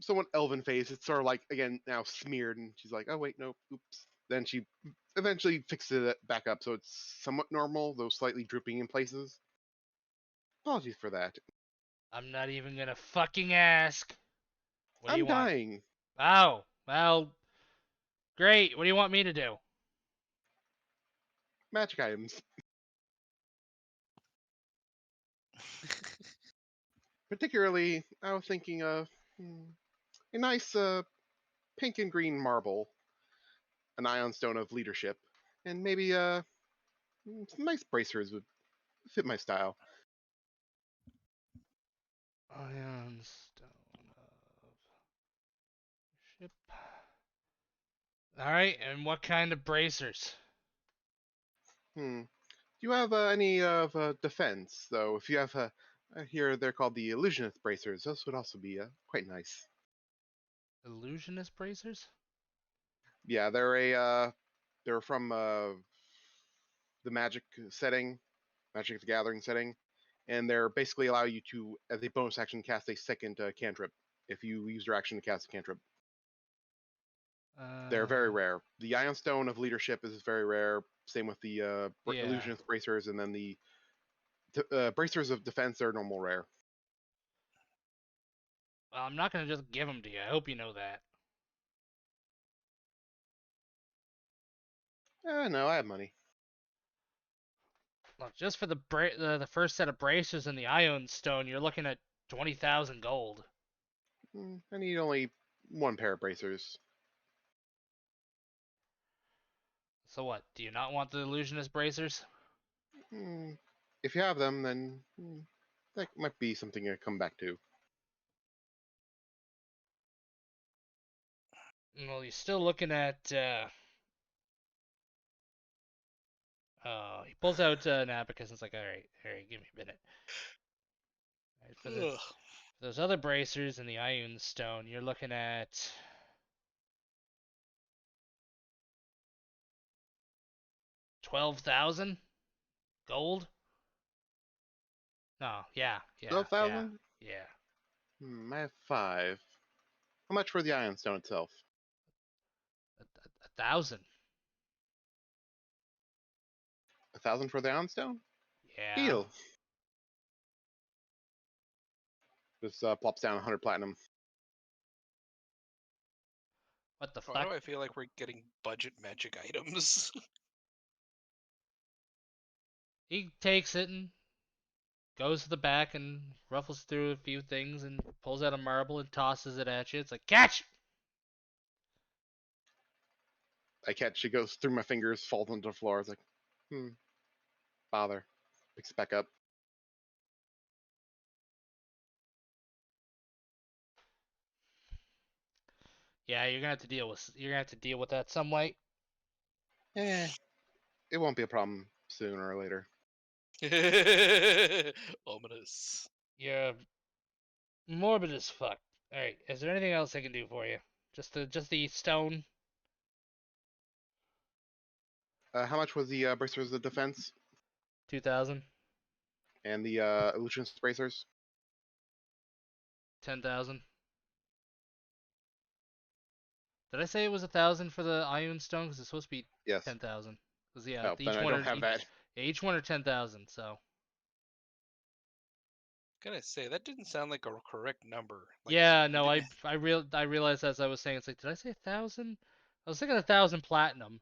somewhat elven face. It's sort of like again now smeared, and she's like, "Oh wait, no, oops." Then she eventually fixes it back up, so it's somewhat normal, though slightly drooping in places. Apologies for that. I'm not even gonna fucking ask. What do you I'm want? dying. Oh, well, great. What do you want me to do? Magic items. Particularly, I was thinking of a nice pink and green marble, an ion stone of leadership, and maybe some nice bracers would fit my style. Ion Stone of Ship. Alright, and what kind of bracers? Hmm. Do you have any of defense, though? If you have here, they're called the illusionist bracers. Those would also be quite nice. Illusionist bracers? Yeah, they're from the magic setting, Magic the Gathering setting, and they're basically allow you to, as a bonus action, cast a second cantrip if you use your action to cast a cantrip. They're very rare. The Ion Stone of Leadership is very rare. Same with the Yeah. Illusionist bracers, and then the bracers of defense are normal rare. Well, I'm not gonna just give them to you. I hope you know that. No, I have money. Look, just for the first set of bracers and the Ion Stone, you're looking at 20,000 gold. I need only one pair of bracers. So what? Do you not want the illusionist bracers? Hmm, if you have them, then that might be something to come back to. Well, you're still looking at. He pulls out an abacus and it's like, all right, give me a minute. All right, for Ugh. those other bracers and the Ion Stone, you're looking at 12,000 gold. No, yeah. 12,000? Yeah. I have 5. How much for the Ion Stone itself? A thousand. 1,000 for the Ion Stone? Yeah. Deal. This plops down 100 platinum. What the Why fuck? do I feel like we're getting budget magic items? He takes it and goes to the back and ruffles through a few things and pulls out a marble and tosses it at you. It's like, catch! I catch it, goes through my fingers, falls onto the floor. It's like, bother. Picks it back up. Yeah, you're gonna have to deal with that some way. Eh, it won't be a problem sooner or later. Ominous. You're morbid as fuck. All right, is there anything else I can do for you? Just the stone. How much was the bracers of defense 2,000, and the illusionist bracers? 10,000. Did I say it was 1,000 for the Ioun Stone? Because it's supposed to be Yes. 10,000. Because yeah, Oh, then I don't have that. each one are 10,000. So Gotta say, that didn't sound like a correct number. Like, yeah, it no, didn't- I realized as I was saying, it's like, did I say 1,000? I was thinking 1,000 platinum.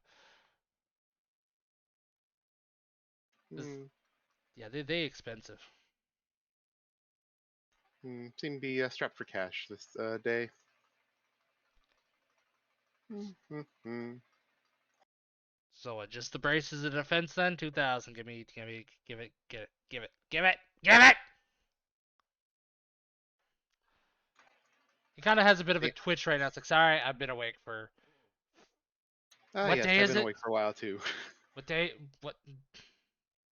'Cause, Hmm, yeah, they expensive. seem to be strapped for cash this day. So just the braces of defense then? 2,000. Give it. He kind of has a bit of a Yeah. twitch right now. It's like, sorry, I've been awake for. What Yes, day I've is been it? awake for a while too. What day? What?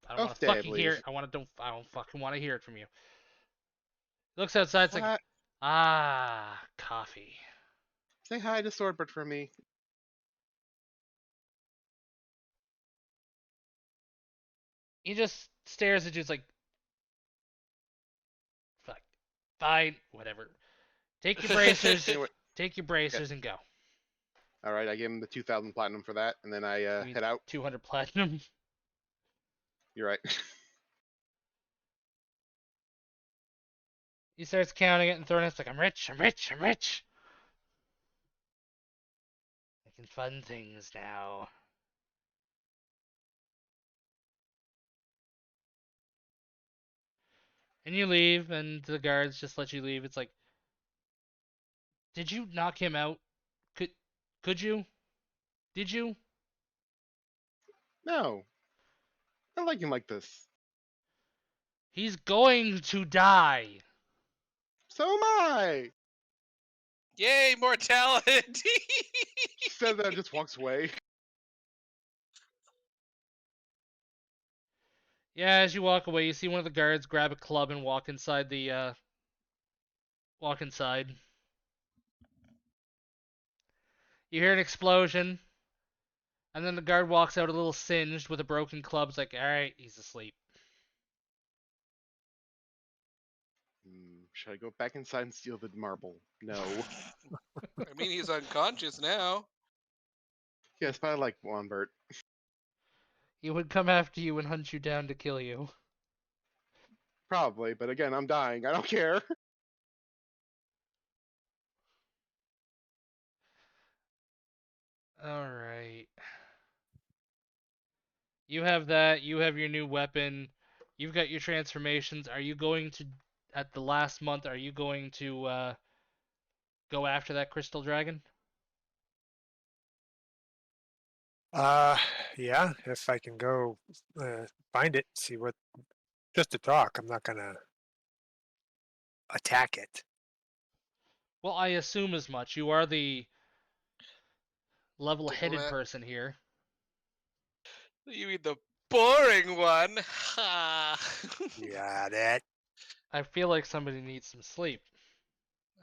I don't want Off to day, I fucking hear believe. it. I don't fucking want to hear it from you. Looks outside. It's like, coffee. Say hi to Swordbird for me. He just stares at you. It's like, fuck, fine, whatever. Take your bracers. Anyway, Take your bracers and go. all right, I give him the 2,000 platinum for that, and then I Give me head out. 200 platinum. You're right. He starts counting it and throwing it. It's like, I'm rich. I'm rich. I'm rich. I can fund things now. And you leave, and the guards just let you leave. It's like, did you knock him out? Could you? Did you? No, I like him like this. He's going to die. So am I. Yay, more talent! He says that and just walks away. Yeah, as you walk away, you see one of the guards grab a club and walk inside walk inside. You hear an explosion, and then the guard walks out a little singed with a broken club. It's like, alright, he's asleep. Should I go back inside and steal the marble? No. I mean, he's unconscious now. Yes, but I like Wambert. He would come after you and hunt you down to kill you. Probably, but again, I'm dying. I don't care. Alright. You have that, you have your new weapon, you've got your transformations. Are you going to, at the last month, are you going to go after that crystal dragon? Yeah, if I can go find it, see what, just to talk. I'm not gonna attack it. Well, I assume as much. You are the level-headed Diplomat. person here. You mean the boring one? Ha! Yeah, that. I feel like somebody needs some sleep.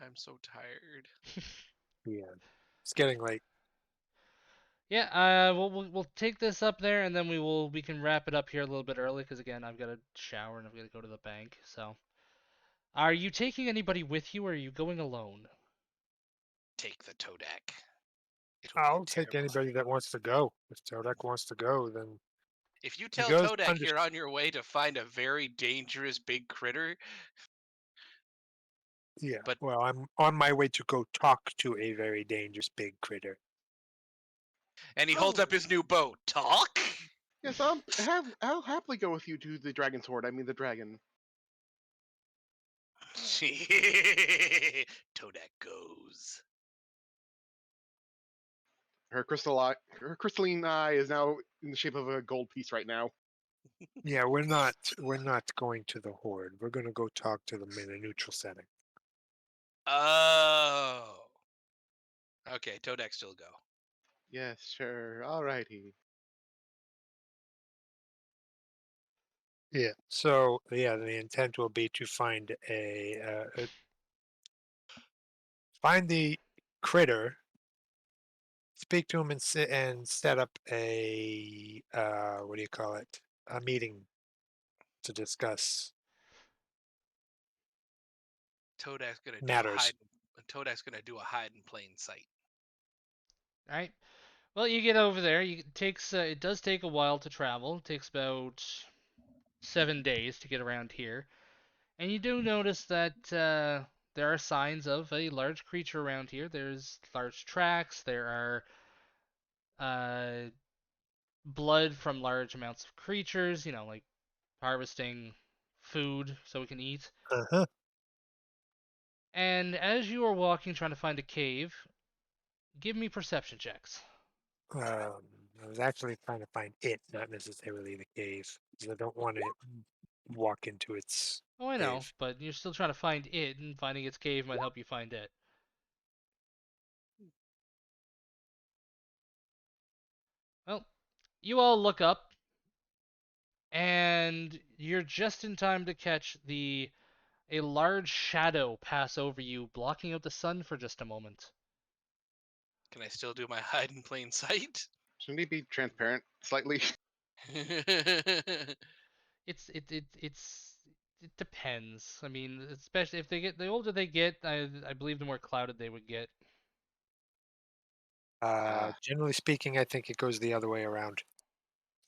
I'm so tired. Yeah, it's getting late. Yeah, we'll take this up there, and then we can wrap it up here a little bit early, because again, I've got to shower and I've got to go to the bank. So, are you taking anybody with you, or are you going alone? Take the Todak. It'll be I'll take terrible. anybody that wants to go. If Todak wants to go, then If you he tell goes Todak under. you're on your way to find a very dangerous big critter, Yeah. but- Well, I'm on my way to go talk to a very dangerous big critter. and he holds up his new bow, talk? Yes, I'll happily go with you to the dragon sword. I mean the dragon. Todak goes. Her crystalline eye is now in the shape of a gold piece right now. Yeah, we're not going to the horde. We're gonna go talk to them in a neutral setting. Oh. Okay, Todak still go. Yes, sure. Alrighty. Yeah. So yeah, the intent will be to find find the critter, speak to him, and set up a what do you call it? A meeting to discuss Todak's gonna do matters. Todak's gonna do a hide in plain sight. All right. Well, you get over there. It does take a while to travel. It takes about 7 days to get around here, and you do notice that there are signs of a large creature around here. There's large tracks. There are uh, blood from large amounts of creatures. Like harvesting food so we can eat. Uh-huh. And as you are walking, trying to find a cave, give me perception checks. I was actually trying to find it, not necessarily the cave, 'cause I don't want to walk into its Oh, I know, cave. but you're still trying to find it, and finding its cave might help you find it. Well, you all look up, and you're just in time to catch a large shadow pass over you, blocking out the sun for just a moment. Can I still do my hide in plain sight? Shouldn't he be transparent slightly? It depends. I mean, especially if the older they get, I believe the more clouded they would get. Ah, Generally speaking, I think it goes the other way around.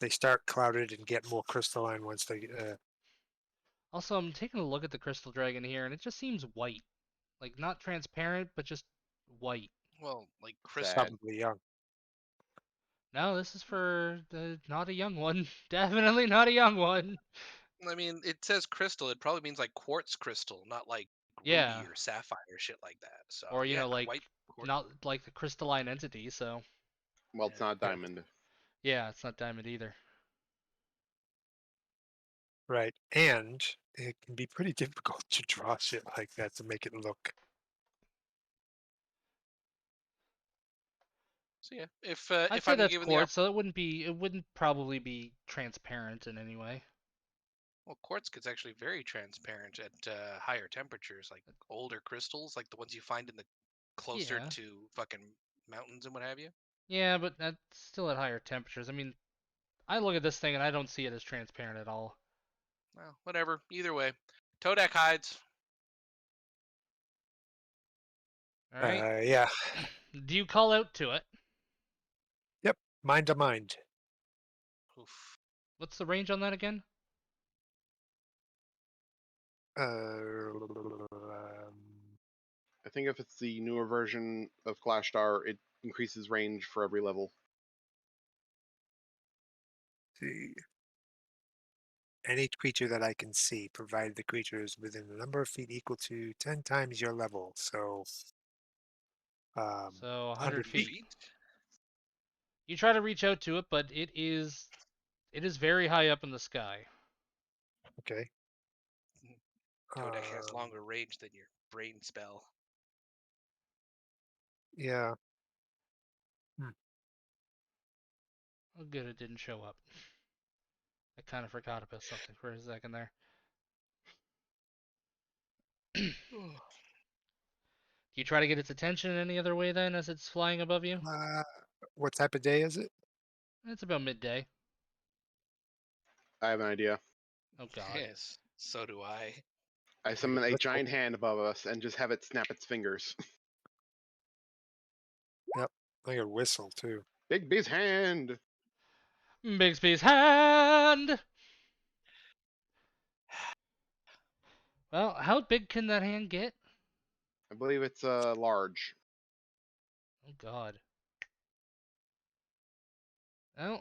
They start clouded and get more crystalline once they. Also, I'm taking a look at the crystal dragon here, and it just seems white. Like, not transparent, but just white. Well, like sad. crystal. Probably young. No, this is for not a young one. Definitely not a young one. I mean, it says crystal. It probably means like quartz crystal, not like ruby Yeah. or sapphire or shit like that. So Or, yeah, like, white quartz. not like the crystalline entity, so. Well, it's not Yeah. diamond. Yeah, it's not diamond either. Right. And it can be pretty difficult to draw shit like that to make it look. So yeah, I'd if say I'm that's given the quartz, so it wouldn't probably be transparent in any way. well, quartz gets actually very transparent at higher temperatures, like older crystals, like the ones you find in the closer Yeah. to fucking mountains and what have you. Yeah, but that's still at higher temperatures. I mean, I look at this thing and I don't see it as transparent at all. Well, whatever. Either way, Todak hides. All right. Yeah. Do you call out to it? Yep. Mind to mind. Oof. What's the range on that again? I think if it's the newer version of Clash Star, it increases range for every level. See. Any creature that I can see, provided the creature is within a number of feet equal to 10 times your level. So, So 100 100 feet. feet. You try to reach out to it, but it is very high up in the sky. Okay. Todak has Um, longer range than your brain spell. yeah. Oh, good, it didn't show up. I kind of forgot about something for a second there. Do you try to get its attention in any other way then, as it's flying above you? Uh, what type of day is it? It's about midday. I have an idea. Oh God. Yes, so do I. I summon a Let's hope. giant hand above us and just have it snap its fingers. Yep. Like a whistle too. Big B's hand. Bixby's hand. Well, how big can that hand get? I believe it's large. Oh God. Oh,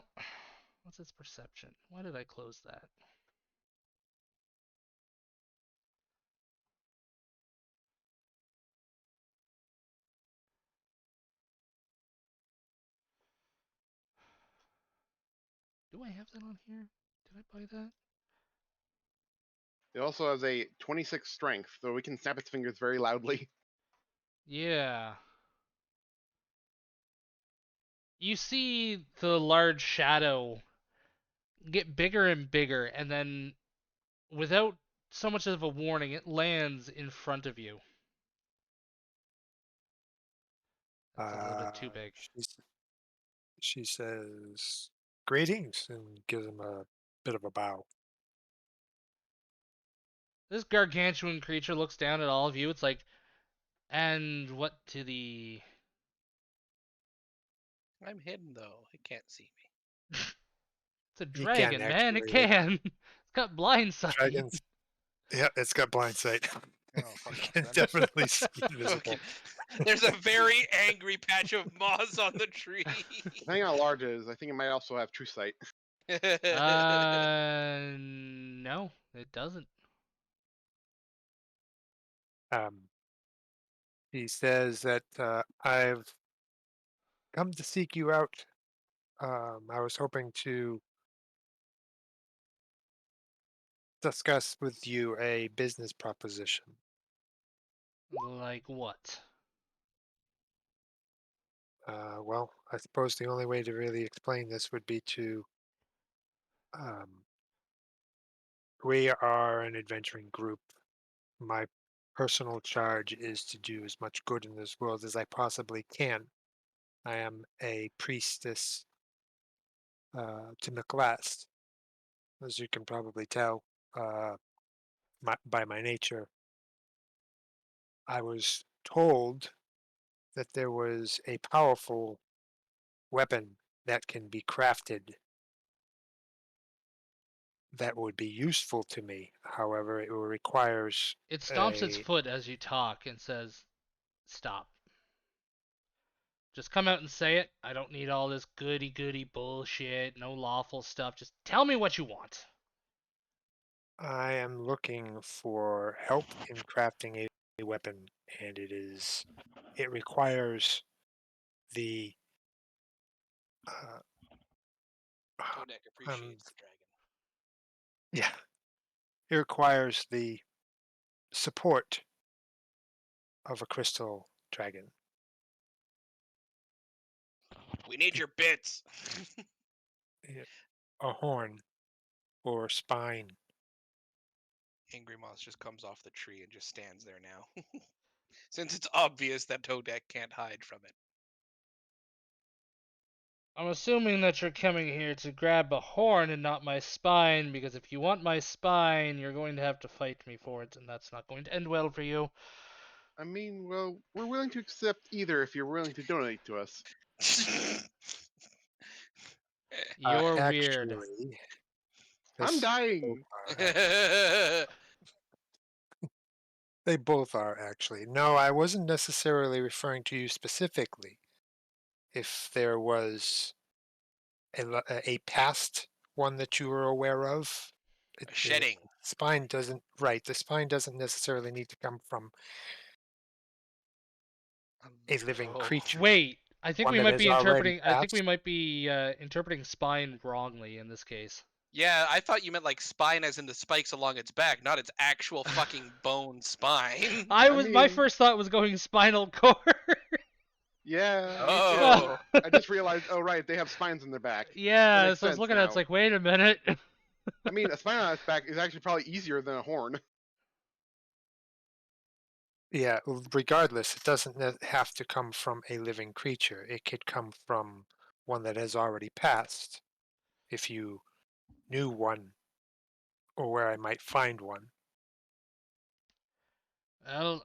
what's its perception? Why did I close that? Do I have that on here? Did I buy that? It also has a 26 strength, so we can snap its fingers very loudly. Yeah. You see the large shadow get bigger and bigger, and then without so much of a warning, it lands in front of you. That's a little bit too big. She says, "Greetings," and gives him a bit of a bow. This gargantuan creature looks down at all of you. It's like, and what to the I'm hidden though. It can't see me. It's a You can dragon, man. It actually. can. It's got blind sight. Dragons. Yeah, it's got blind sight. Oh, You fucking can son of- definitely see invisible. Fucking- There's a very angry patch of moss on the tree. Depending on how large it is, I think it might also have true sight. No, it doesn't. He says that I've come to seek you out. I was hoping to discuss with you a business proposition. Like what? Well, I suppose the only way to really explain this would be to. Um, we are an adventuring group. My personal charge is to do as much good in this world as I possibly can. I am a priestess to McLast, as you can probably tell by my nature. I was told that there was a powerful weapon that can be crafted that would be useful to me. However, it requires It stomps its a. foot as you talk and says, "Stop. Just come out and say it. I don't need all this goody-goody bullshit, no lawful stuff. Just tell me what you want." I am looking for help in crafting a weapon, and it requires the uh, Toadek appreciates the dragon. yeah, it requires the support of a crystal dragon. We need your bits. A horn or spine. Angry Moss just comes off the tree and just stands there now. Since it's obvious that Toadek can't hide from it. I'm assuming that you're coming here to grab a horn and not my spine, because if you want my spine, you're going to have to fight me for it, and that's not going to end well for you. I mean, well, we're willing to accept either if you're willing to donate to us. You're weird. Actually, I'm this- dying. They both are actually. No, I wasn't necessarily referring to you specifically. If there was a past one that you were aware of, A shedding. spine doesn't right. The spine doesn't necessarily need to come from a living Oh. creature. Wait, I think One we that might has be already interpreting. I think we passed? might be interpreting spine wrongly in this case. Yeah, I thought you meant like spine as in the spikes along its back, not its actual fucking bone spine. My mean- first thought was going spinal cord. Yeah. me too. Oh. I just realized. Oh, right, they have spines in their back. Yeah, makes so I was sense looking at it, now. it's like, wait a minute. I mean, a spine on its back is actually probably easier than a horn. Yeah, regardless, it doesn't have to come from a living creature. It could come from one that has already passed. If you knew one, or where I might find one. Well,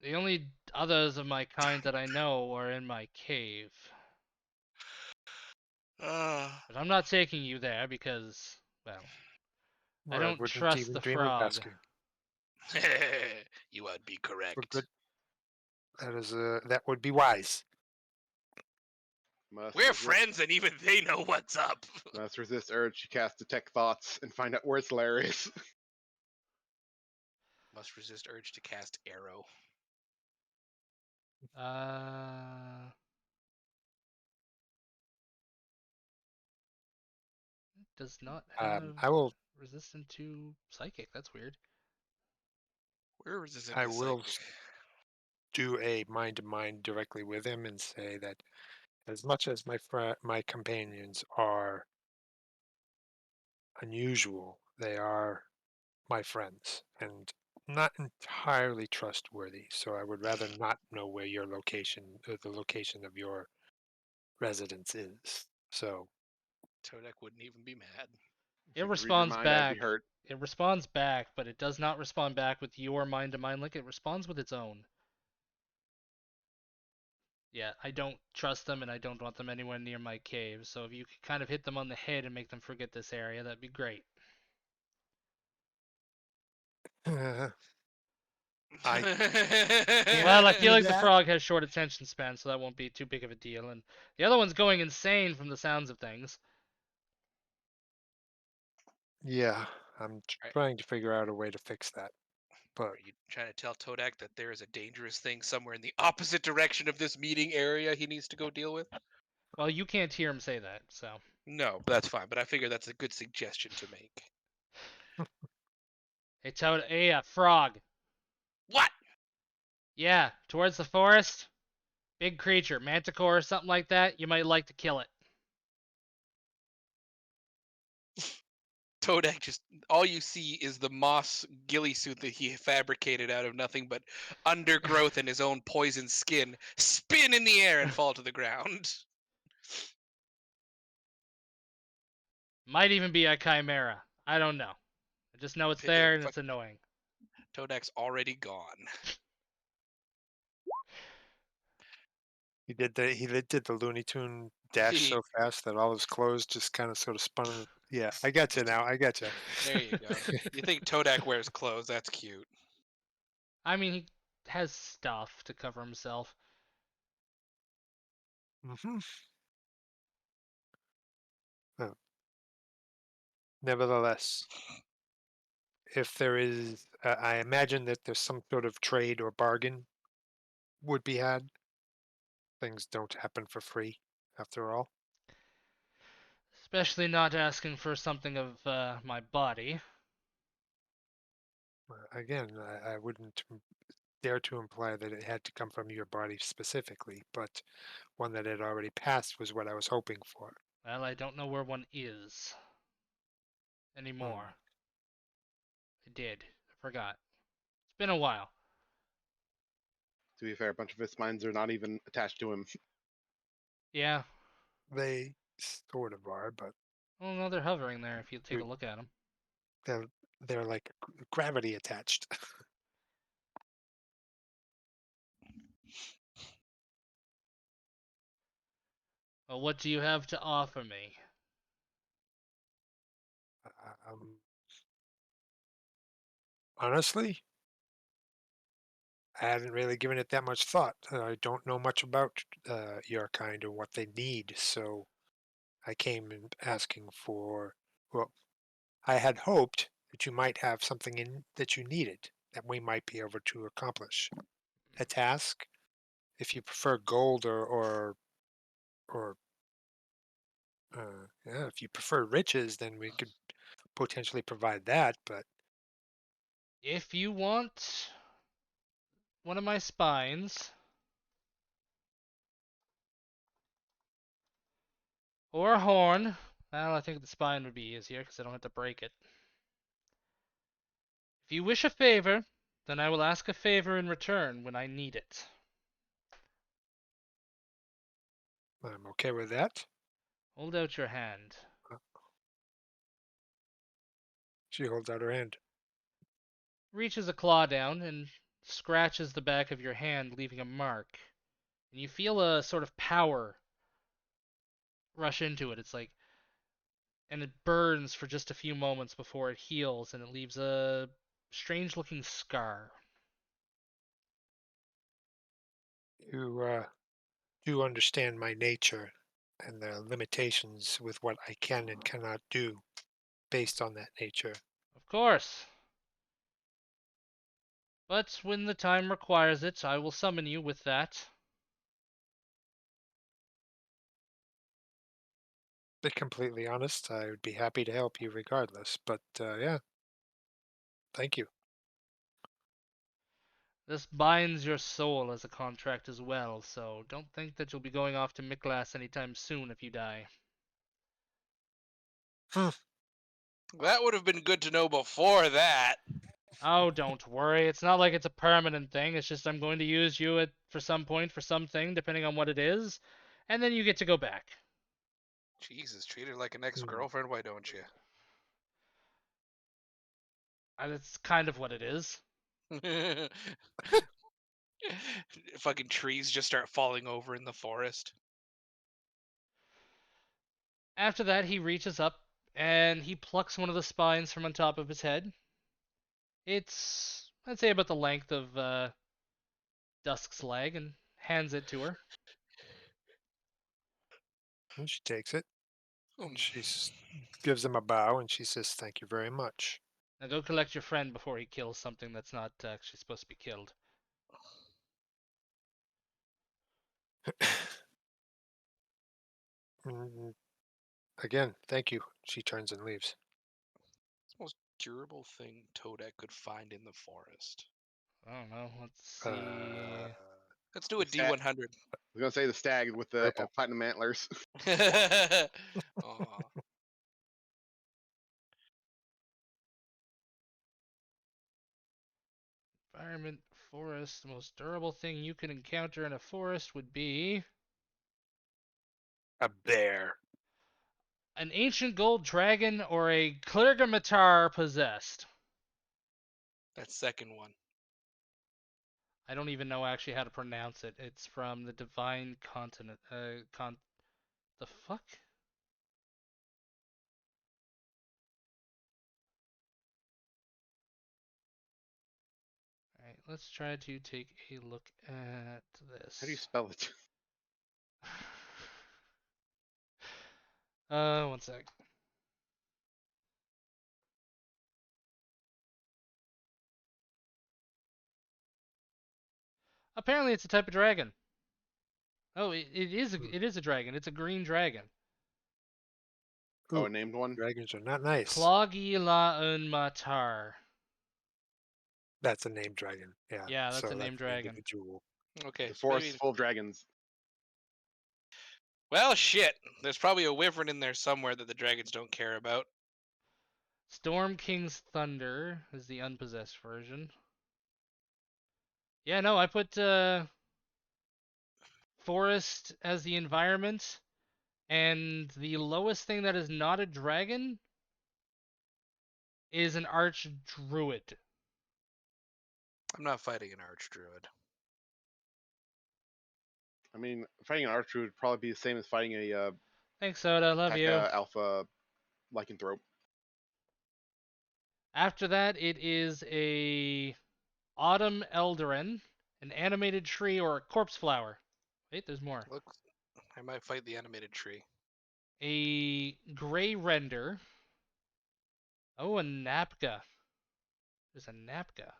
the only others of my kind that I know are in my cave. But I'm not taking you there because, well, I Or don't wouldn't trust even the dream of frog. asking. You would be For correct. good, that would be wise. Must We're resist- friends and even they know what's up. Must resist urge to cast detect thoughts and find out where it's hilarious. Must resist urge to cast arrow. It does not have I will. resistant to psychic. That's weird. We're resistant I to will psychic. do a mind-to-mind directly with him and say that as much as my companions are unusual, they are my friends and not entirely trustworthy. So I would rather not know where your location, the location of your residence is. So Toadek wouldn't even be mad. It If I could read your responds mind, I'd back. be hurt. It responds back, but it does not respond back with your mind to mind link. It responds with its own. Yeah, I don't trust them and I don't want them anywhere near my cave. So if you could kind of hit them on the head and make them forget this area, that'd be great. I Well, I feel do like the that. frog has short attention span, so that won't be too big of a deal. And the other one's going insane from the sounds of things. Yeah, I'm Right. trying to figure out a way to fix that. But Are you trying to tell Todak that there is a dangerous thing somewhere in the opposite direction of this meeting area he needs to go deal with? Well, you can't hear him say that, so. No, that's fine, but I figure that's a good suggestion to make. Hey, frog. What? Yeah, towards the forest. Big creature, manticore or something like that. You might like to kill it. Todak just all you see is the moss ghillie suit that he fabricated out of nothing but undergrowth and his own poison skin spin in the air and fall to the ground. Might even be a chimera. I don't know. I just know it's there and it's annoying. Todak's already gone. did the Looney Tune dash He- so fast that all his clothes just kind of sort of spun. Yeah, I got you now. I got you. There you go. You think Todak wears clothes? That's cute. I mean, he has stuff to cover himself. Hmm. Oh. Nevertheless, if there is, I imagine that there's some sort of trade or bargain would be had. Things don't happen for free, after all. Especially not asking for something of my body. Again, I wouldn't dare to imply that it had to come from your body specifically, but one that had already passed was what I was hoping for. Well, I don't know where one is anymore. I did. I forgot. It's been a while. To be fair, a bunch of his spines are not even attached to him. Yeah. They sort of are, but Well, no, they're hovering there if you take a Dude. look at them. they're like gravity attached. Well, what do you have to offer me? um, Honestly, I hadn't really given it that much thought. I don't know much about your kind or what they need, so I came in asking for. Well, I had hoped that you might have something in that you needed that we might be able to accomplish. A task, if you prefer gold or yeah, if you prefer riches, then we could potentially provide that. But If you want one of my spines, or a horn, well, I think the spine would be easier because I don't have to break it. If you wish a favor, then I will ask a favor in return when I need it. I'm okay with that. Hold out your hand. She holds out her hand. Reaches a claw down and scratches the back of your hand, leaving a mark. And you feel a sort of power rush into it. It's like, and it burns for just a few moments before it heals, and it leaves a strange looking scar. You do understand my nature and the limitations with what I can and cannot do based on that nature. Of course. But when the time requires it, I will summon you with that. To be completely honest, I would be happy to help you regardless. But yeah, thank you. This binds your soul as a contract as well, so don't think that you'll be going off to Miklas anytime soon if you die. That would have been good to know before that. Oh, don't worry. It's not like it's a permanent thing. It's just I'm going to use you for some point for something, depending on what it is, and then you get to go back. Jesus, treat her like an ex-girlfriend, why don't you? That's kind of what it is. Fucking trees just start falling over in the forest. After that, he reaches up and he plucks one of the spines from on top of his head. It's, I'd say, about the length of Dusk's leg, and hands it to her. And she takes it. Um, And gives him a bow, and she says, "Thank you very much." Now go collect your friend before he kills something that's not actually supposed to be killed. Mm, Again, thank you. She turns and leaves. It's the most durable thing Toadette could find in the forest. I don't know. Let's see. Let's do a The stat- D100. I was gonna say the stag with the Purple. platinum antlers. Aw. Environment, forest. The most durable thing you could encounter in a forest would be A bear. an ancient gold dragon or a Clergamatar possessed. That second one. I don't even know actually how to pronounce it. It's from the Divine Continent. The fuck? Alright, let's try to take a look at this. How do you spell it? One sec. Apparently it's a type of dragon. Oh, it is a dragon. It's a green dragon. Oh, Ooh, a named one. dragons are not nice. Clogilaunmatar. That's a named dragon. Yeah. Yeah, that's so a named an dragon. individual. Okay. The so forest maybe- is full of dragons. Well, shit. There's probably a wyvern in there somewhere that the dragons don't care about. Storm King's Thunder is the unpossessed version. Yeah, no, I put forest as the environment, and the lowest thing that is not a dragon is an archdruid. I'm not fighting an archdruid. I mean, fighting an archer would probably be the same as fighting a Thanks, Soda. Love you. alpha lycanthrope. After that, it is a Autumn Eldarin, an animated tree, or a corpse flower. Wait, there's more. Look, I might fight the animated tree. A gray render. Oh, a Napka. There's a Napka.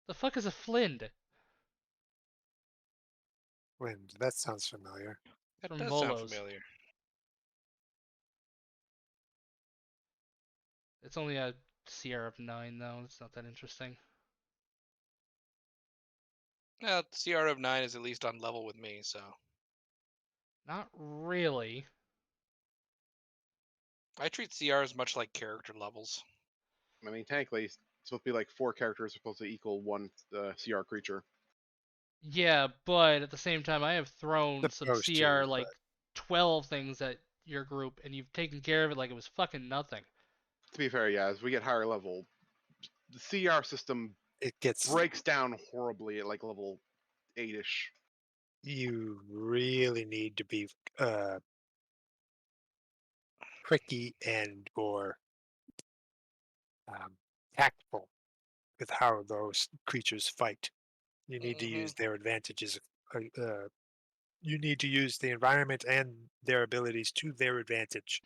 The fuck is a Flind? Wind. That sounds familiar. That From does sound Volos. familiar. It's only a CR of 9, though. It's not that interesting. Well, CR of 9 is at least on level with me, so. Not really. I treat CRs much like character levels. I mean, technically, it's supposed to be like 4 characters supposed to equal one CR creature. Yeah, but at the same time, I have thrown some Supposed to, CR but- like 12 things at your group, and you've taken care of it like it was fucking nothing. To be fair, yeah, as we get higher level, the CR system It gets breaks down horribly at like level 8-ish. you really need to be tricky and or tactful with how those creatures fight. You need to use their advantages. You need to use the environment and their abilities to their advantage.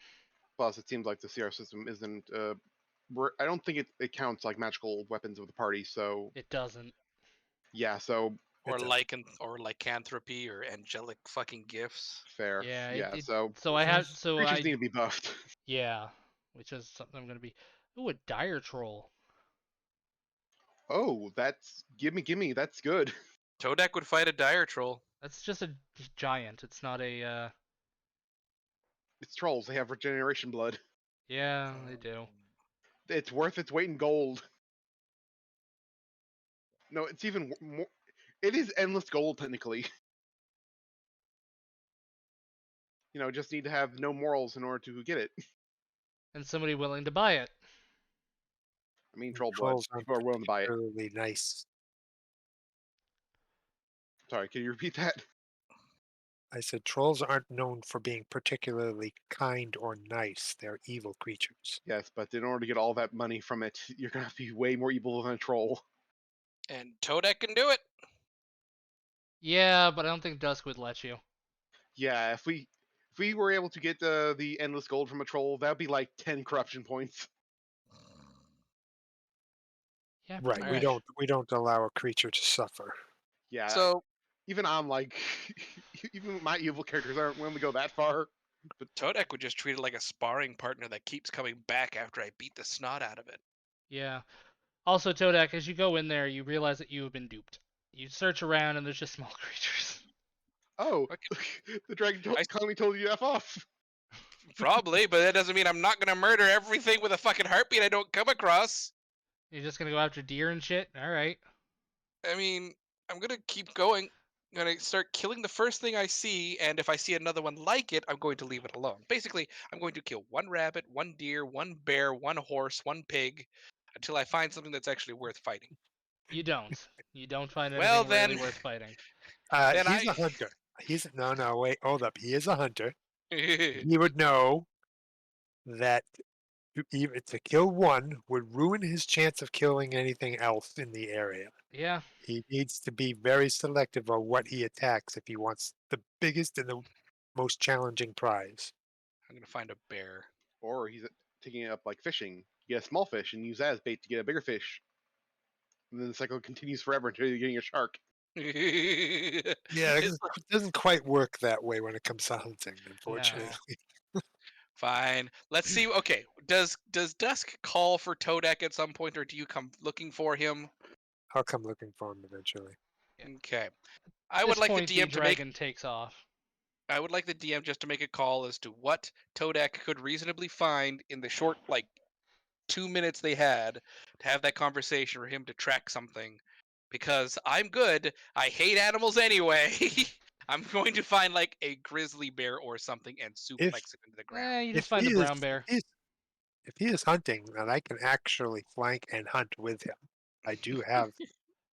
Plus, it seems like the CR system isn't. I don't think it counts like magical weapons of the party. So It doesn't. yeah, so Or It lycanthropy or angelic fucking gifts. fair. Yeah, Yeah, it- so So I have, so creatures I, need to be buffed. yeah, which is something I'm gonna be. Ooh, a dire troll. Oh, that's gimme. That's good. Toadek would fight a dire troll. That's just a giant. It's not a. It's trolls. They have regeneration blood. Yeah, they do. It's worth its weight in gold. No, it's even more. It is endless gold technically. You know, just need to have no morals in order to get it. and somebody willing to buy it. I mean, troll blood. Trolls aren't People are willing to buy it. particularly nice. Sorry, can you repeat that? I said trolls aren't known for being particularly kind or nice. They're evil creatures. Yes, but in order to get all that money from it, you're gonna have to be way more evil than a troll. And Toadek can do it. Yeah, but I don't think Dusk would let you. Yeah, if we were able to get the endless gold from a troll, that'd be like 10 corruption points. Yeah, Right. pretty We Alright. much. don't allow a creature to suffer. Yeah, So even I'm like, even my evil characters aren't willing to go that far. Toadek would just treat it like a sparring partner that keeps coming back after I beat the snot out of it. Yeah. Also, Todak, as you go in there, you realize that you have been duped. You search around, and there's just small creatures. Oh, Okay. the dragon I- kindly told you to F off. Probably, but that doesn't mean I'm not gonna murder everything with a fucking heartbeat I don't come across. You're just gonna go after deer and shit? Alright. I mean, I'm gonna keep going. I'm gonna start killing the first thing I see, and if I see another one like it, I'm going to leave it alone. Basically, I'm going to kill one rabbit, one deer, one bear, one horse, one pig, until I find something that's actually worth fighting. You don't. You don't find Well, anything really then- worth fighting. Then He's a I- hunter. No, wait, hold up. He is a hunter. Well, He would know that even to kill one would ruin his chance of killing anything else in the area. Yeah. He needs to be very selective on what he attacks if he wants the biggest and the most challenging prize. I'm gonna find a bear. Or he's taking it up like fishing. You get a small fish and use that as bait to get a bigger fish. And then the cycle continues forever until you're getting a shark. Yeah, It's it doesn't quite work that way when it comes to hunting, unfortunately. fine. Let's see. Okay, does Dusk call for Toadek at some point, or do you come looking for him? I'll come looking for him eventually. Okay. At I would this like point, the DM to make. dragon takes off. I would like the DM just to make a call as to what Toadek could reasonably find in the short, like, 2 minutes they had to have that conversation for him to track something. Because I'm good. I hate animals anyway. I'm going to find like a grizzly bear or something and suplex it into the ground. You just find a brown bear. If he is hunting, then I can actually flank and hunt with him. I do have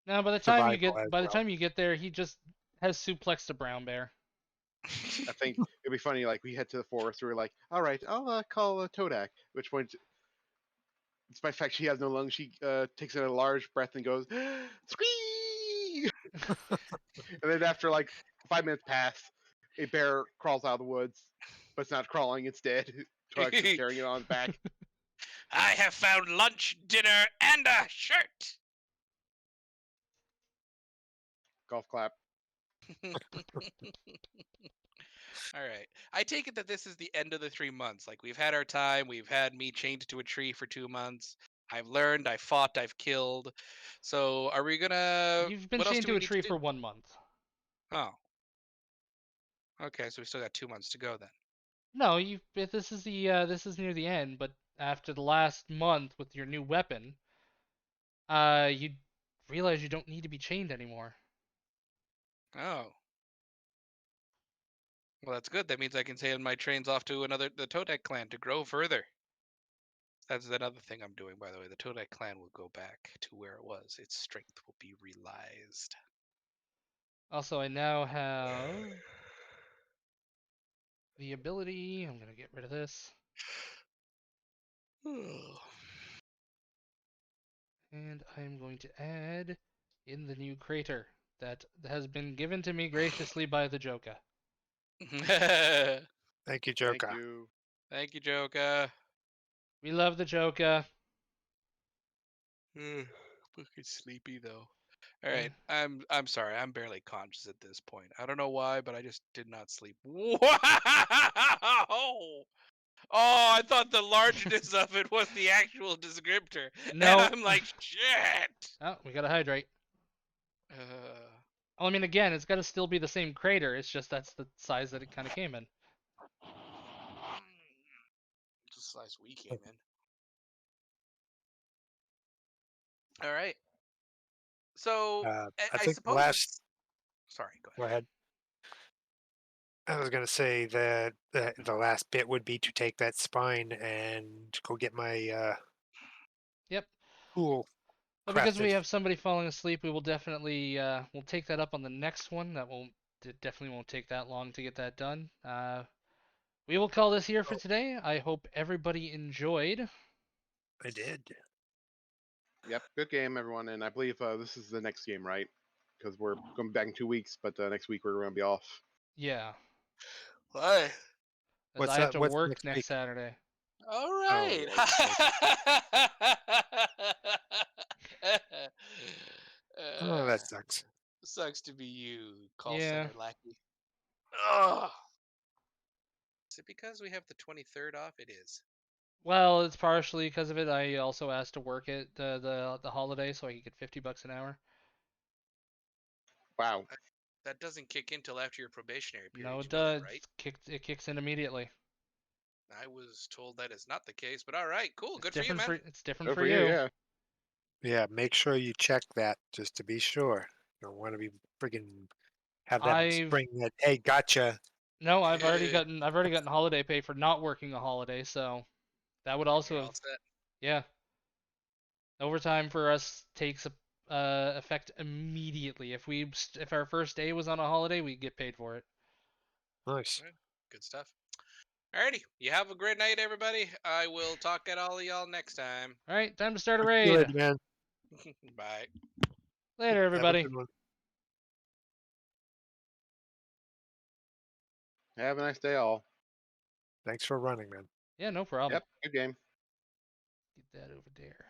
No, by the time you survival get as by the well. time you get there, he just has suplexed a brown bear. I think it'd be funny, like, we head to the forest, we're like, alright, I'll call Todak. At which point, despite the fact she has no lungs, she takes in a large breath and goes, squee! And then after like 5 minutes pass, a bear crawls out of the woods, but it's not crawling, it's dead. Todak's just carrying it on his back. I have found lunch, dinner, and a shirt. Golf clap. All right. I take it that this is the end of the 3 months. Like, we've had our time. We've had me chained to a tree for 2 months. I've learned. I've fought. I've killed. So, are we gonna? You've been what else chained do to we a need tree do? for 1 month. Oh. Okay, so we still got 2 months to go then. No, this is this is near the end, but after the last month with your new weapon, you realize you don't need to be chained anymore. Oh. Well, that's good. That means I can send my trains off to the Toadek clan to grow further. That's another thing I'm doing, by the way. The Toadek clan will go back to where it was. Its strength will be realized. Also, I now have the ability. I'm gonna get rid of this, and I'm going to add in the new crater that has been given to me graciously by the Joka. Thank you, Thank Joker. you. Thank you, Joka. We love the Joka. Fucking sleepy though. All right, I'm sorry. I'm barely conscious at this point. I don't know why, but I just did not sleep. Wow! Oh, I thought the largeness of it was the actual descriptor. No. And I'm like, shit. Oh, we gotta hydrate. Uh, Well, I mean, again, it's gotta still be the same crater. It's just that's the size that it kind of came in. just size we came in. All right. So I I think suppose. last. Sorry, go Go ahead. ahead. I was gonna say that the last bit would be to take that spine and go get my Yep. tool But because we crafted. have somebody falling asleep, we will definitely we'll take that up on the next one. That won't definitely won't take that long to get that done. We will call this here for Oh, today. I hope everybody enjoyed. I did. Yep, good game, everyone. And I believe this is the next game, right? Because we're going back in 2 weeks, but next week we're going to be off. Yeah, Why? as I have to What's work next next week? Saturday. All Oh, right. oh, that Uh, sucks. sucks to be you, call Yeah. center lackey. Ugh. Is it because we have the 23rd off? It is. Well, it's partially because of it. I also asked to work it the holiday so I could get $50 an hour. Wow. That doesn't kick in till after your probationary period. No, You it know that, does. right? It kicks in immediately. I was told that is not the case, but all right, cool. It's Good for you, different man. it's different Good for for you, you. yeah. Yeah, make sure you check that just to be sure. You don't want to be friggin' have that I've spring that hey, gotcha. no, I've already gotten holiday pay for not working a holiday, so that would And you're also all have set. yeah. Overtime for us takes effect immediately. If our first day was on a holiday, we get paid for it. Nice. Right, good stuff. Alrighty, you have a great night, everybody. I will talk at all of y'all next time. All right, time to start a Talk to you raid. later, man. Bye. Later, Have a everybody. good one. Have a nice day, all. Thanks for running, man. Yeah, no problem. Yep, good game. Get that over there.